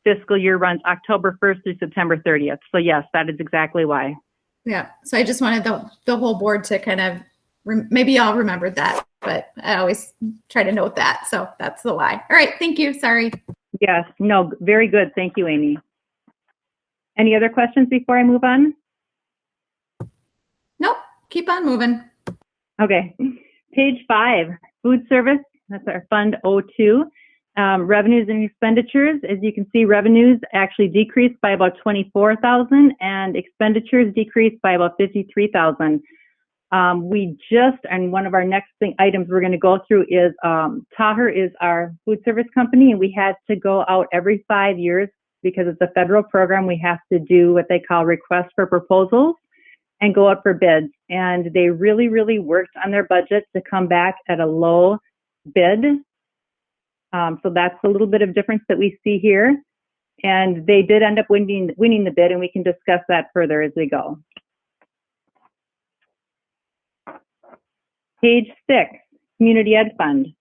S15: fiscal year runs October 1st through September 30th. So yes, that is exactly why.
S1: Yeah. So I just wanted the whole board to kind of, maybe y'all remembered that, but I always try to note that. So that's the why. All right. Thank you. Sorry.
S15: Yes. No, very good. Thank you, Amy. Any other questions before I move on?
S1: Nope. Keep on moving.
S15: Okay. Page 5, food service. That's our Fund 02. Revenues and expenditures. As you can see, revenues actually decreased by about 24,000 and expenditures decreased by about 53,000. We just, and one of our next items we're going to go through is Taher is our food service company, and we had to go out every 5 years because it's a federal program. We have to do what they call requests for proposals and go out for bids. And they really, really worked on their budget to come back at a low bid. So that's a little bit of difference that we see here. And they did end up winning the bid, and we can discuss that further as we go. Page 6, Community Ed Fund.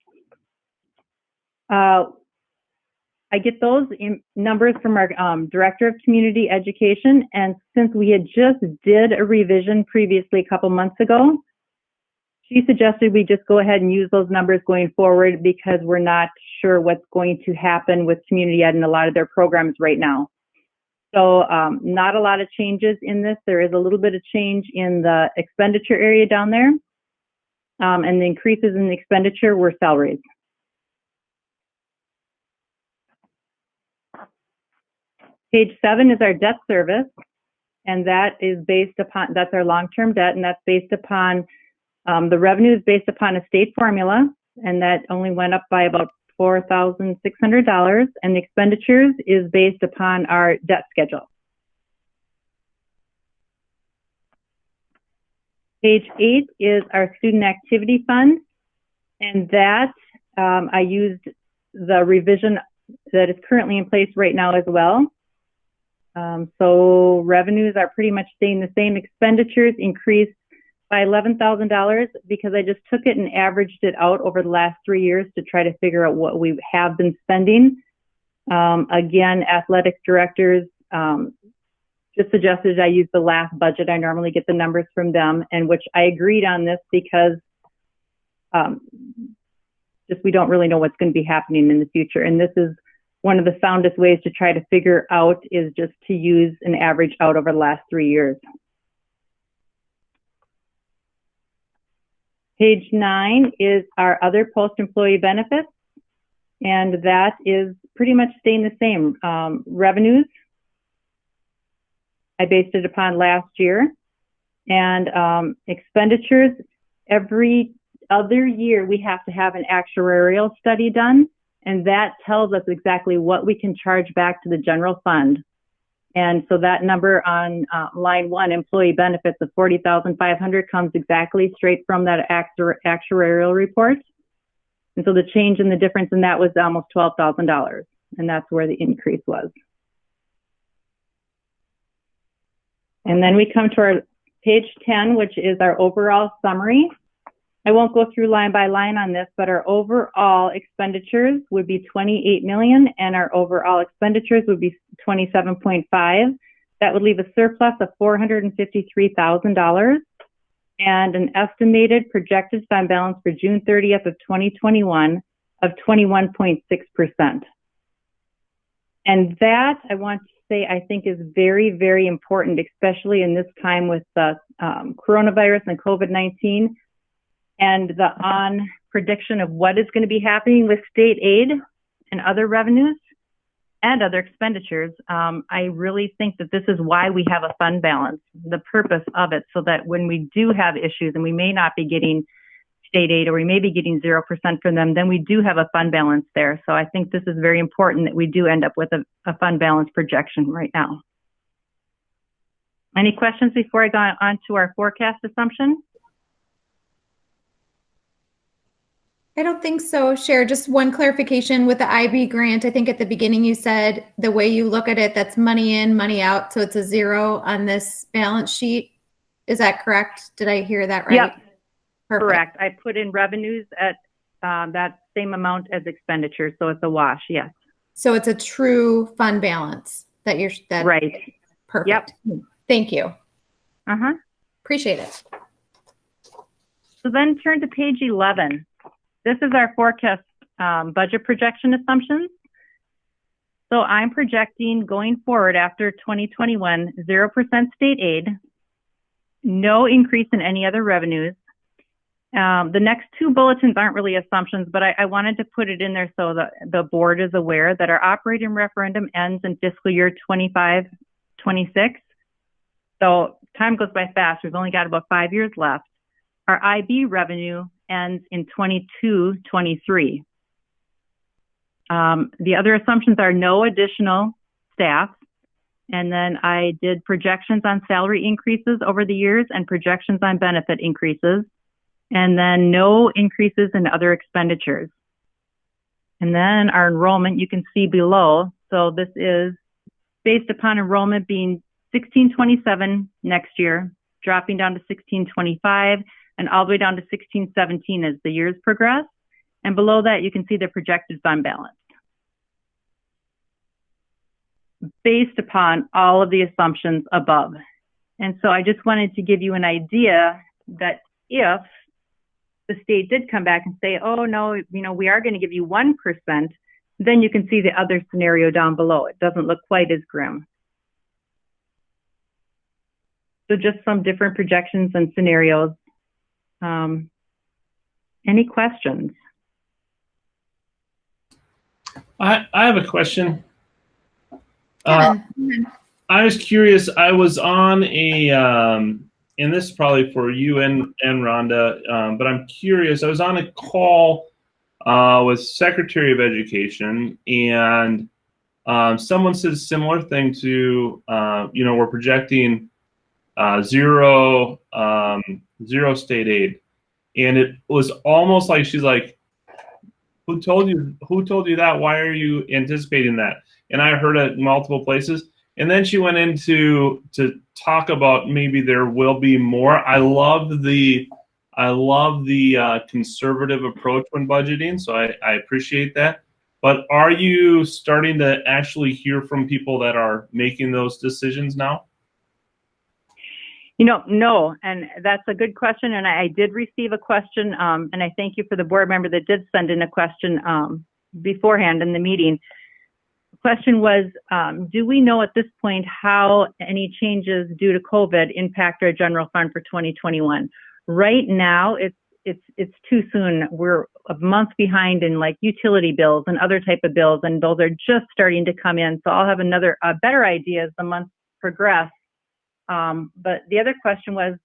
S15: I get those numbers from our Director of Community Education, and since we had just did a revision previously a couple months ago, she suggested we just go ahead and use those numbers going forward because we're not sure what's going to happen with Community Ed and a lot of their programs right now. So not a lot of changes in this. There is a little bit of change in the expenditure area down there. And the increases in the expenditure were salaries. Page 7 is our debt service, and that is based upon, that's our long-term debt, and that's based upon, the revenue is based upon a state formula, and that only went up by about $4,600, and the expenditures is based upon our debt schedule. Page 8 is our student activity fund, and that I used the revision that is currently in place right now as well. So revenues are pretty much staying the same. Expenditures increased by $11,000 because I just took it and averaged it out over the last 3 years to try to figure out what we have been spending. Again, athletic directors just suggested I use the last budget. I normally get the numbers from them, and which I agreed on this because just we don't really know what's going to be happening in the future. And this is one of the soundest ways to try to figure out is just to use an average out over the last 3 years. Page 9 is our other post-employee benefits, and that is pretty much staying the same. Revenues, I based it upon last year, and expenditures, every other year we have to have an actuarial study done, and that tells us exactly what we can charge back to the general fund. And so that number on line 1, employee benefits of $40,500 comes exactly straight from that actuarial report. And so the change in the difference in that was almost $12,000, and that's where the increase was. And then we come to our page 10, which is our overall summary. I won't go through line by line on this, but our overall expenditures would be 28 million and our overall expenditures would be 27.5. That would leave a surplus of $453,000 and an estimated projected fund balance for June 30th of 2021 of 21.6%. And that, I want to say, I think is very, very important, especially in this time with the coronavirus and COVID-19 and the prediction of what is going to be happening with state aid and other revenues and other expenditures. I really think that this is why we have a fund balance, the purpose of it, so that when we do have issues and we may not be getting state aid or we may be getting 0% from them, then we do have a fund balance there. So I think this is very important that we do end up with a fund balance projection right now. Any questions before I go on to our forecast assumption?
S1: I don't think so. Cher, just one clarification with the IB grant. I think at the beginning you said the way you look at it, that's money in, money out. So it's a 0 on this balance sheet. Is that correct? Did I hear that right?
S15: Yep.
S1: Perfect.
S15: Correct. I put in revenues at that same amount as expenditures. So it's a wash. Yes.
S1: So it's a true fund balance that you're
S15: right.
S1: Perfect. Yep. Thank you.
S15: Uh-huh.
S1: Appreciate it.
S15: So then turn to page 11. This is our forecast budget projection assumptions. So I'm projecting going forward after 2021, 0% state aid, no increase in any other revenues. The next two bulletins aren't really assumptions, but I wanted to put it in there so that the board is aware that our operating referendum ends in fiscal year 25-26. So time goes by fast. We've only got about 5 years left. Our IB revenue ends in 22-23. The other assumptions are no additional staff. And then I did projections on salary increases over the years and projections on benefit increases. And then no increases in other expenditures. And then our enrollment, you can see below. So this is based upon enrollment being 1627 next year, dropping down to 1625, and all the way down to 1617 as the years progress. And below that, you can see the projected fund balance based upon all of the assumptions above. And so I just wanted to give you an idea that if the state did come back and say, oh, no, we are going to give you 1%, then you can see the other scenario down below. It doesn't look quite as grim. So just some different projections and scenarios. Any questions?
S3: I have a question. I was curious. I was on a, and this is probably for you and Rhonda, but I'm curious. I was on a call with Secretary of Education, and someone said a similar thing to, we're projecting zero state aid, and it was almost like she's like, who told you that? Why are you anticipating that? And I heard it multiple places, and then she went into to talk about maybe there will be more. I love the conservative approach when budgeting, so I appreciate that. But are you starting to actually hear from people that are making those decisions now?
S15: No, and that's a good question. And I did receive a question, and I thank you for the board member that did send in a question beforehand in the meeting. The question was, do we know at this point how any changes due to COVID impact our general fund for 2021? Right now, it's too soon. We're a month behind in like utility bills and other type of bills, and those are just starting to come in. So I'll have a better idea as the months progress. But the other question was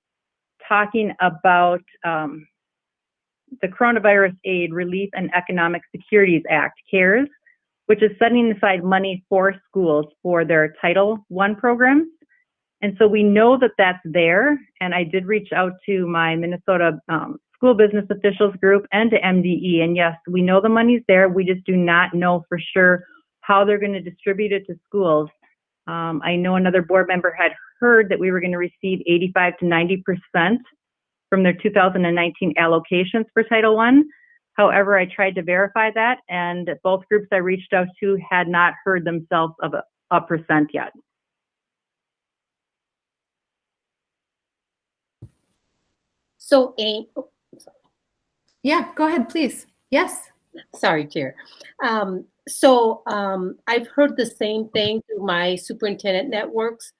S15: talking about the Coronavirus Aid, Relief, and Economic Securities Act, CARES, which is setting aside money for schools for their Title I programs. And so we know that that's there. And I did reach out to my Minnesota School Business Officials Group and to MDE. And yes, we know the money's there. We just do not know for sure how they're going to distribute it to schools. I know another board member had heard that we were going to receive 85 to 90% from their 2019 allocations for Title I. However, I tried to verify that, and both groups I reached out to had not heard themselves of a percent yet.
S6: So,
S1: yeah, go ahead, please. Yes.
S6: Sorry, Chair. I've heard the same thing through my superintendent networks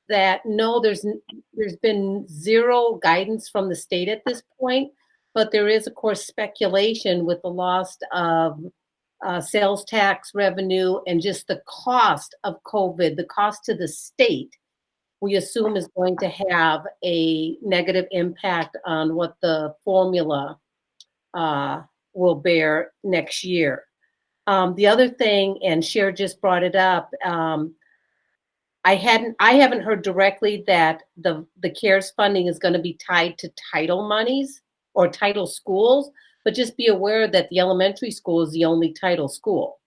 S6: that no, there's been zero guidance from the state at this point, but there is, of course, speculation with the loss of sales tax revenue and just the cost of COVID, the cost to the state, we assume is going to have a negative impact on what the formula will bear next year. The other thing, and Cher just brought it up, I haven't heard directly that the CARES funding is going to be tied to title monies or title schools, but just be aware that the elementary school is the only title school.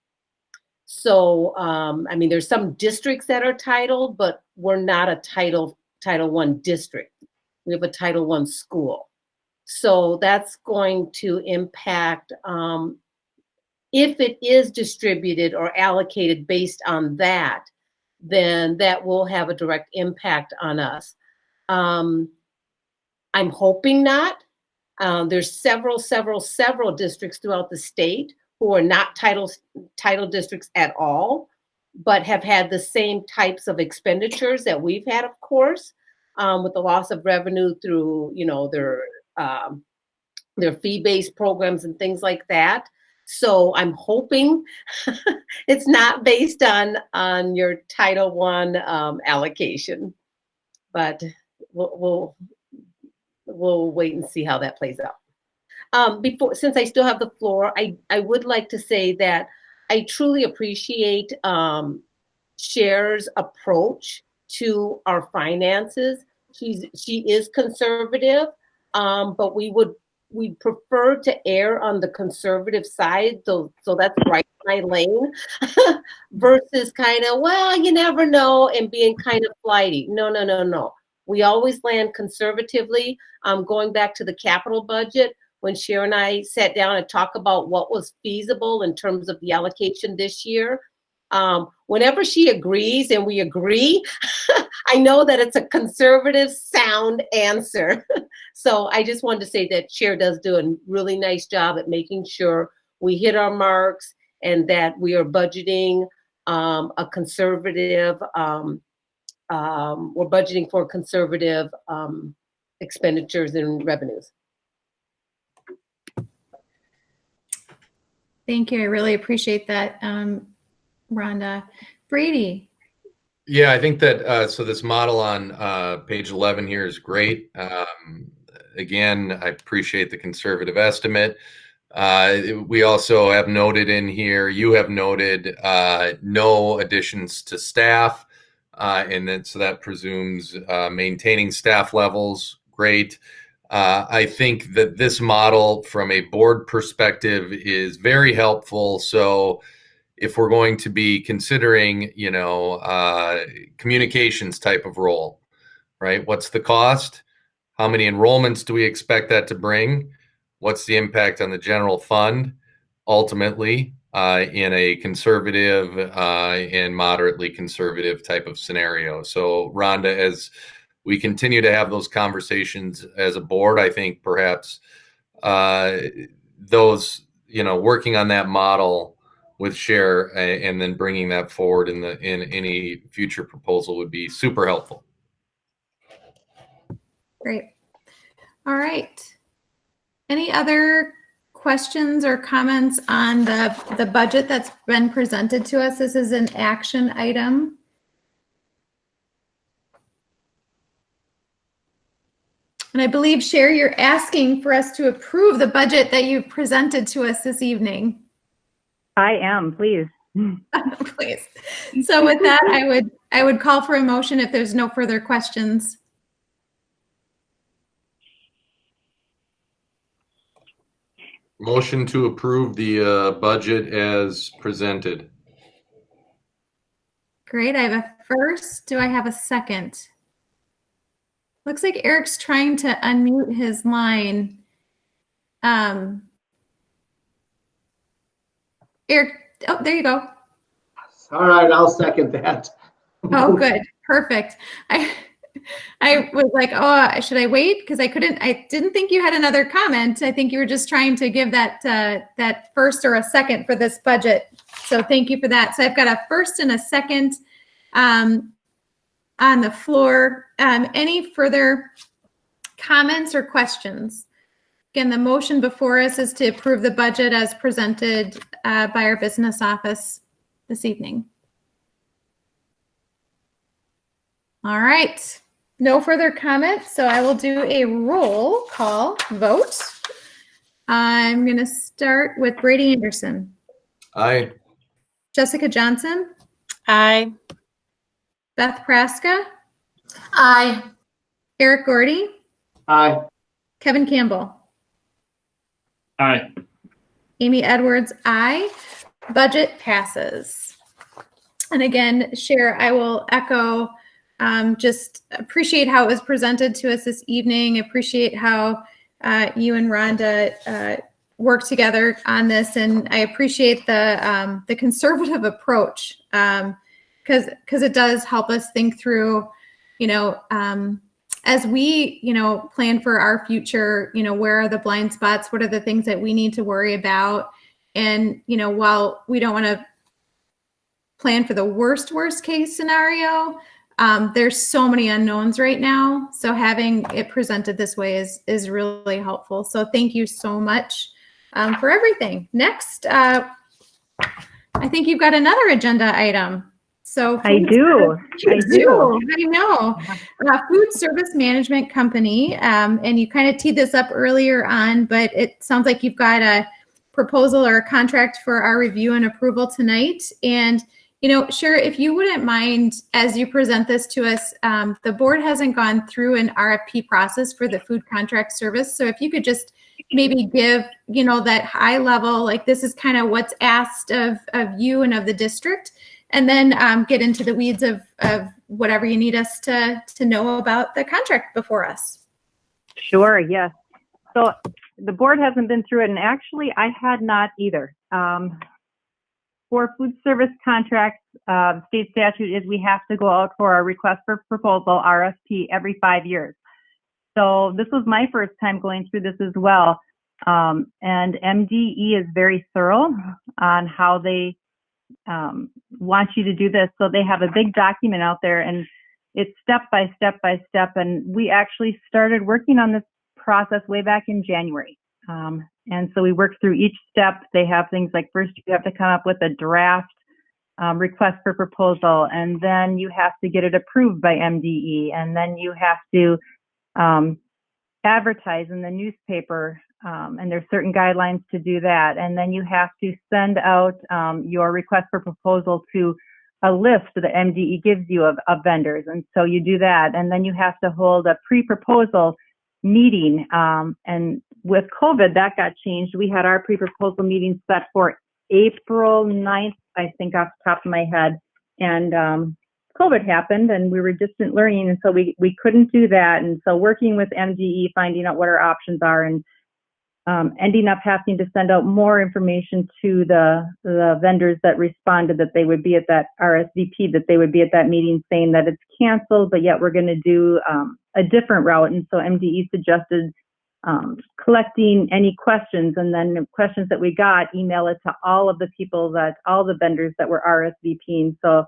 S6: So, I mean, there's some districts that are titled, but we're not a Title I district. We have a Title I school. So that's going to impact, if it is distributed or allocated based on that, then that will have a direct impact on us. I'm hoping not. There's several districts throughout the state who are not title districts at all, but have had the same types of expenditures that we've had, of course, with the loss of revenue through, their fee-based programs and things like that. So I'm hoping it's not based on your Title I allocation, but we'll wait and see how that plays out. Since I still have the floor, I would like to say that I truly appreciate Cher's approach to our finances. She is conservative, but we'd prefer to err on the conservative side, so that's right in my lane, versus kind of, well, you never know, and being kind of flighty. No. We always land conservatively. Going back to the capital budget, when Cher and I sat down and talked about what was feasible in terms of the allocation this year, whenever she agrees and we agree, I know that it's a conservative, sound answer. So I just wanted to say that Cher does do a really nice job at making sure we hit our marks and that we are budgeting a conservative, we're budgeting for conservative expenditures and revenues.
S1: Thank you. I really appreciate that, Rhonda. Brady.
S4: Yeah, I think that so this model on page 11 here is great. Again, I appreciate the conservative estimate. We also have noted in here, you have noted no additions to staff, and then so that presumes maintaining staff levels. Great. I think that this model from a board perspective is very helpful. So if we're going to be considering, communications type of role, right? What's the cost? How many enrollments do we expect that to bring? What's the impact on the general fund? Ultimately, in a conservative and moderately conservative type of scenario. So Rhonda, as we continue to have those conversations as a board, I think perhaps those, working on that model with Cher and then bringing that forward in any future proposal would be super helpful.
S1: Great. All right. Any other questions or comments on the budget that's been presented to us? This is an action item. And I believe, Cher, you're asking for us to approve the budget that you've presented to us this evening.
S15: I am, please.
S1: Please. So with that, I would call for a motion if there's no further questions.
S4: Motion to approve the budget as presented.
S1: Great. I have a first. Do I have a second? Looks like Eric's trying to unmute his line. Eric, oh, there you go.
S5: All right, I'll second that.
S1: Oh, good. Perfect. I was like, oh, should I wait? Because I didn't think you had another comment. I think you were just trying to give that first or a second for this budget. So thank you for that. So I've got a first and a second on the floor. Any further comments or questions? Again, the motion before us is to approve the budget as presented by our business office this evening. All right. No further comments, so I will do a roll call vote. I'm going to start with Brady Anderson.
S4: Aye.
S1: Jessica Johnson.
S2: Aye.
S1: Beth Praska.
S14: Aye.
S1: Eric Gordy.
S5: Aye.
S1: Kevin Campbell.
S3: Aye.
S1: Amy Edwards, aye. Budget passes. And again, Cher, I will echo, just appreciate how it was presented to us this evening. Appreciate how you and Rhonda worked together on this, and I appreciate the conservative approach because it does help us think through, as we, plan for our future, where are the blind spots? What are the things that we need to worry about? And, while we don't want to plan for the worst case scenario, there's so many unknowns right now. So having it presented this way is really helpful. So thank you so much for everything. Next, I think you've got another agenda item. So
S15: I do.
S1: I know. Food Service Management Company, and you kind of teed this up earlier on, but it sounds like you've got a proposal or a contract for our review and approval tonight. And Cher, if you wouldn't mind, as you present this to us, the board hasn't gone through an RFP process for the food contract service. So if you could just maybe give, that high level, like this is kind of what's asked of you and of the district, and then get into the weeds of whatever you need us to know about the contract before us.
S15: Sure, yes. So the board hasn't been through it, and actually I had not either. For food service contracts, state statute is we have to go out for a request for proposal, RFP, every 5 years. So this was my first time going through this as well. And MDE is very thorough on how they want you to do this. So they have a big document out there, and it's step by step by step. And we actually started working on this process way back in January. And so we work through each step. They have things like, first you have to come up with a draft request for proposal, and then you have to get it approved by MDE, and then you have to advertise in the newspaper, and there's certain guidelines to do that. And then you have to send out your request for proposal to a list that MDE gives you of vendors. And so you do that, and then you have to hold a pre-proposal meeting. And with COVID, that got changed. We had our pre-proposal meeting set for April 9th, I think, off the top of my head. And COVID happened, and we were distant learning, and so we couldn't do that. And so working with MDE, finding out what our options are, and ending up having to send out more information to the vendors that responded that they would be at that RSVP, that they would be at that meeting, saying that it's canceled, but yet we're going to do a different route. And so MDE suggested collecting any questions, and then the questions that we got, email it to all of the people all the vendors that were RSVPing. So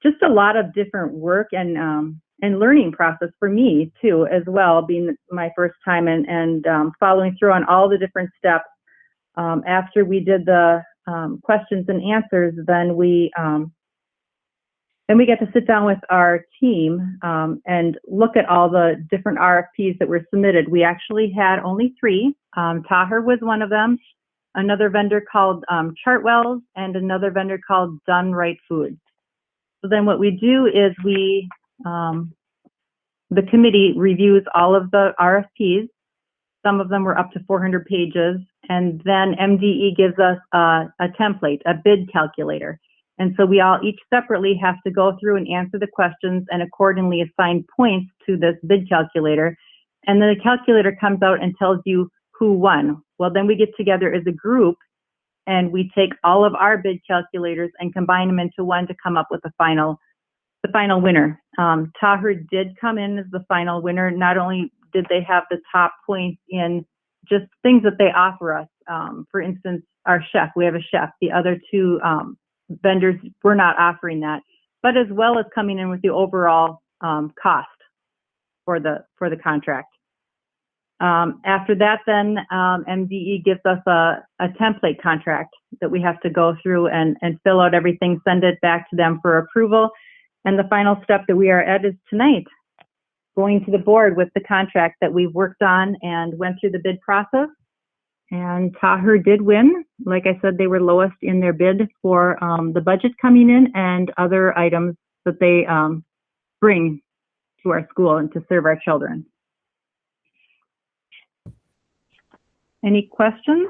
S15: just a lot of different work and learning process for me too, as well, being my first time and following through on all the different steps. After we did the questions and answers, then we get to sit down with our team and look at all the different RFPs that were submitted. We actually had only 3. Taher was one of them, another vendor called Chartwells, and another vendor called Done Right Foods. So then what we do is the committee reviews all of the RFPs. Some of them were up to 400 pages. And then MDE gives us a template, a bid calculator. And so we all each separately have to go through and answer the questions and accordingly assign points to this bid calculator. And then the calculator comes out and tells you who won. Well, then we get together as a group and we take all of our bid calculators and combine them into one to come up with a final the final winner. Taher did come in as the final winner. Not only did they have the top points in just things that they offer us. For instance, our chef, we have a chef. The other two vendors were not offering that, but as well as coming in with the overall cost for the contract. After that, then MDE gives us a template contract that we have to go through and fill out everything, send it back to them for approval. And the final step that we are at is tonight, going to the board with the contract that we've worked on and went through the bid process. And Taher did win. Like I said, they were lowest in their bid for the budget coming in and other items that they bring to our school and to serve our children. Any questions?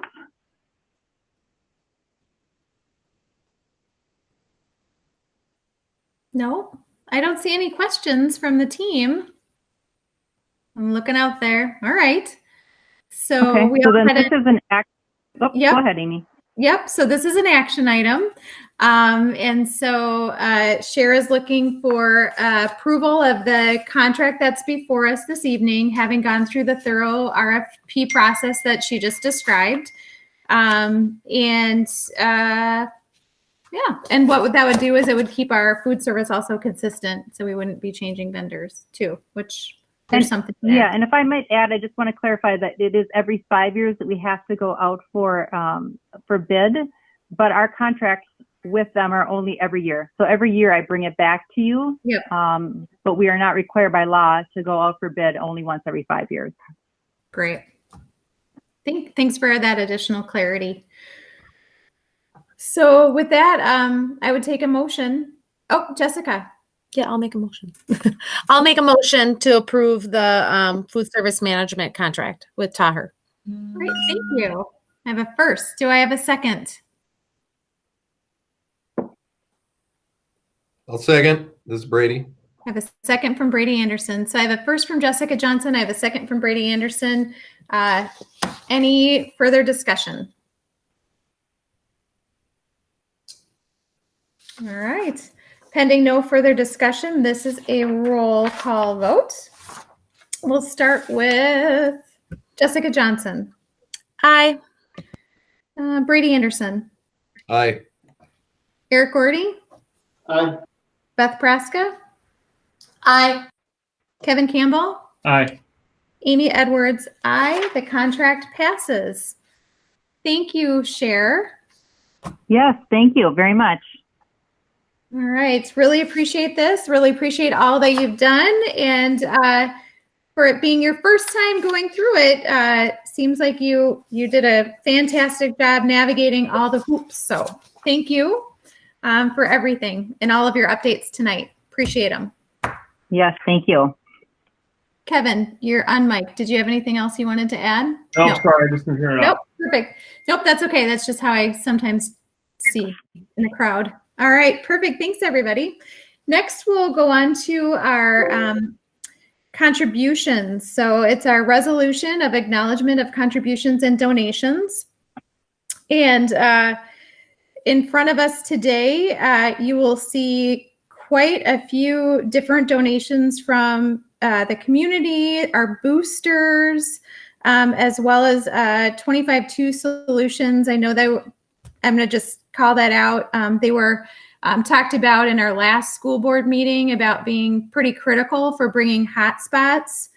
S1: No, I don't see any questions from the team. I'm looking out there. All right. So
S15: okay,
S1: we
S15: so
S1: all
S15: then
S1: had
S15: this is an act. Oh,
S1: Yep.
S15: Go ahead, Amy.
S1: Yep. So this is an action item. And so Cher is looking for approval of the contract that's before us this evening, having gone through the thorough RFP process that she just described. Yeah, and what that would do is it would keep our food service also consistent, so we wouldn't be changing vendors too, which there's something there.
S15: Yeah, and if I might add, I just want to clarify that it is every 5 years that we have to go out for bid, but our contracts with them are only every year. So every year I bring it back to you,
S1: Yep.
S15: But we are not required by law to go out for bid only once every 5 years.
S1: Great. Thanks for that additional clarity. So with that, I would take a motion. Oh, Jessica.
S2: Yeah, I'll make a motion. I'll make a motion to approve the food service management contract with Taher.
S1: Great, thank you. I have a first. Do I have a second?
S4: I'll second. This is Brady.
S1: I have a second from Brady Anderson. So I have a first from Jessica Johnson. I have a second from Brady Anderson. Any further discussion? All right. Pending no further discussion, this is a roll call vote. We'll start with Jessica Johnson.
S2: Aye.
S1: Brady Anderson.
S4: Aye.
S1: Eric Gordy.
S5: Aye.
S1: Beth Praska.
S14: Aye.
S1: Kevin Campbell.
S3: Aye.
S1: Amy Edwards. Aye. The contract passes. Thank you, Cher.
S15: Yes, thank you very much.
S1: All right. Really appreciate this. Really appreciate all that you've done. And for it being your first time going through it, seems like you did a fantastic job navigating all the hoops. So thank you for everything and all of your updates tonight. Appreciate them.
S15: Yes, thank you.
S1: Kevin, you're on mic. Did you have anything else you wanted to add?
S3: No, sorry, I just didn't hear it.
S1: Nope, perfect. Nope, that's okay. That's just how I sometimes see in the crowd. All right, perfect. Thanks, everybody. Next, we'll go on to our contributions. So it's our resolution of acknowledgement of contributions and donations. And in front of us today, you will see quite a few different donations from the community, our boosters, as well as 25-2 solutions. I know that I'm going to just call that out. They were talked about in our last school board meeting about being pretty critical for bringing hotspots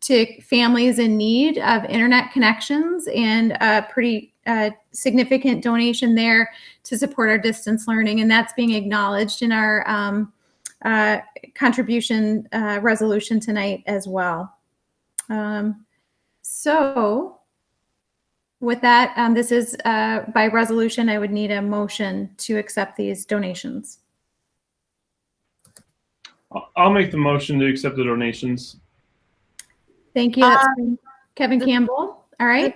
S1: to families in need of internet connections, and a pretty significant donation there to support our distance learning. And that's being acknowledged in our contribution resolution tonight as well. So with that, this is by resolution. I would need a motion to accept these donations.
S3: I'll make the motion to accept the donations.
S1: Thank you. That's Kevin Campbell. All right.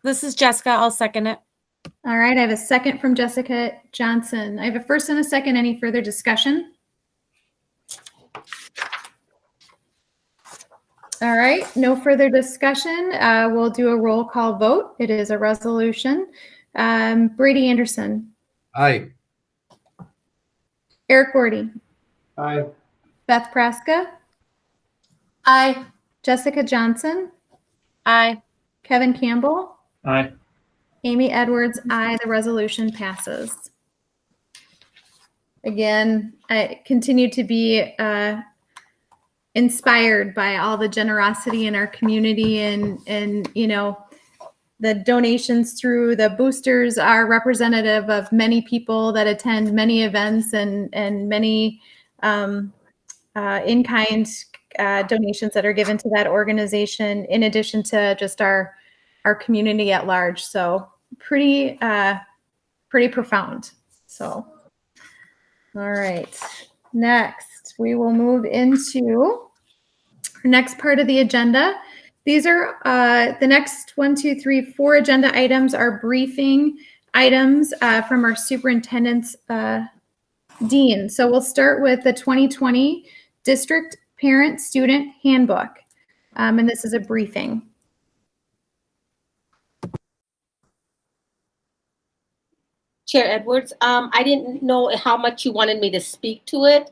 S2: This is Jessica. I'll second it.
S1: All right. I have a second from Jessica Johnson. I have a first and a second. Any further discussion? All right, no further discussion. We'll do a roll call vote. It is a resolution. Brady Anderson.
S4: Aye.
S1: Eric Gordy,
S5: Aye.
S1: Beth Praska,
S14: Aye.
S1: Jessica Johnson,
S2: Aye.
S1: Kevin Campbell,
S3: Aye.
S1: Amy Edwards, aye. The resolution passes. Again, I continue to be inspired by all the generosity in our community, and you know, the donations through the boosters are representative of many people that attend many events and many in-kind donations that are given to that organization, in addition to just our community at large. So pretty profound. So, all right. Next, we will move into our next part of the agenda. These are the next 4 agenda items are briefing items from our superintendent's dean. So we'll start with the 2020 District Parent Student Handbook. And this is a briefing.
S6: Chair Edwards, I didn't know how much you wanted me to speak to it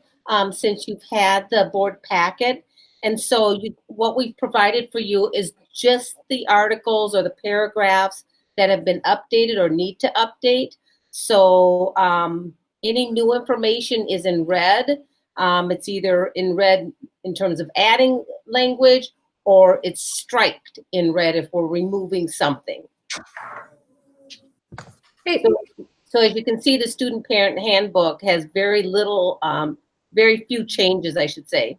S6: since you've had the board packet. And so what we've provided for you is just the articles or the paragraphs that have been updated or need to update. So any new information is in red. It's either in red in terms of adding language, or it's striped in red if we're removing something.
S1: Great.
S6: So as you can see, the Student Parent Handbook has very little, very few changes, I should say.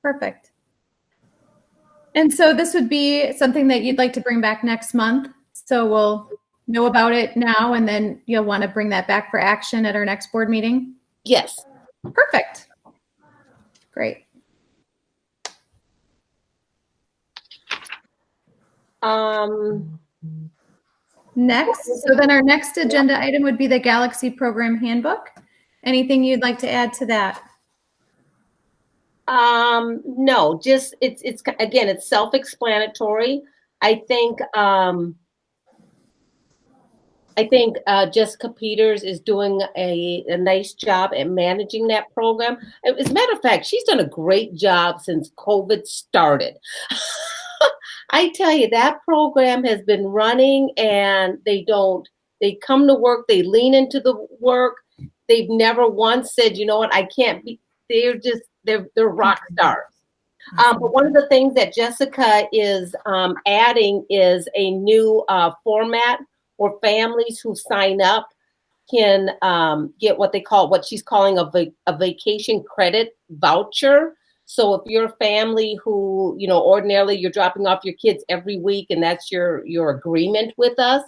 S1: Perfect. And so this would be something that you'd like to bring back next month. So we'll know about it now, and then you'll want to bring that back for action at our next board meeting?
S6: Yes.
S1: Perfect. Great. Next, so then our next agenda item would be the Galaxy Program Handbook. Anything you'd like to add to that?
S6: No, just it's again, it's self-explanatory. I think Jessica Peters is doing a nice job at managing that program. As a matter of fact, she's done a great job since COVID started. I tell you, that program has been running, and they come to work, they lean into the work. They've never once said, you know what, I can't be, they're rock stars. But one of the things that Jessica is adding is a new format where families who sign up can get what she's calling a vacation credit voucher. So if you're a family who, you know, ordinarily you're dropping off your kids every week and that's your agreement with us,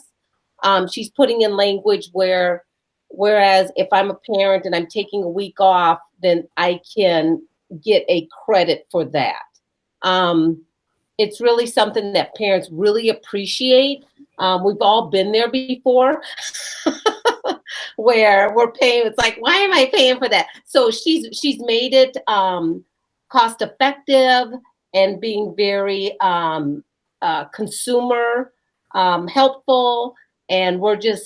S6: she's putting in language whereas if I'm a parent and I'm taking a week off, then I can get a credit for that. It's really something that parents really appreciate. We've all been there before where we're paying, it's like, why am I paying for that? So she's made it cost effective and being very consumer helpful. And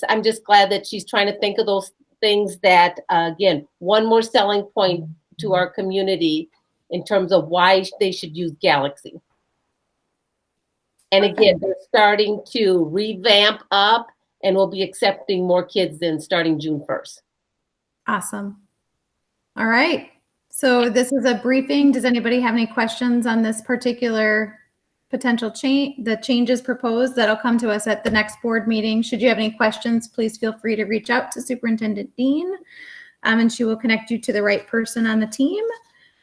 S6: I'm just glad that she's trying to think of those things that, again, one more selling point to our community in terms of why they should use Galaxy. And again, they're starting to revamp up, and we'll be accepting more kids then starting June 1st.
S1: Awesome. All right. So this is a briefing. Does anybody have any questions on this particular potential change, the changes proposed that'll come to us at the next board meeting? Should you have any questions, please feel free to reach out to Superintendent Dean, and she will connect you to the right person on the team.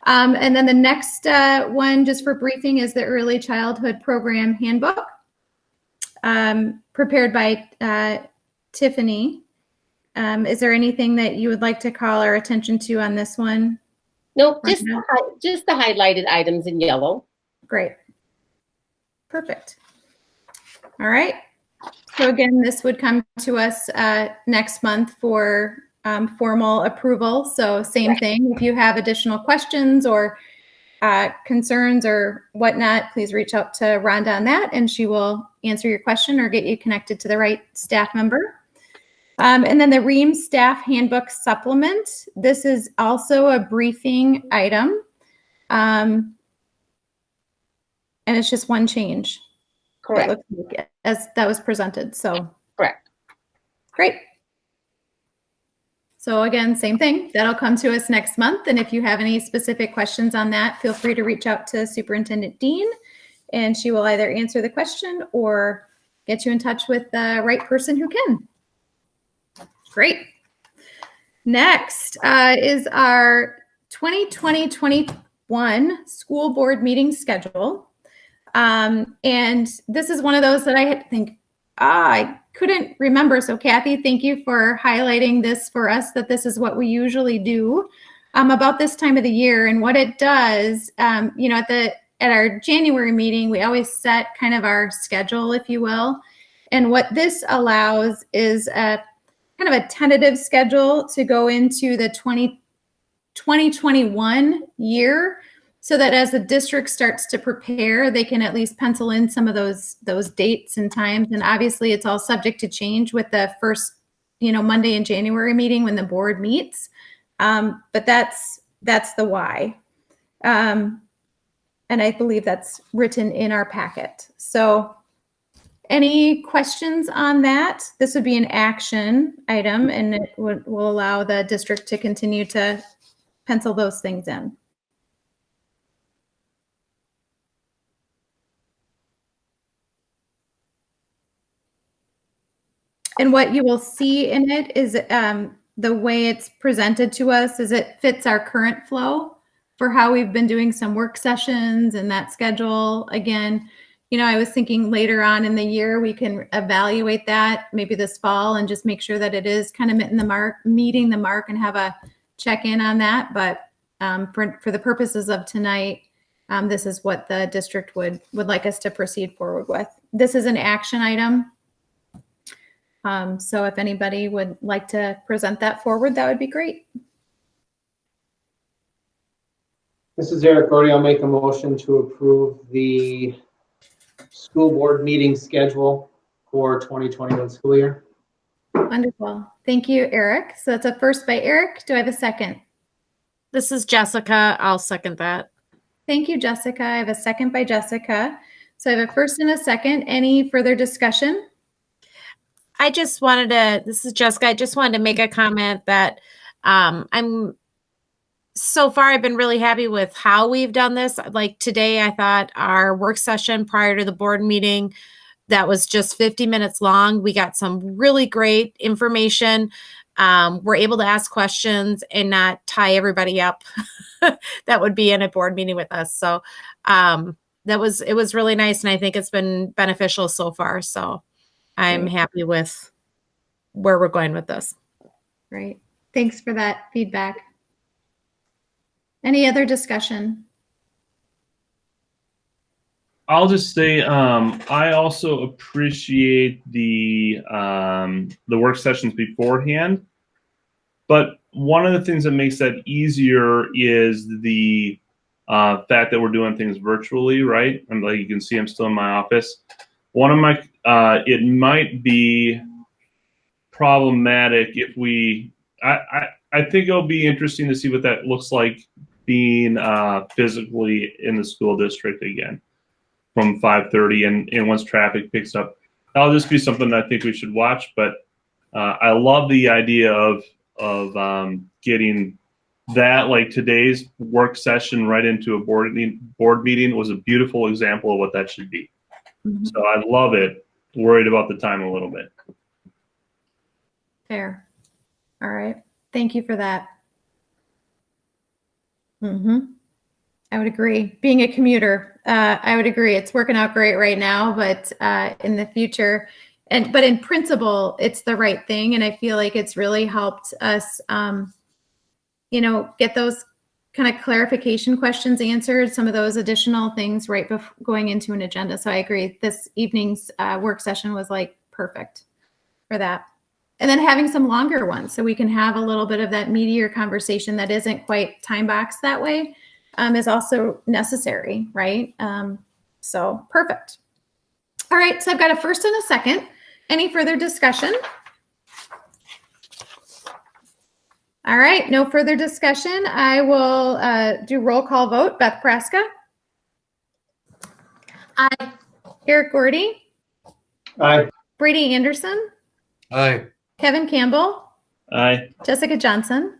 S1: And then the next one, just for briefing, is the Early Childhood Program Handbook, prepared by Tiffany. Is there anything that you would like to call our attention to on this one?
S6: Nope, just the highlighted items in yellow.
S1: Great. Perfect. All right. So again, this would come to us next month for formal approval. So same thing. If you have additional questions or concerns or whatnot, please reach out to Rhonda on that, and she will answer your question or get you connected to the right staff member. And then the Reams Staff Handbook Supplement. This is also a briefing item. And it's just one change.
S6: Correct.
S1: It looks like, as that was presented. So
S6: correct.
S1: Great. So again, same thing. That'll come to us next month. And if you have any specific questions on that, feel free to reach out to Superintendent Dean, and she will either answer the question or get you in touch with the right person who can. Great. Next is our 2020-21 school board meeting schedule. And this is one of those that I had to think, I couldn't remember. So Kathy, thank you for highlighting this for us, that this is what we usually do about this time of the year. And what it does, you know, at our January meeting, we always set kind of our schedule, if you will. And what this allows is a kind of a tentative schedule to go into the 2021 year, so that as the district starts to prepare, they can at least pencil in some of those dates and times. And obviously it's all subject to change with the first, you know, Monday in January meeting when the board meets. But that's the why. And I believe that's written in our packet. So any questions on that? This would be an action item, and it will allow the district to continue to pencil those things in. And what you will see in it is the way it's presented to us is it fits our current flow for how we've been doing some work sessions and that schedule. Again, you know, I was thinking later on in the year, we can evaluate that maybe this fall and just make sure that it is kind of meeting the mark and have a check-in on that. But for the purposes of tonight, this is what the district would like us to proceed forward with. This is an action item. So if anybody would like to present that forward, that would be great.
S5: This is Eric Gordy. I'll make a motion to approve the school board meeting schedule for 2021 school year.
S1: Wonderful. Thank you, Eric. So that's a first by Eric. Do I have a second?
S2: This is Jessica. I'll second that.
S1: Thank you, Jessica. I have a second by Jessica. So I have a first and a second. Any further discussion?
S2: I just wanted to, this is Jessica, I just wanted to make a comment that so far I've been really happy with how we've done this. Like today, I thought our work session prior to the board meeting, that was just 50 minutes long. We got some really great information. We're able to ask questions and not tie everybody up that would be in a board meeting with us. So it was really nice. And I think it's been beneficial so far. So I'm happy with where we're going with this.
S1: Great. Thanks for that feedback. Any other discussion?
S3: I'll just say I also appreciate the work sessions beforehand, but one of the things that makes that easier is the fact that we're doing things virtually, right? And like you can see, I'm still in my office. One of my, it might be problematic if we, I think it'll be interesting to see what that looks like being physically in the school district again from 5:30 and once traffic picks up. That'll just be something that I think we should watch, but I love the idea of getting that, like today's work session right into a board meeting was a beautiful example of what that should be. So I love it. Worried about the time a little bit.
S1: Fair. All right. Thank you for that. I would agree. Being a commuter, I would agree. It's working out great right now, but in the future, but in principle, it's the right thing. And I feel like it's really helped us, you know, get those kind of clarification questions answered, some of those additional things right before going into an agenda. So I agree. This evening's work session was like perfect for that. And then having some longer ones so we can have a little bit of that meatier conversation that isn't quite time boxed that way is also necessary, right? So perfect. All right, so I've got a first and a second. Any further discussion? All right, no further discussion. I will do roll call vote. Beth Praska?
S14: Aye.
S1: Eric Gordy?
S5: Aye.
S1: Brady Anderson?
S4: Aye.
S1: Kevin Campbell?
S3: Aye.
S1: Jessica Johnson?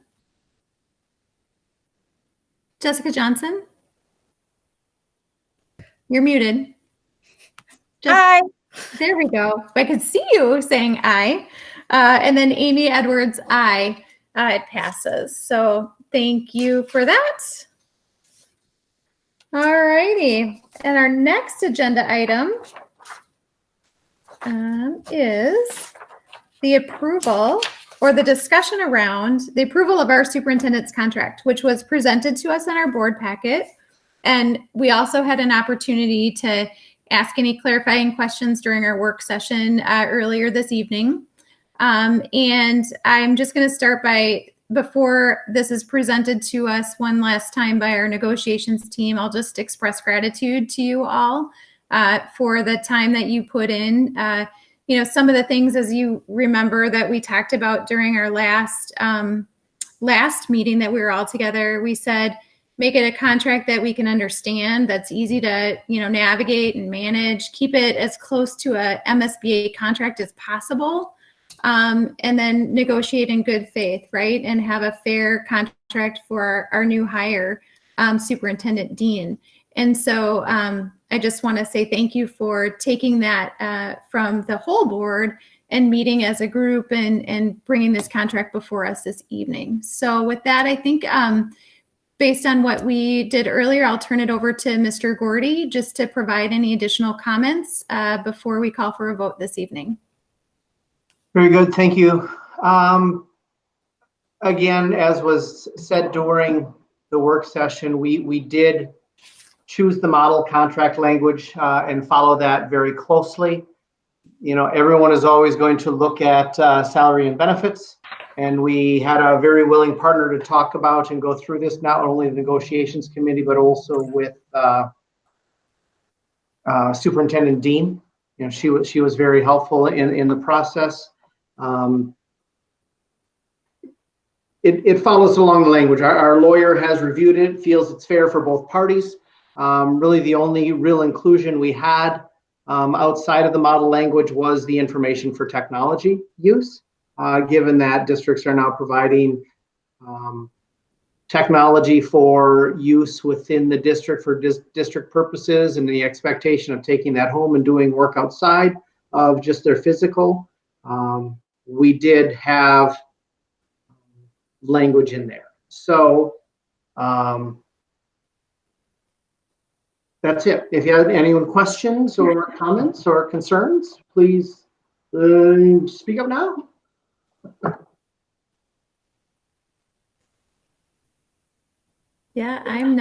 S1: Jessica Johnson? You're muted.
S14: Aye.
S1: There we go. I could see you saying aye. And then Amy Edwards, aye. It passes. So thank you for that. All righty. And our next agenda item is the approval or the discussion around the approval of our superintendent's contract, which was presented to us in our board packet. And we also had an opportunity to ask any clarifying questions during our work session earlier this evening. And I'm just going to start by, before this is presented to us one last time by our negotiations team, I'll just express gratitude to you all for the time that you put in. You know, some of the things, as you remember, that we talked about during our last meeting that we were all together, we said, make it a contract that we can understand, that's easy to, you know, navigate and manage, keep it as close to a MSBA contract as possible, and then negotiate in good faith, right? And have a fair contract for our new hire, Superintendent Dean. And so I just want to say thank you for taking that from the whole board and meeting as a group and bringing this contract before us this evening. So with that, I think based on what we did earlier, I'll turn it over to Mr. Gordy just to provide any additional comments before we call for a vote this evening.
S5: Very good, thank you. Again, as was said during the work session, we did choose the model contract language and follow that very closely. You know, everyone is always going to look at salary and benefits, and we had a very willing partner to talk about and go through this, not only the negotiations committee, but also with Superintendent Dean. You know, she was very helpful in the process. It follows along the language. Our lawyer has reviewed it, feels it's fair for both parties. Really, the only real inclusion we had outside of the model language was the information for technology use, given that districts are now providing technology for use within the district for district purposes, and the expectation of taking that home and doing work outside of just their physical. We did have language in there. So that's it. If you have any questions or comments or concerns, please speak up now.
S1: Yeah, I'm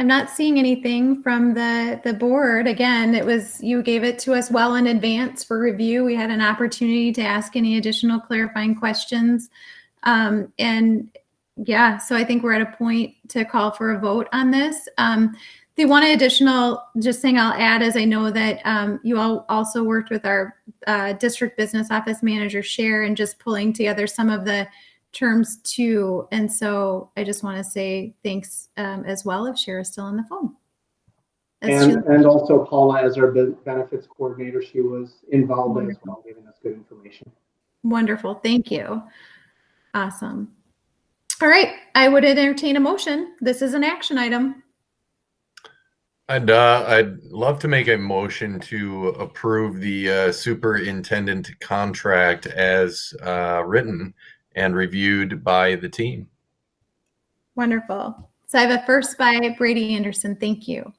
S1: not seeing anything from the board. Again, it was, you gave it to us well in advance for review. We had an opportunity to ask any additional clarifying questions. And yeah, so I think we're at a point to call for a vote on this. The one additional just thing I'll add is I know that you all also worked with our district business office manager, Cher, and just pulling together some of the terms too. And so I just want to say thanks as well if Cher is still on the phone.
S5: And also Paula as our benefits coordinator, she was involved as well, giving us good information.
S1: Wonderful, thank you. Awesome. All right, I would entertain a motion. This is an action item.
S4: I'd love to make a motion to approve the superintendent contract as written and reviewed by the team.
S1: Wonderful. So I have a first by Brady Anderson. Thank you.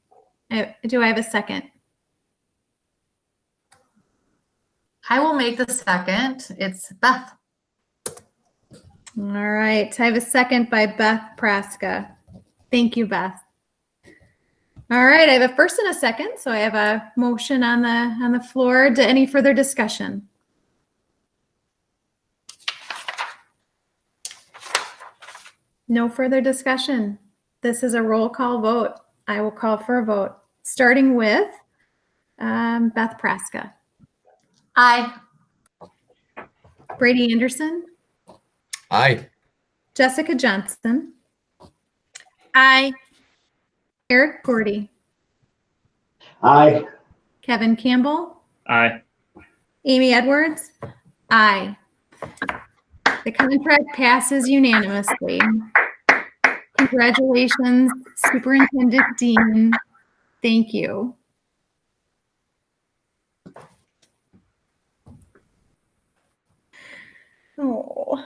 S1: Do I have a second?
S14: I will make the second. It's Beth.
S1: All right. I have a second by Beth Praska. Thank you, Beth. All right. I have a first and a second. So I have a motion on the floor. Any further discussion? No further discussion. This is a roll call vote. I will call for a vote, starting with Beth Praska.
S14: Aye.
S1: Brady Anderson.
S4: Aye.
S1: Jessica Johnson,
S2: Aye.
S1: Eric Gordy,
S5: Aye.
S1: Kevin Campbell,
S3: Aye.
S1: Amy Edwards, aye. The contract passes unanimously. Congratulations, Superintendent Dean. Thank you. Oh.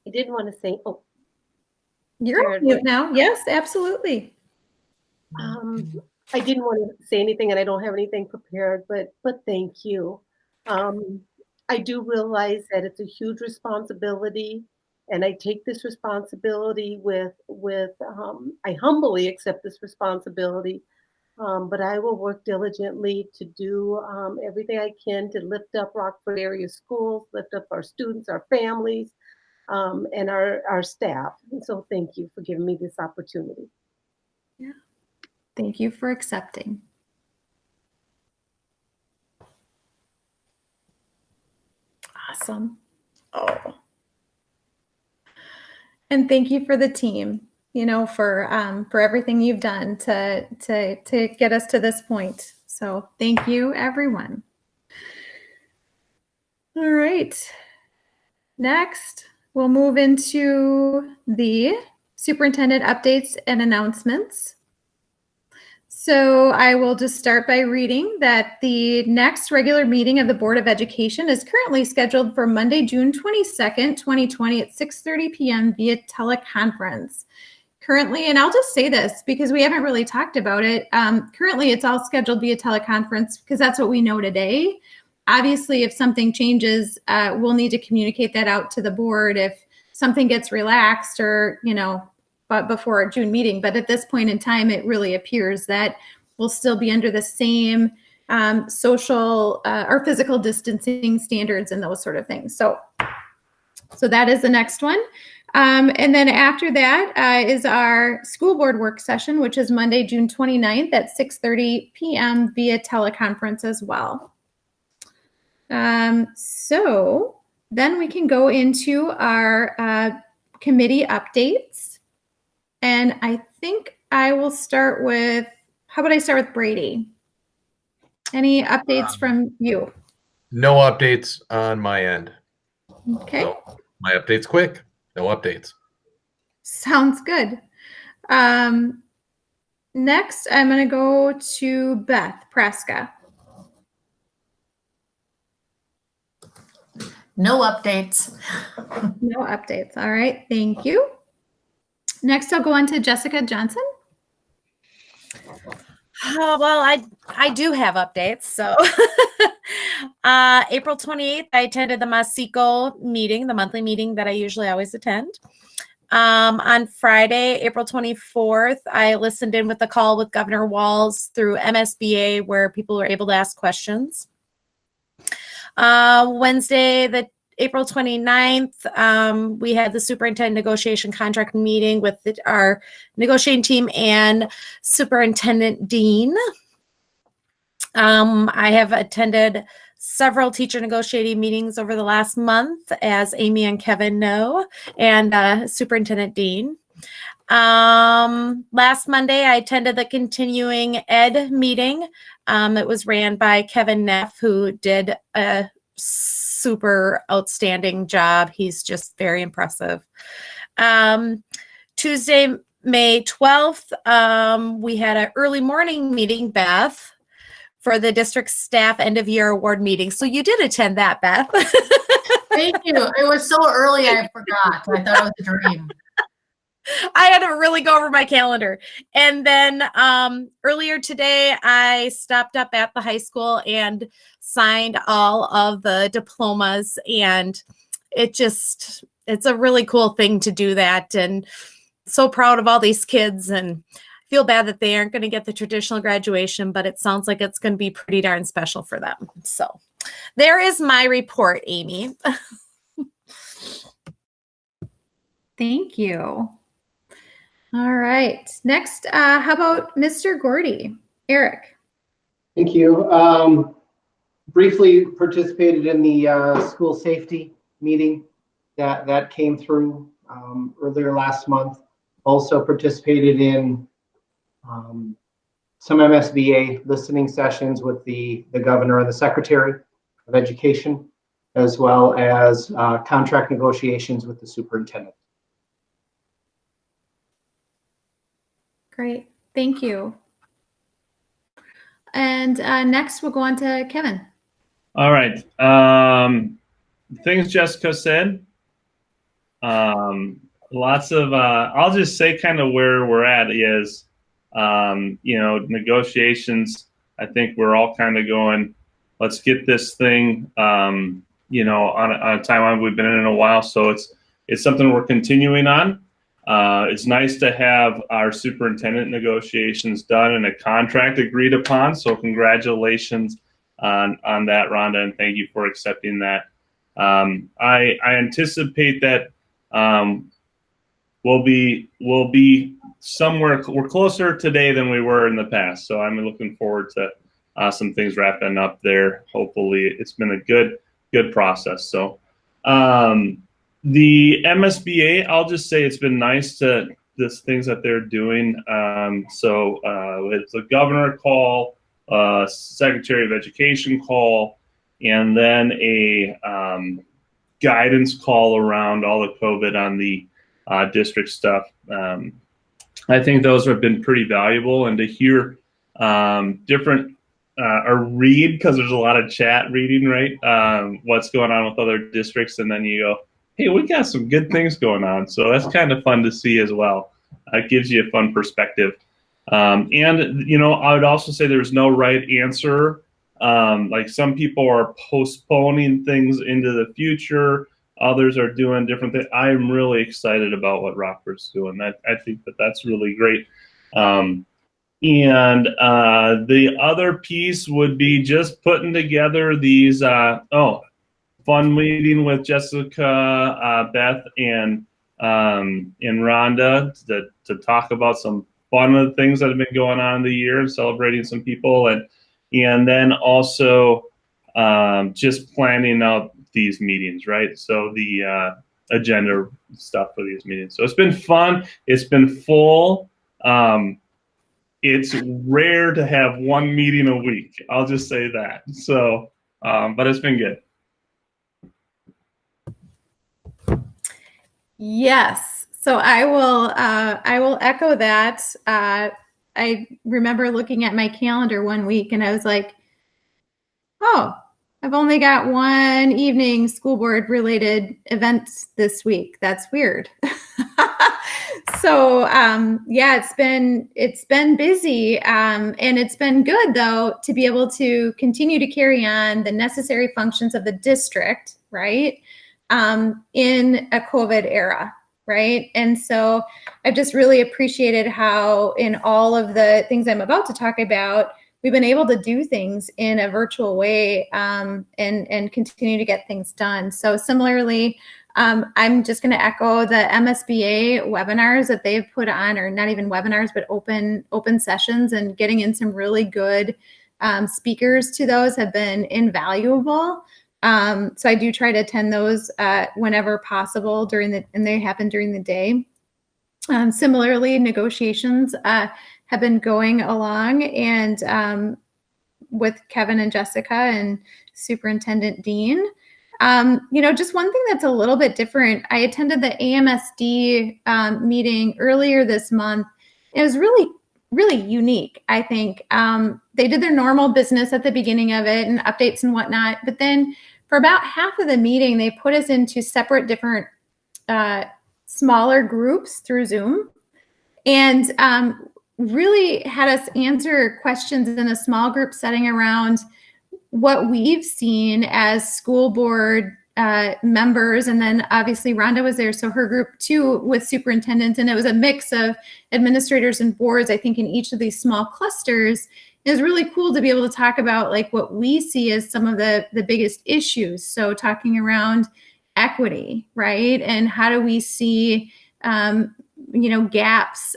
S6: I did want to say, oh,
S1: You're on mute now. Yes, absolutely.
S6: I didn't want to say anything, and I don't have anything prepared, but thank you. I do realize that it's a huge responsibility, and I take this responsibility with I humbly accept this responsibility, but I will work diligently to do everything I can to lift up Rockford area schools, lift up our students, our families, and our staff. And so thank you for giving me this opportunity.
S1: Yeah. Thank you for accepting. Awesome. Oh. And thank you for the team, for everything you've done to get us to this point. So thank you, everyone. All right. Next, we'll move into the superintendent updates and announcements. So I will just start by reading that the next regular meeting of the Board of Education is currently scheduled for Monday, June 22nd, 2020 at 6:30 p.m. via teleconference. Currently, and I'll just say this because we haven't really talked about it, currently it's all scheduled via teleconference because that's what we know today. Obviously, if something changes, we'll need to communicate that out to the board if something gets relaxed or, but before our June meeting. But at this point in time, it really appears that we'll still be under the same social or physical distancing standards and those sort of things. So that is the next one. And then after that is our school board work session, which is Monday, June 29th at 6:30 p.m. via teleconference as well. So then we can go into our committee updates. And I think I will start with, how about I start with Brady? Any updates from you?
S4: No updates on my end.
S1: Okay.
S4: So my update's quick. No updates.
S1: Sounds good. Next, I'm going to go to Beth Praska.
S14: No updates.
S1: No updates. All right. Thank you. Next, I'll go on to Jessica Johnson.
S2: Well, I do have updates. So April 28th, I attended the Masico meeting, the monthly meeting that I usually always attend. On Friday, April 24th, I listened in with the call with Governor Walz through MSBA where people were able to ask questions. Wednesday, April 29th, we had the superintendent negotiation contract meeting with our negotiating team and Superintendent Dean. I have attended several teacher negotiating meetings over the last month, as Amy and Kevin know, and Superintendent Dean. Last Monday, I attended the continuing ed meeting. It was ran by Kevin Neff, who did a super outstanding job. He's just very impressive. Tuesday, May 12th, we had an early morning meeting, Beth, for the district staff end of year award meeting. So you did attend that, Beth.
S14: Thank you. It was so early, I forgot. I thought it was a dream.
S2: I had to really go over my calendar. And then earlier today, I stopped up at the high school and signed all of the diplomas. And it's a really cool thing to do that. And so proud of all these kids, and feel bad that they aren't going to get the traditional graduation, but it sounds like it's going to be pretty darn special for them. So there is my report, Amy.
S1: Thank you. All right. Next, how about Mr. Gordy? Eric.
S5: Thank you. briefly participated in the school safety meeting that came through earlier last month. Also participated in some MSBA listening sessions with the governor and the secretary of education, as well as contract negotiations with the superintendent.
S1: Great, thank you. And next we'll go on to Kevin.
S3: All right. Things Jessica said. Lots of, I'll just say kind of where we're at is, negotiations. I think we're all kind of going, let's get this thing, on a timeline we've been in a while. So it's something we're continuing on. It's nice to have our superintendent negotiations done and a contract agreed upon. So congratulations on that, Rhonda, and thank you for accepting that. I anticipate that we'll be somewhere. We're closer today than we were in the past. So I'm looking forward to some things wrapping up there. Hopefully, it's been a good process. So. The MSBA, I'll just say it's been nice to this things that they're doing. So it's a governor call, Secretary of Education call, and then a guidance call around all the COVID on the district stuff. I think those have been pretty valuable, and to hear different or read, because there's a lot of chat reading, right? What's going on with other districts, and then you go, hey, we got some good things going on. So that's kind of fun to see as well. It gives you a fun perspective. And, I would also say there's no right answer. Like some people are postponing things into the future. Others are doing different things. I'm really excited about what Rockford's doing. I think that's really great. And the other piece would be just putting together these, fun meeting with Jessica, Beth, and Rhonda to talk about some fun of the things that have been going on in the year and celebrating some people, and then also just planning out these meetings, right? So the agenda stuff for these meetings. So it's been fun. It's been full. It's rare to have one meeting a week. I'll just say that. So, but it's been good.
S1: Yes, so I will echo that. I remember looking at my calendar one week and I was like, oh, I've only got one evening school board related events this week. That's weird. So yeah, it's been busy, and it's been good though to be able to continue to carry on the necessary functions of the district, right? In a COVID era, right? And so I've just really appreciated how in all of the things I'm about to talk about, we've been able to do things in a virtual way, and continue to get things done. So similarly, I'm just going to echo the MSBA webinars that they've put on, or not even webinars, but open sessions, and getting in some really good speakers to those have been invaluable. So I do try to attend those whenever possible and they happen during the day. Similarly, negotiations have been going along, and with Kevin and Jessica and Superintendent Dean. Just one thing that's a little bit different. I attended the AMSD meeting earlier this month. It was really, really unique, I think. They did their normal business at the beginning of it and updates and whatnot, but then for about half of the meeting, they put us into separate different smaller groups through Zoom, and really had us answer questions in a small group setting around what we've seen as school board members. And then obviously Rhonda was there, so her group too with superintendents, and it was a mix of administrators and boards, I think, in each of these small clusters. It was really cool to be able to talk about like what we see as some of the biggest issues. So talking around equity, right? And how do we see, gaps?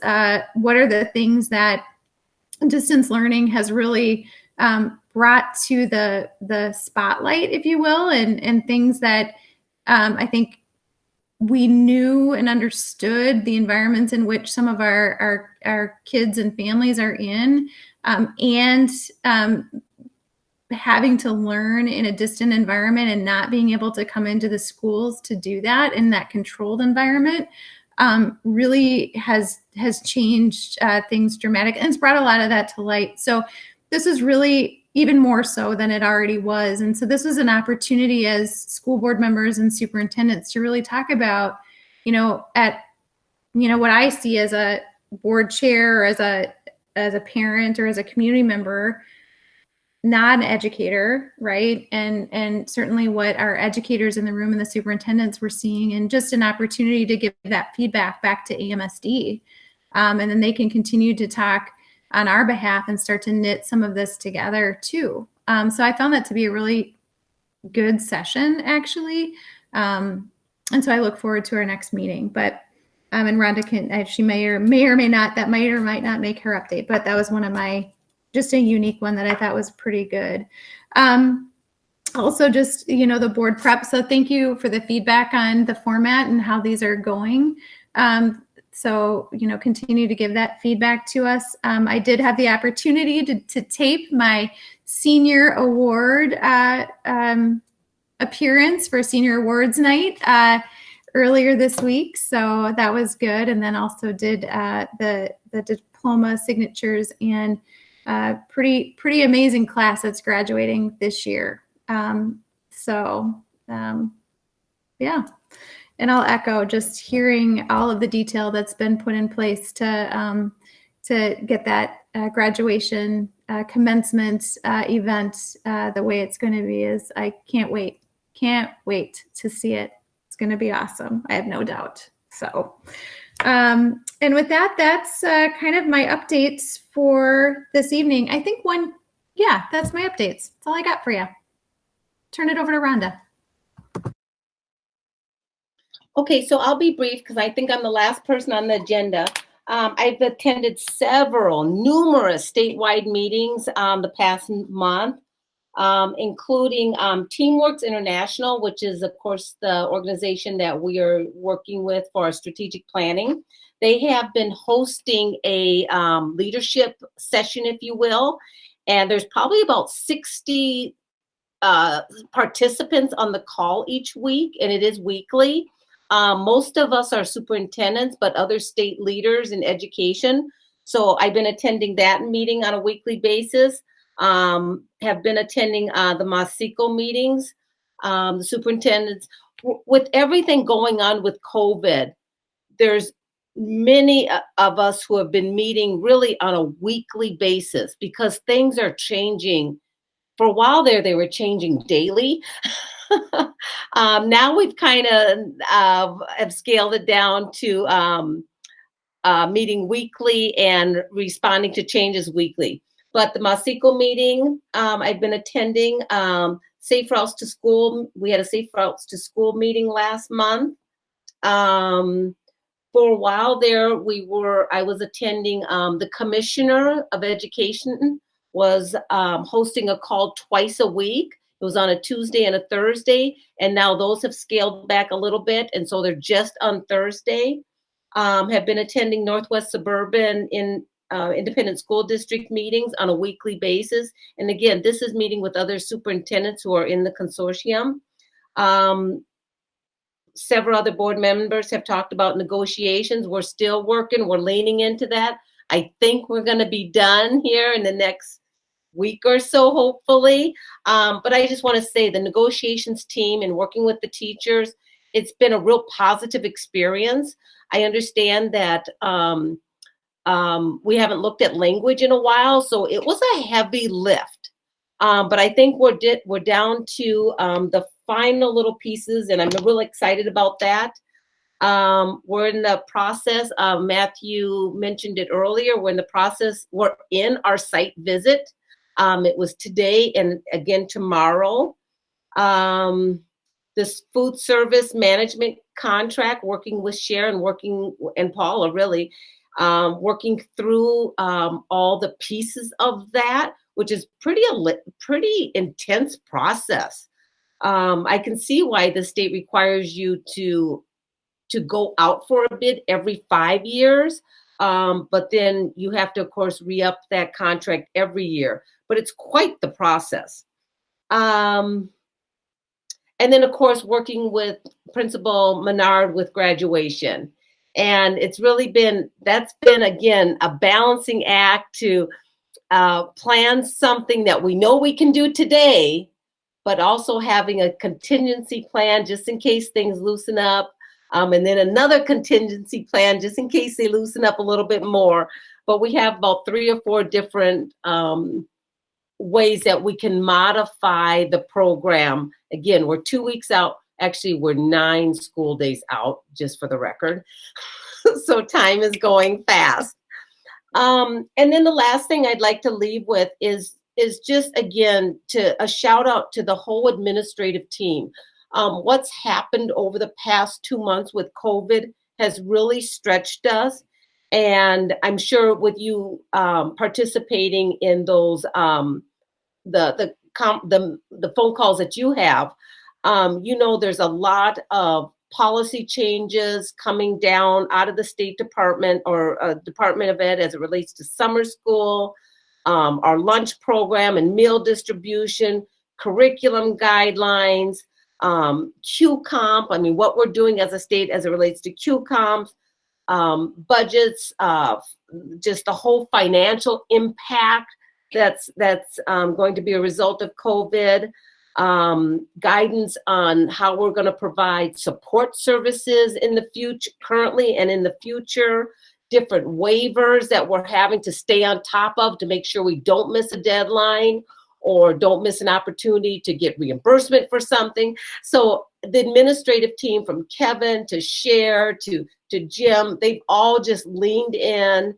S1: What are the things that distance learning has really brought to the spotlight, if you will, and things that I think we knew and understood the environments in which some of our kids and families are in, and having to learn in a distant environment and not being able to come into the schools to do that in that controlled environment really has changed things dramatically, and it's brought a lot of that to light. So this is really even more so than it already was. And so this was an opportunity as school board members and superintendents to really talk about, what I see as a board chair, or as a parent, or as a community member, not an educator, right? And certainly what our educators in the room and the superintendents were seeing, and just an opportunity to give that feedback back to AMSD. And then they can continue to talk on our behalf and start to knit some of this together too. So I found that to be a really good session, actually. And so I look forward to our next meeting. But and Rhonda she may or may not, that might or might not make her update, but that was one of my, just a unique one that I thought was pretty good. Also just, the board prep. So thank you for the feedback on the format and how these are going. So, continue to give that feedback to us. I did have the opportunity to tape my senior award appearance for Senior Awards Night earlier this week. So that was good. And then also did the diploma signatures, and pretty amazing class that's graduating this year. Yeah. And I'll echo just hearing all of the detail that's been put in place to get that graduation commencement event the way it's going to be. Is I can't wait to see it. It's going to be awesome. I have no doubt. So, and with that, that's kind of my updates for this evening. I think that's my updates. That's all I got for you. Turn it over to Rhonda.
S6: Okay, so I'll be brief because I think I'm the last person on the agenda. I've attended numerous statewide meetings the past month, including TeamWorks International, which is, of course, the organization that we are working with for our strategic planning. They have been hosting a leadership session, if you will, and there's probably about 60 participants on the call each week, and it is weekly. Most of us are superintendents, but other state leaders in education. So I've been attending that meeting on a weekly basis, have been attending the MASICO meetings, the superintendents. With everything going on with COVID, there's many of us who have been meeting really on a weekly basis because things are changing. For a while there, they were changing daily. Now we've kind of have scaled it down to meeting weekly and responding to changes weekly. But the MASICO meeting I've been attending, Safe Routes to School. We had a Safe Routes to School meeting last month. For a while there, I was attending the Commissioner of Education was hosting a call twice a week. It was on a Tuesday and a Thursday, and now those have scaled back a little bit, and so they're just on Thursday. Have been attending Northwest Suburban in Independent School District meetings on a weekly basis. And again, this is meeting with other superintendents who are in the consortium. Several other board members have talked about negotiations. We're still working. We're leaning into that. I think we're going to be done here in the next week or so, hopefully. But I just want to say the negotiations team and working with the teachers, it's been a real positive experience. I understand that we haven't looked at language in a while, so it was a heavy lift. But I think we're down to the final little pieces, and I'm really excited about that. We're in the process. Matthew mentioned it earlier. We're in our site visit. It was today and again tomorrow. This food service management contract, working with Sharon, and Paula really, working through all the pieces of that. which is pretty intense process. I can see why the state requires you to go out for a bid every 5 years. But then you have to, of course, re-up that contract every year. But it's quite the process. And then, of course, working with Principal Menard with graduation. And it's really that's been, again, a balancing act to plan something that we know we can do today, but also having a contingency plan just in case things loosen up. And then another contingency plan just in case they loosen up a little bit more. But we have about 3 or 4 different ways that we can modify the program. Again, we're 2 weeks out. Actually, we're 9 school days out, just for the record. So time is going fast. And then the last thing I'd like to leave with is just, again, a shout out to the whole administrative team. What's happened over the past 2 months with COVID has really stretched us. And I'm sure with you participating in those, the phone calls that you have, there's a lot of policy changes coming down out of the State Department or Department of Ed as it relates to summer school, our lunch program and meal distribution, curriculum guidelines, QComp, I mean, what we're doing as a state as it relates to QComps, budgets, just the whole financial impact that's going to be a result of COVID, guidance on how we're going to provide support services in the future, currently and in the future, different waivers that we're having to stay on top of to make sure we don't miss a deadline or don't miss an opportunity to get reimbursement for something. So the administrative team, from Kevin to Cher to Jim, they've all just leaned in,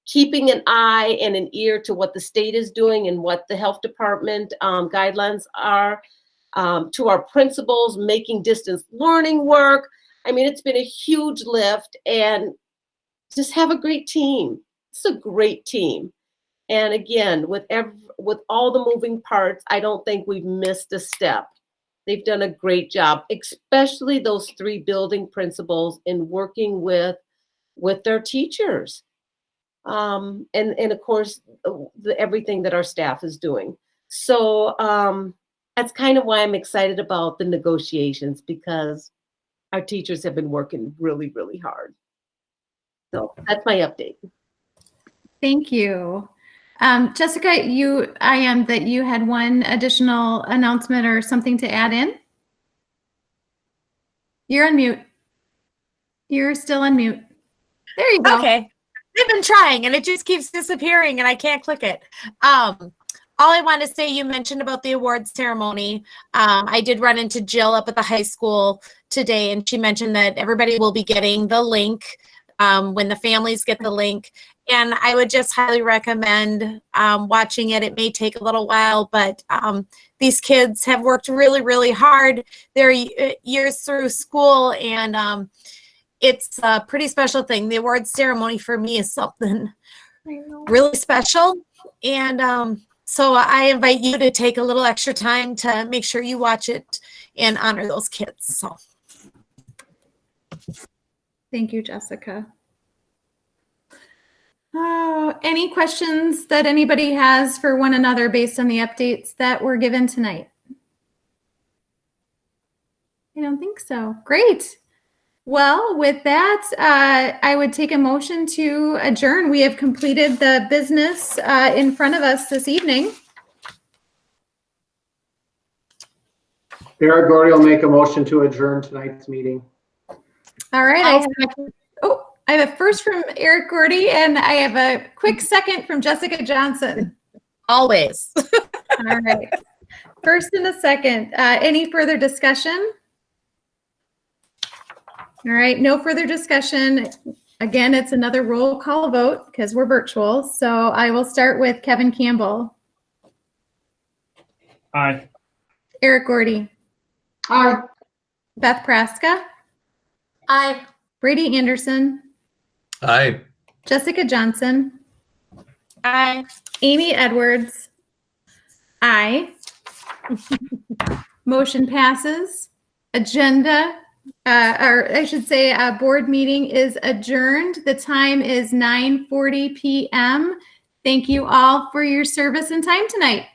S6: keeping an eye and an ear to what the state is doing and what the health department guidelines are, to our principals, making distance learning work. I mean, it's been a huge lift, and just have a great team. It's a great team. And again, with all the moving parts, I don't think we've missed a step. They've done a great job, especially those 3 building principals in working with their teachers. And of course, everything that our staff is doing. So that's kind of why I'm excited about the negotiations, because our teachers have been working really, really hard. So that's my update.
S1: Thank you. Jessica, that you had one additional announcement or something to add in? You're on mute. You're still on mute. There you go.
S2: Okay. I've been trying and it just keeps disappearing and I can't click it. All I want to say, you mentioned about the awards ceremony. I did run into Jill up at the high school today, and she mentioned that everybody will be getting the link when the families get the link. And I would just highly recommend watching it. It may take a little while, but these kids have worked really, really hard their years through school, and it's a pretty special thing. The awards ceremony for me is something really special. And so I invite you to take a little extra time to make sure you watch it and honor those kids. So
S1: thank you, Jessica. Any questions that anybody has for one another based on the updates that were given tonight? I don't think so. Great. Well, with that, I would take a motion to adjourn. We have completed the business in front of us this evening.
S5: Eric Gordy will make a motion to adjourn tonight's meeting.
S1: All right. I have a first from Eric Gordy, and I have a quick second from Jessica Johnson.
S2: Always.
S1: All right. First and a second. Any further discussion? All right. No further discussion. Again, it's another roll call vote because we're virtual. So I will start with Kevin Campbell.
S3: Aye.
S1: Eric Gordy.
S14: Aye.
S1: Beth Praska.
S14: Aye.
S1: Brady Anderson.
S4: Aye.
S1: Jessica Johnson.
S2: Aye.
S1: Amy Edwards. Aye. Motion passes. Agenda, or I should say, board meeting is adjourned. The time is 9:40 p.m. Thank you all for your service and time tonight.